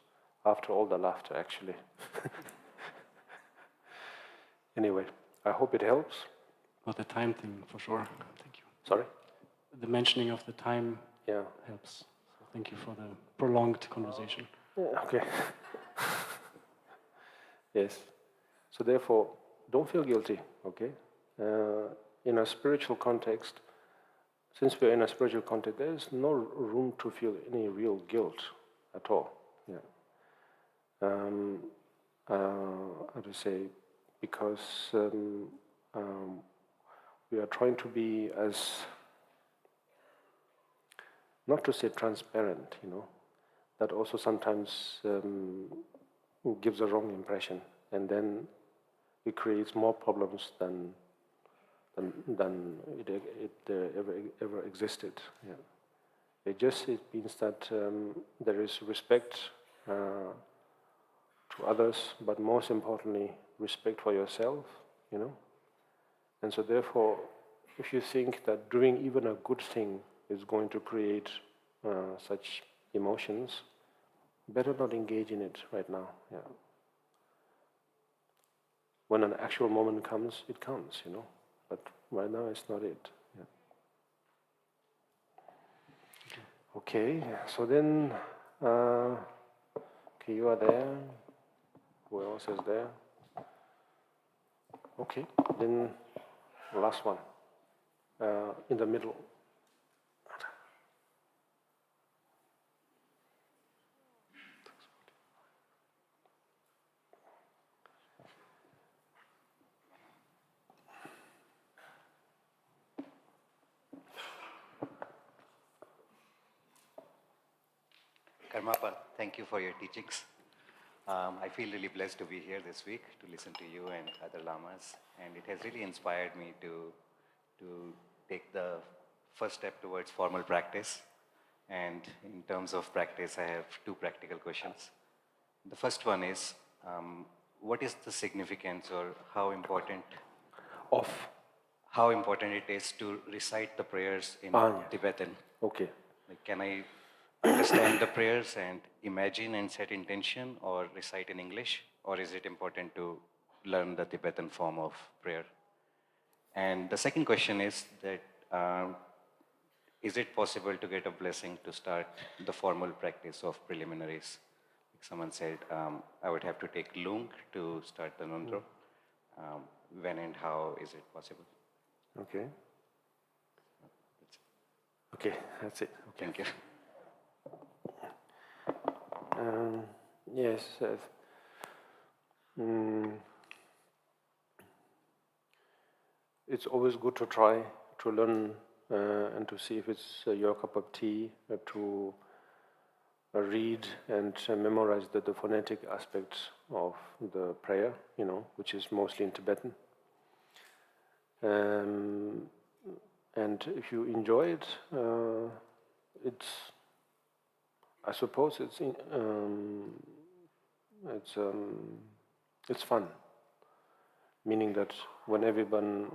after all the laughter, actually. Anyway, I hope it helps. Well, the time thing, for sure. Thank you. Sorry? The mentioning of the time helps. So thank you for the prolonged conversation. Yeah, okay. Yes. So therefore, don't feel guilty, okay? In a spiritual context, since we're in a spiritual context, there is no room to feel any real guilt at all. Yeah. How to say, because we are trying to be as, not to say transparent, that also sometimes gives a wrong impression, and then it creates more problems than it ever existed. Yeah. It means that there is respect to others, but most importantly, respect for yourself, And so therefore, if you think that doing even a good thing is going to create such emotions, better not engage in it right now. Yeah. When an actual moment comes, it comes, But right now, it's not it. Yeah. Okay, so then, okay, you are there. Who else is there? Okay, then last one, in the middle. Karmapa, thank you for your teachings. I feel really blessed to be here this week to listen to you and other lamas, and it has really inspired me to take the first step towards formal practice. And in terms of practice, I have two practical questions. The first one is, what is the significance or how important it is to recite the prayers in Tibetan? Okay. Like, can I understand the prayers and imagine and set intention, or recite in English, or is it important to learn the Tibetan form of prayer? And the second question is that, is it possible to get a blessing to start the formal practice of preliminaries? Like someone said, I would have to take Lung to start the Nundro. When and how is it possible? Okay. Okay, that's it. Okay. Thank you. Yes. It's always good to try to learn and to see if it's your cup of tea, to read and memorize the phonetic aspects of the prayer, which is mostly in Tibetan. And if you enjoy it, I suppose it's fun. Meaning that when everyone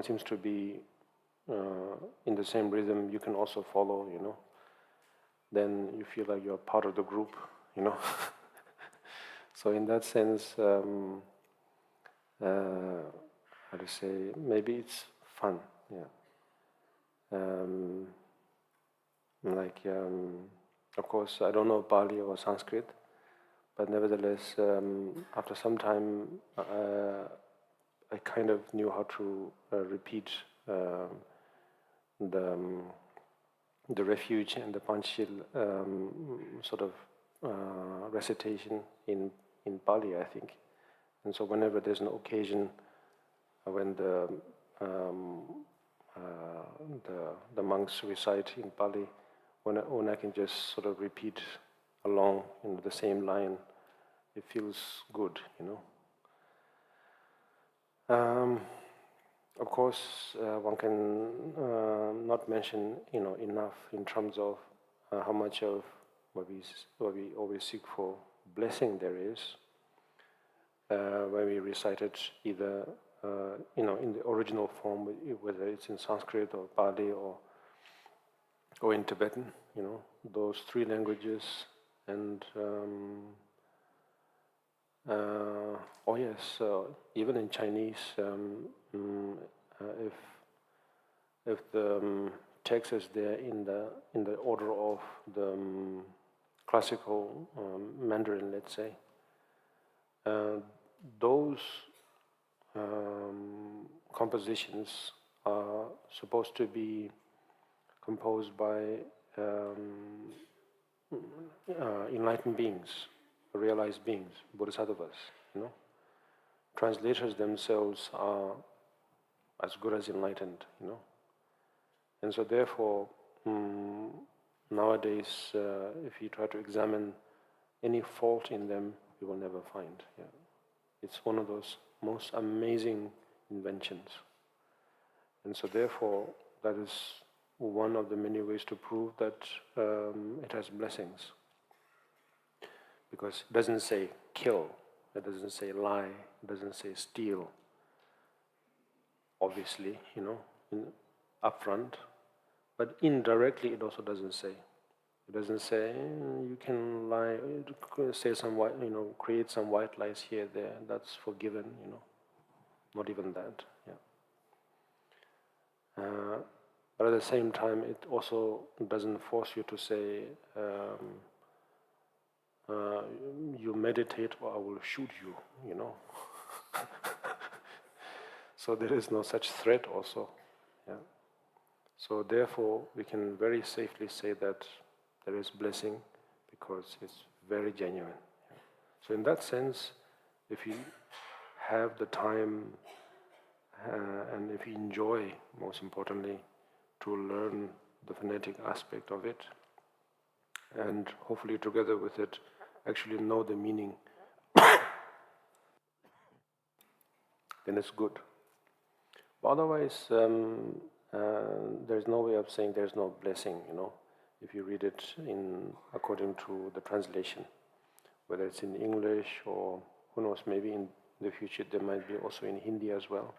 seems to be in the same rhythm, you can also follow, Then you feel like you're part of the group, So in that sense, how to say, maybe it's fun, yeah. Of course, I don't know Pali or Sanskrit, but nevertheless, after some time, I kind of knew how to repeat the refuge and the Panchil sort of recitation in Pali, I think. And so whenever there's an occasion when the the monks recite in Pali, when I can just sort of repeat along in the same line, it feels good, you know. Of course, one can not mention, you know, enough in terms of how much of what we always seek for blessing there is when we recite it either, you know, in the original form, whether it's in Sanskrit or Pali or in Tibetan, you know, those three languages, and oh yes, even in Chinese, if the text is there in the order of the classical Mandarin, let's say, those compositions are supposed to be composed by enlightened beings, realized beings, bodhisattvas, you know. Translators themselves are as good as enlightened, you know. And so therefore, nowadays, if you try to examine any fault in them, you will never find. Yeah. It's one of those most amazing inventions. And so therefore, that is one of the many ways to prove that it has blessings. Because it doesn't say kill, it doesn't say lie, it doesn't say steal. Obviously, you know, up front, but indirectly it also doesn't say. It doesn't say you can lie, say some white, you know, create some white lies here, there. That's forgiven, you know. Not even that. Yeah. But at the same time, it also doesn't force you to say, you meditate or I will shoot you, you know. So there is no such threat also. Yeah. So therefore, we can very safely say that there is blessing because it's very genuine. Yeah. So in that sense, if you have the time and if you enjoy, most importantly, to learn the phonetic aspect of it, and hopefully together with it, actually know the meaning, then it's good. But otherwise, there's no way of saying there's no blessing, you know, if you read it according to the translation, whether it's in English or who knows, maybe in the future there might be also in Hindi as well,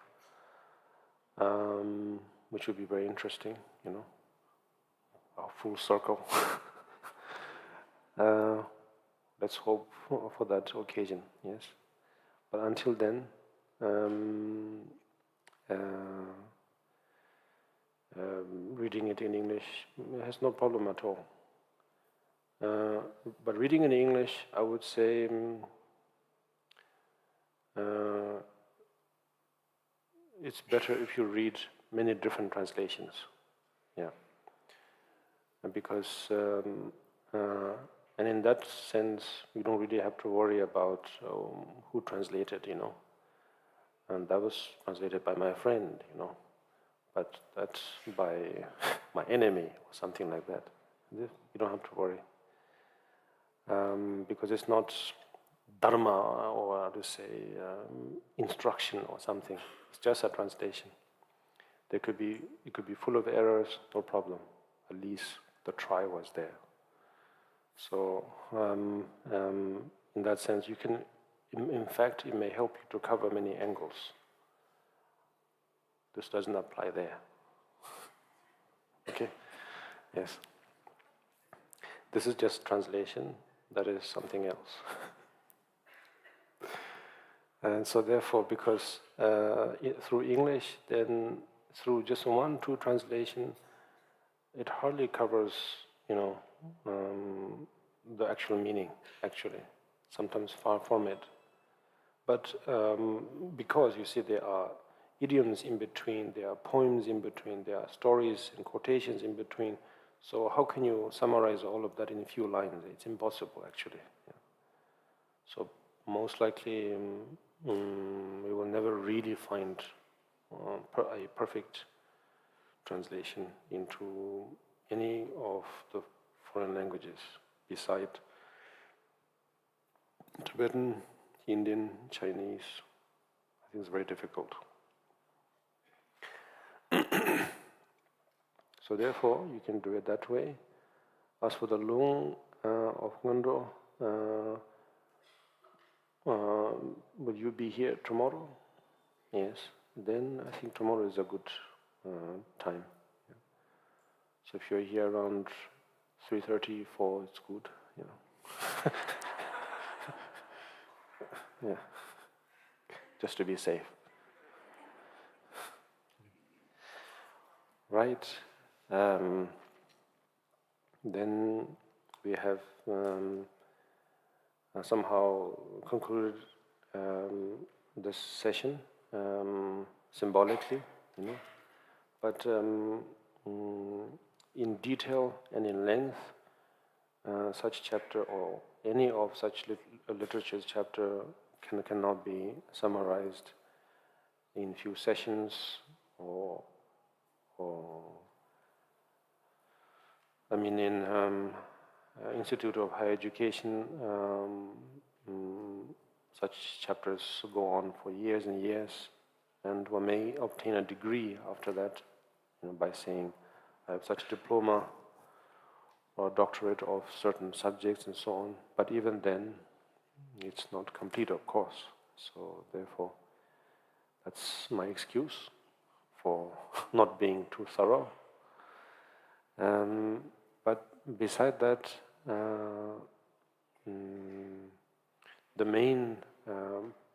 which would be very interesting, you know, a full circle. Let's hope for that occasion, yes. But until then, reading it in English has no problem at all. But reading in English, I would say, it's better if you read many different translations. Yeah. Because, and in that sense, you don't really have to worry about who translated, you know. And that was translated by my friend, you know. But that's by my enemy or something like that. You don't have to worry. Because it's not dharma or how to say instruction or something. It's just a translation. It could be full of errors, no problem. At least the try was there. So in that sense, you can, in fact, it may help you to cover many angles. This doesn't apply there. Okay? Yes. This is just translation. That is something else. And so therefore, because through English, then through just 1-2 translation, it hardly covers, you know, the actual meaning, actually. Sometimes far from it. But because, you see, there are idioms in between, there are poems in between, there are stories and quotations in between. So how can you summarize all of that in a few lines? It's impossible, actually. Yeah. So most likely, we will never really find a perfect translation into any of the foreign languages beside Tibetan, Indian, Chinese. I think it's very difficult. So therefore, you can do it that way. As for the Lung of Ngondo, will you be here tomorrow? Yes. Then I think tomorrow is a good time. Yeah. So if you're here around 3:30, 4, it's good. Yeah. Yeah. Just to be safe. Right. Then we have somehow concluded this session symbolically, but in detail and in length, such chapter or any of such literature's chapter cannot be summarized in few sessions or I mean, in Institute of Higher Education, such chapters go on for years and years, and one may obtain a degree after that, by saying, I have such a diploma or doctorate of certain subjects and so on. But even then, it's not complete, of course. So therefore, that's my excuse for not being too thorough. But beside that, the main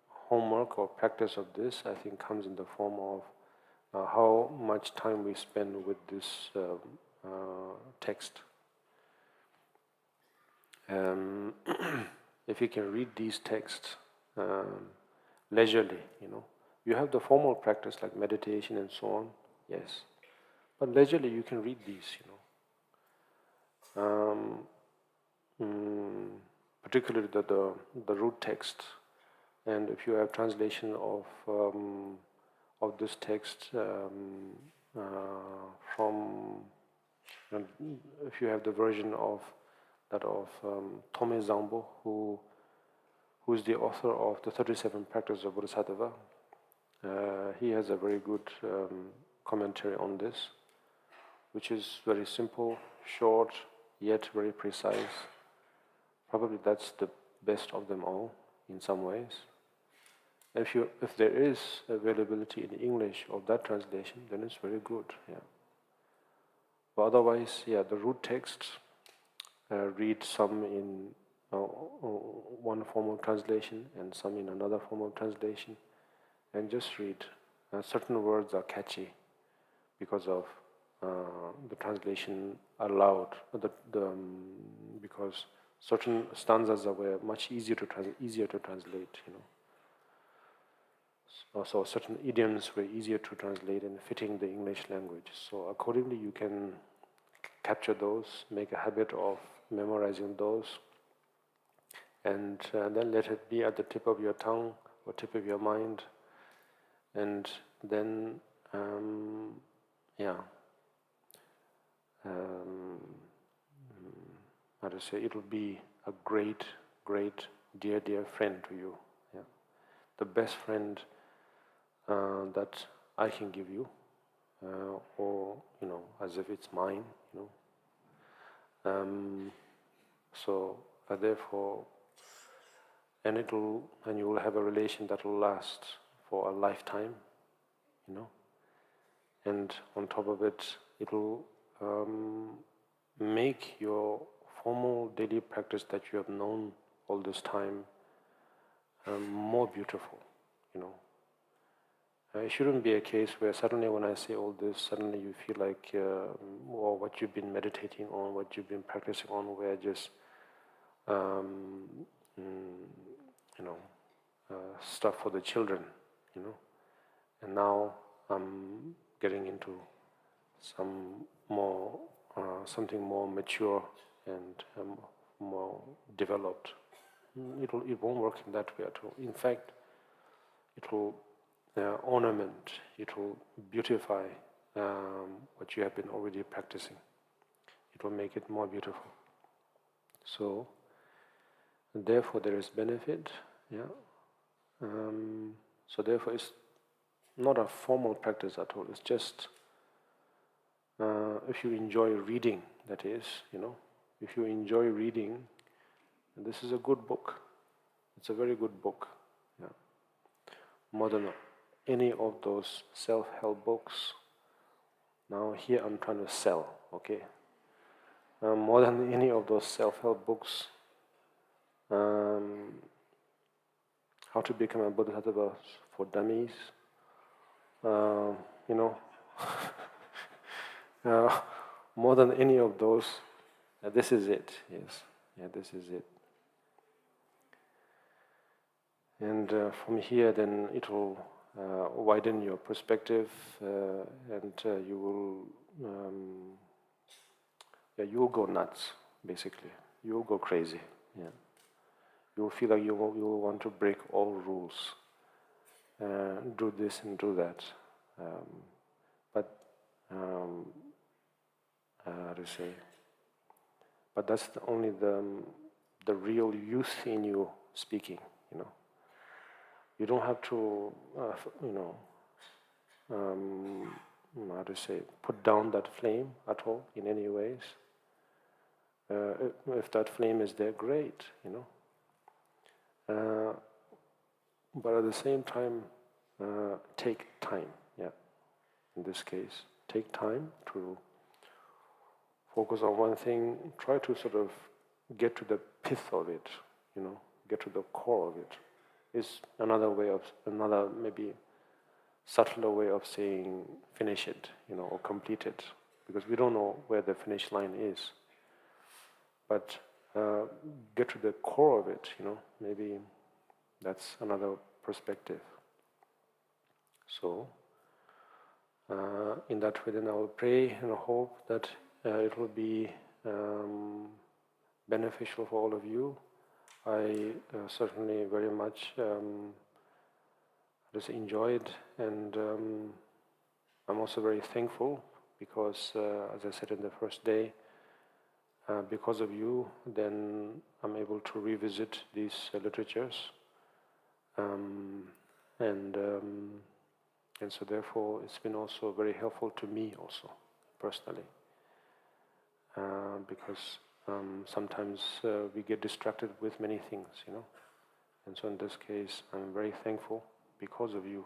homework or practice of this, I think, comes in the form of how much time we spend with this text. If you can read these texts leisurely, you have the formal practice like meditation and so on, yes. But leisurely you can read these, particularly the root text. And if you have translation of this text from, if you have the version of that of 𝐁𝐸 Zangpo, who is the author of the 37 Practices of Bodhisattva, he has a very good commentary on this, which is very simple, short, yet very precise. Probably that's the best of them all in some ways. If there is availability in English of that translation, then it's very good. Yeah. But otherwise, the root text, read some in one form of translation and some in another form of translation, and just read. Certain words are catchy because of the translation allowed, because certain stanzas were much easier to translate. So certain idioms were easier to translate and fitting the English language. So accordingly, you can capture those, make a habit of memorizing those, and then let it be at the tip of your tongue or tip of your mind, and then how to say, it will be a great, dear friend to you. Yeah. The best friend that I can give you, or as if it's mine. So therefore, and you will have a relation that will last for a lifetime. And on top of it, it will make your formal daily practice that you have known all this time more beautiful. It shouldn't be a case where suddenly when I say all this, suddenly you feel like, or what you've been meditating on, what you've been practicing on, were just, stuff for the children, And now I'm getting into something more mature and more developed. It won't work in that way at all. In fact, it will ornament, it will beautify what you have been already practicing. It will make it more beautiful. So, therefore there is benefit, yeah. So therefore it's not a formal practice at all. It's just if you enjoy reading, that is, if you enjoy reading, this is a good book. It's a very good book, yeah. More than any of those self-help books. Now here I'm trying to sell, okay? More than any of those self-help books, how to become a bodhisattva for dummies, more than any of those, this is it, yes, yeah, this is it. And from here then it will widen your perspective, and you will go nuts, basically. You will go crazy, yeah. You will feel like you will want to break all rules, do this and do that. How to say? But that's only the real youth in you speaking, You don't have to, how to say, put down that flame at all in any ways. If that flame is there, great, But at the same time, take time, yeah. In this case, take time to focus on one thing. Try to sort of get to the pith of it, get to the core of it. Is another maybe subtler way of saying finish it, or complete it, because we don't know where the finish line is. But get to the core of it, maybe that's another perspective. So, in that way then I will pray and hope that it will be beneficial for all of you. I certainly very much just enjoyed, and I'm also very thankful because, as I said in the first day, because of you, then I'm able to revisit these literatures, and so therefore it's been also very helpful to me also personally, because sometimes we get distracted with many things, and so in this case I'm very thankful because of you,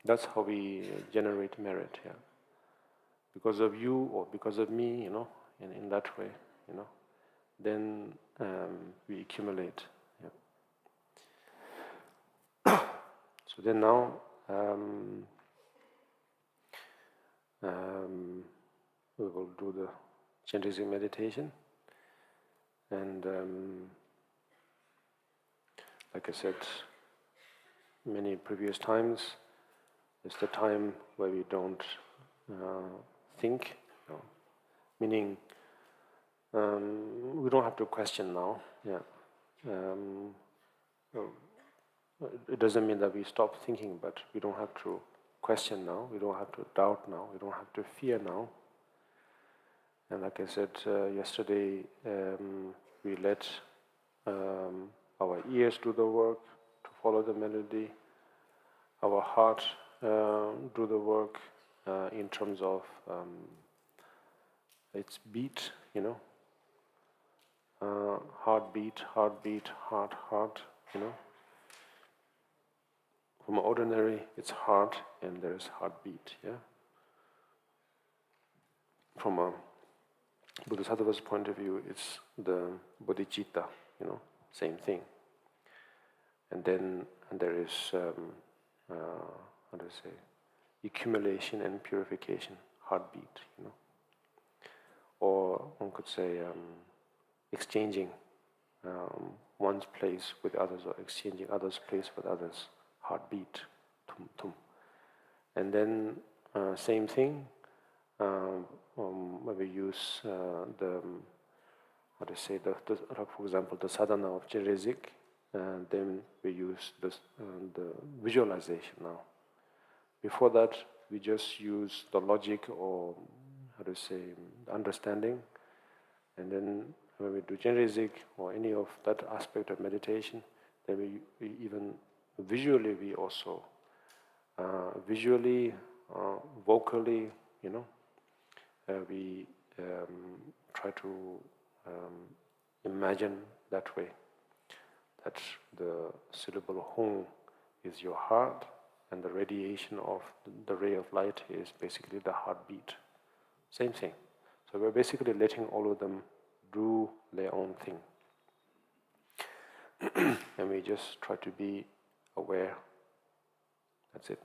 That's how we generate merit, yeah. Because of you or because of me, in that way, then we accumulate. Yeah. So then now we will do the 𝐁𝐨𝐝𝐻𝐸 meditation, and like I said many previous times, it's the time where we don't think, meaning we don't have to question now. Yeah, it doesn't mean that we stop thinking, but we don't have to question now. We don't have to doubt now. We don't have to fear now. And like I said yesterday, we let our ears do the work to follow the melody, our heart do the work in terms of its beat, heartbeat, heartbeat, heart, From ordinary, it's heart and there is heartbeat, yeah. From a Bodhisattva's point of view, it's the bodhicitta, same thing. And then there is, how to say, accumulation and purification, heartbeat, Or one could say exchanging one's place with others, or exchanging others' place with others, heartbeat, tum tum. And then same thing, when we use for example, the sadhana of 𝐁𝐨𝐝𝐻𝐸, then we use the visualization now. Before that, we just use the logic or, how to say, understanding. And then when we do 𝐁𝐨𝐝 or any of that aspect of meditation, then we even visually, we also, vocally, we try to imagine that way, that the syllable ℤ is your heart, and the radiation of the ray of light is basically the heartbeat. Same thing. So we're basically letting all of them do their own thing. And we just try to be aware. That's it.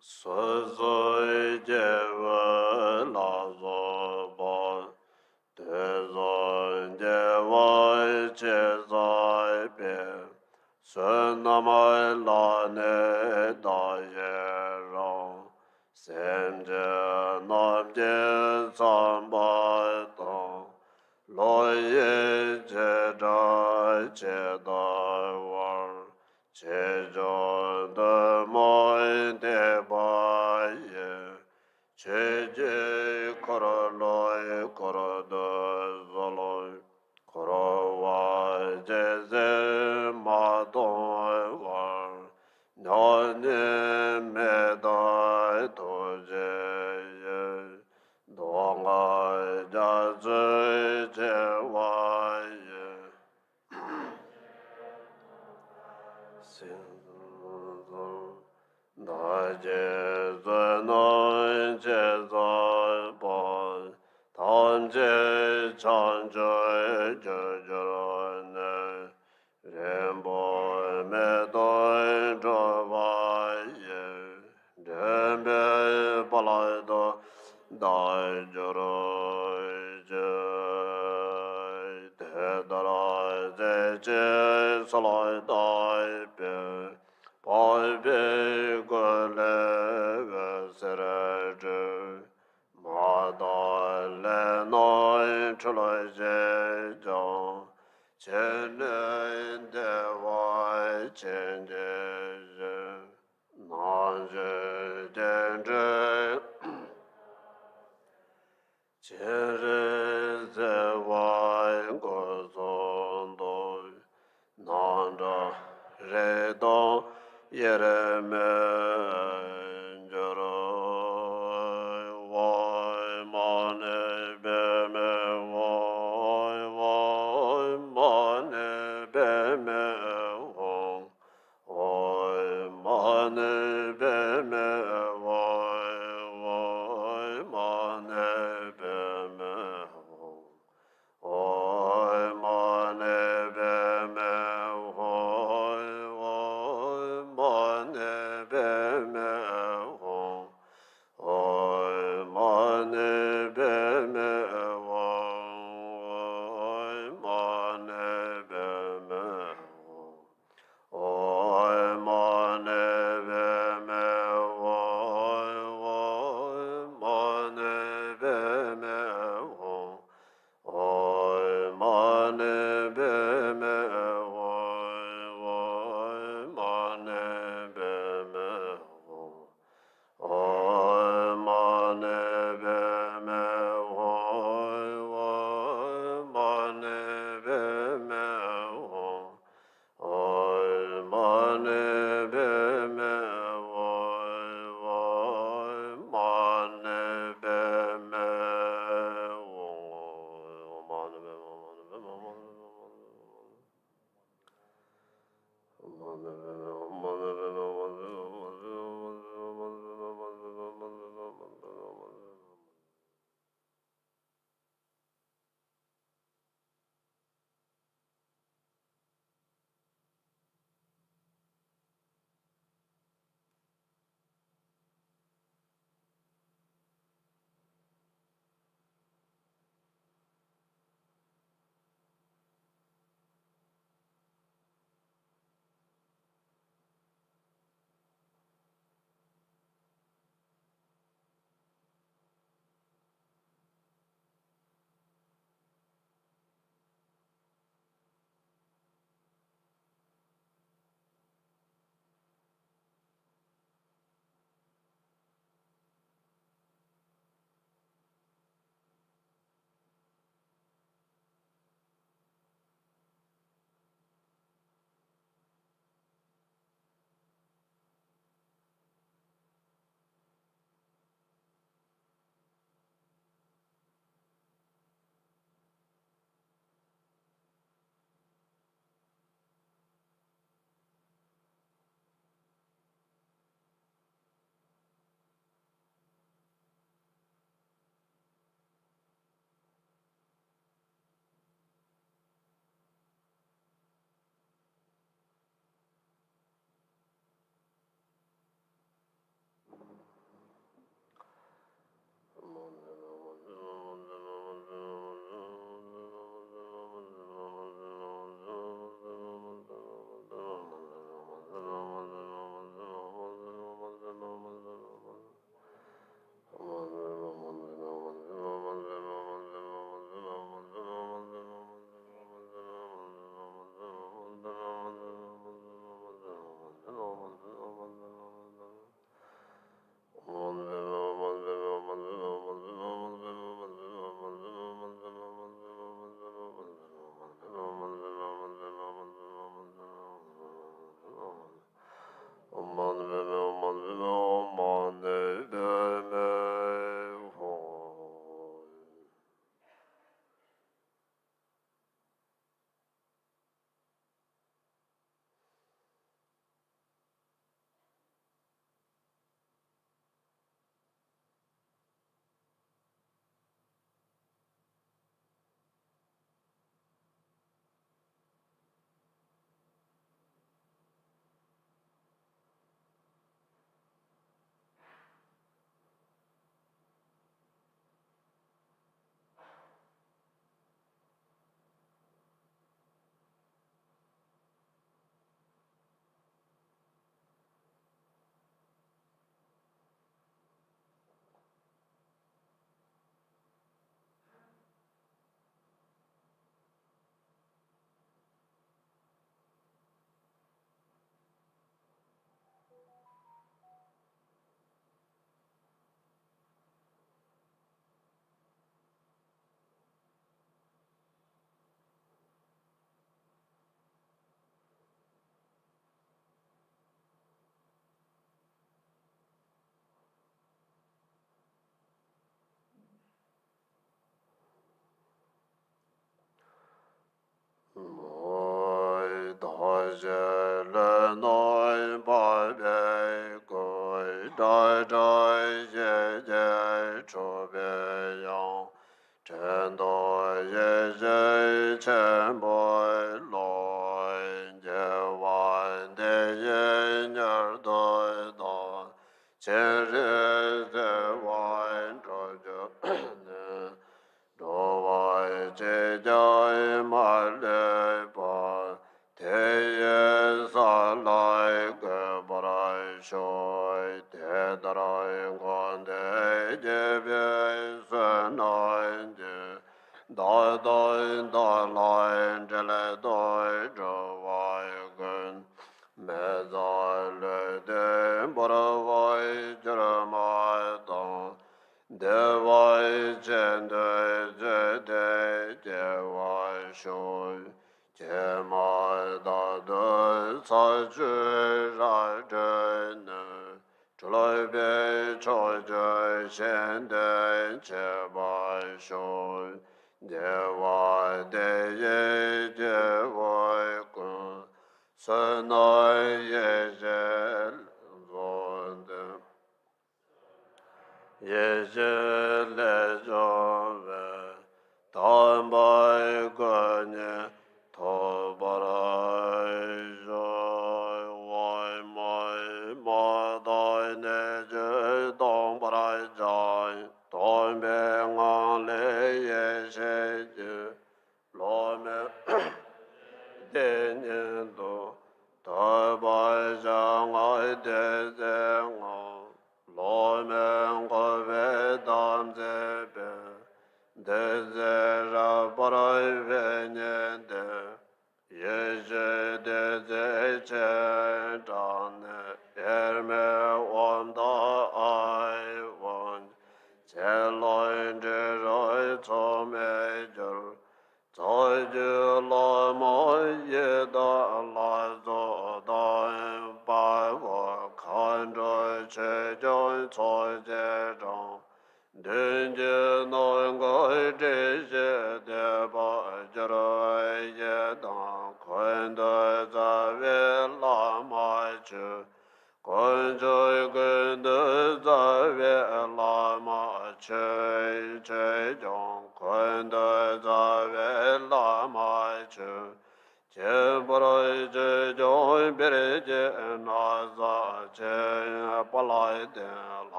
Sözü cevi lazı bol, tezon cevi cezay bir, sönamay lane dayeran, semce namce sambaydan, loye ceday ceday var, cejon de moy de baye, ceje koroloy korodo zoloy, korova ceze madon var, nane meday dojeye, donga jazı cevaye, na cezı na cezı bol, tam ce çancı cecene, rembo medoy cevaye, rembe balaydo dai joroy je, te daray je salay dai be, pai be gole ve serece, ma dai le noy chulay je jan, chenen de vay chen je, nan je den je, chere ze vay go son doy, nan da re don yere men joroy, vay mane be me vay, vay mane be me vay, vay mane be me vay, vay mane be me vay. Oy mane be me hoy, oy mane be me hoy, oy mane be me hoy, oy mane be me hoy, oy mane be me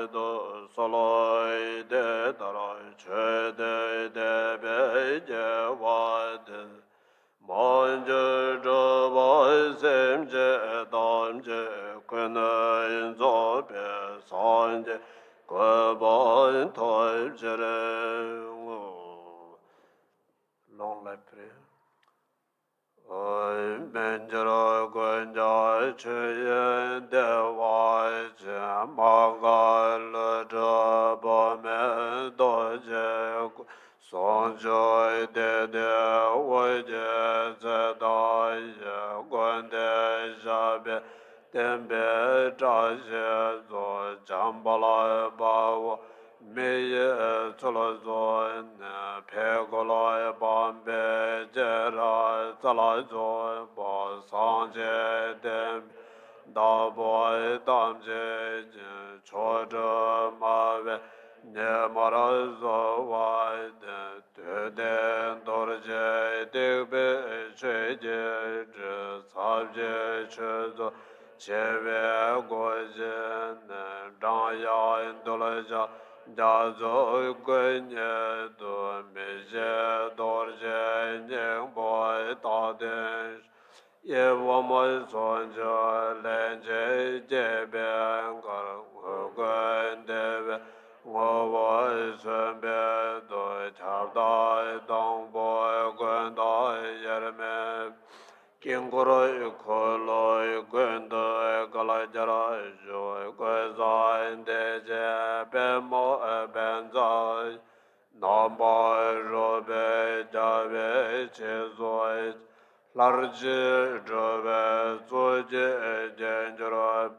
Dai de de be je wa de man je zhe ba sem je dam je kun yin zo be san je gu ban tai je re long life prayer. Benjara Gunja Chuyen Dewa Magal Jabame Doje Sonjoy Dede Waje Zedaya Gunde Jabe Tembe Jaje Zo Jambala Bawa Meye Tulazo Pegoloy Bombe Jera Talazo Bo Sanje Dem Da Boy Damje Choja Mave Nemarazo Wide Tuden Dorje Digbe Cheje Sabje Chezo Cheve Gojen Danya Indolaja Jazo Gwenye Do Meje Dorje Nying Boy Taden Ye Wama Sonja Lenje Jeben Gar Gwen Debe Wawa Sönbe Do Chabdai Dong Boy Gwen Dai Yerme Kingoro Kolo Gwendo Galajara Jo Gwezai Deje Bemo Benzai Namba Robe Jave Chezoi Large Jove Zoje Genjero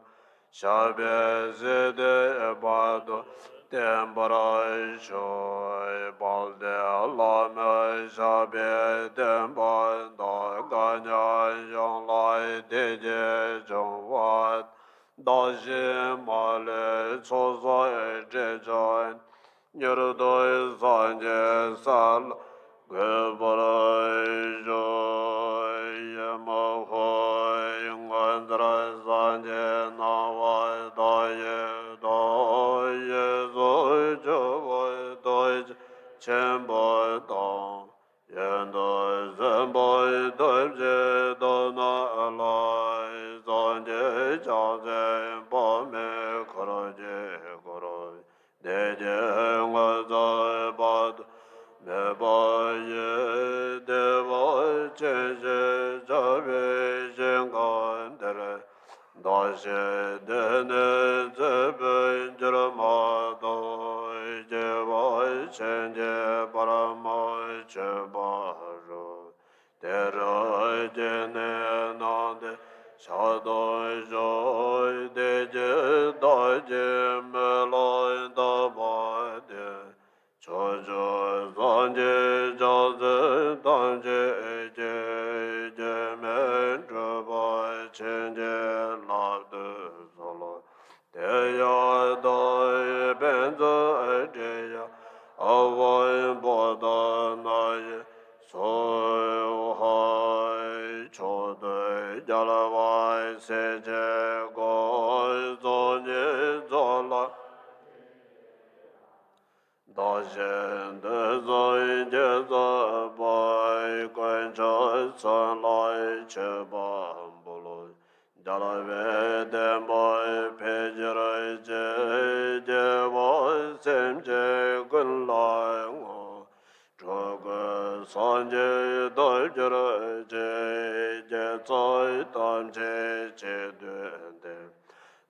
Shabe Zede Bado Dembara Joy Balde Lame Shabe Demba Da Ganya Yong Lai Deje Jong Wat Da Jim Male Chozo Jejoin Yerudo Sanje Sal Gebara Joy Yamahoy Ngandra Sanje Nawa Daye Daye Zoy Joy Doy Chemboy Dong Yendo Zemboy Doye Dona Alai Sanje Jaze Bome Koroje Koroy Deje Ngazai Bad Nebaye Deva Cheje Jabe Jengan Dere Dashe Dene Zebe Jerama Doi Jeva Chenje Parama Chebaro Dera Jene Nande Shadoy Joy Deje Daje Meloi Dabade Chojo Zanje Jaze Danje Je Je Menjoba Chenje Labde Zolo Deya Doi Benzo Deya Avoy Boda Naye Soy Hai Chode Jalawai Seje Goy Zonye Zola Dajen de Zoy Jeza Boy Gwencha San Lai Cheba Bolo Jalave Demboy Pejere Je Je Boy Sem Je Gun Lai Ngo Choga Sanje Doi Jere Je Je Zoi Tam Je Je Duen De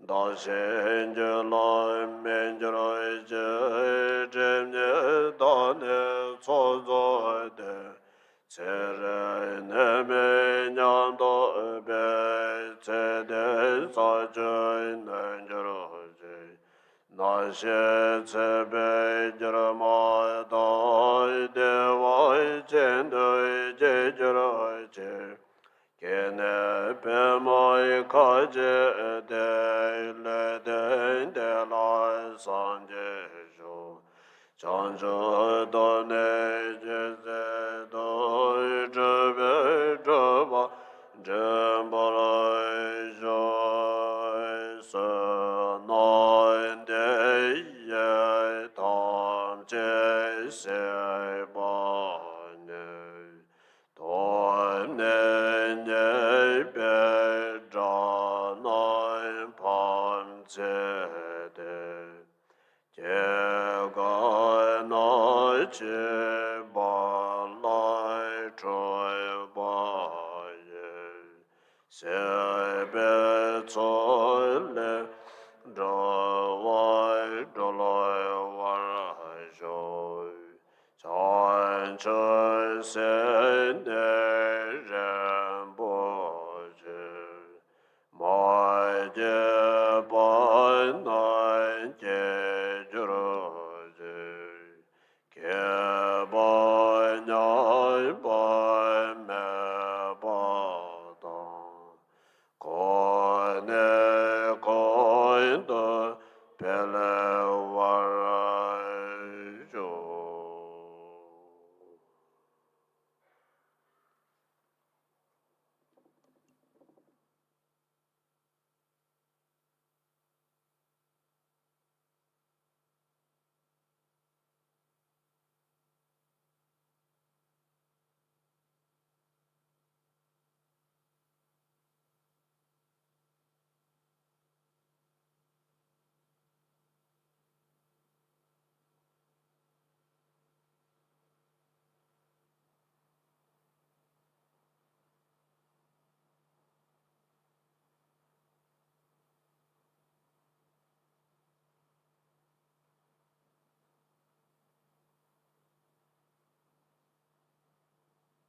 Da shen je la men je ra je jem ne da ne so zo de che re ne me nyam do be che de sa je ne je ra je na she che be je ra ma da de wa chen de je ra je Kene Pemoi Kaje De Le Den De La Sanje Jo Chanjo Done Jeze Do Jebe Jeba Jembara Jo Se Noin De Ye Tam Je Se ba lai troi ba ye se be tsoi le do wai do lai wa jo chan che se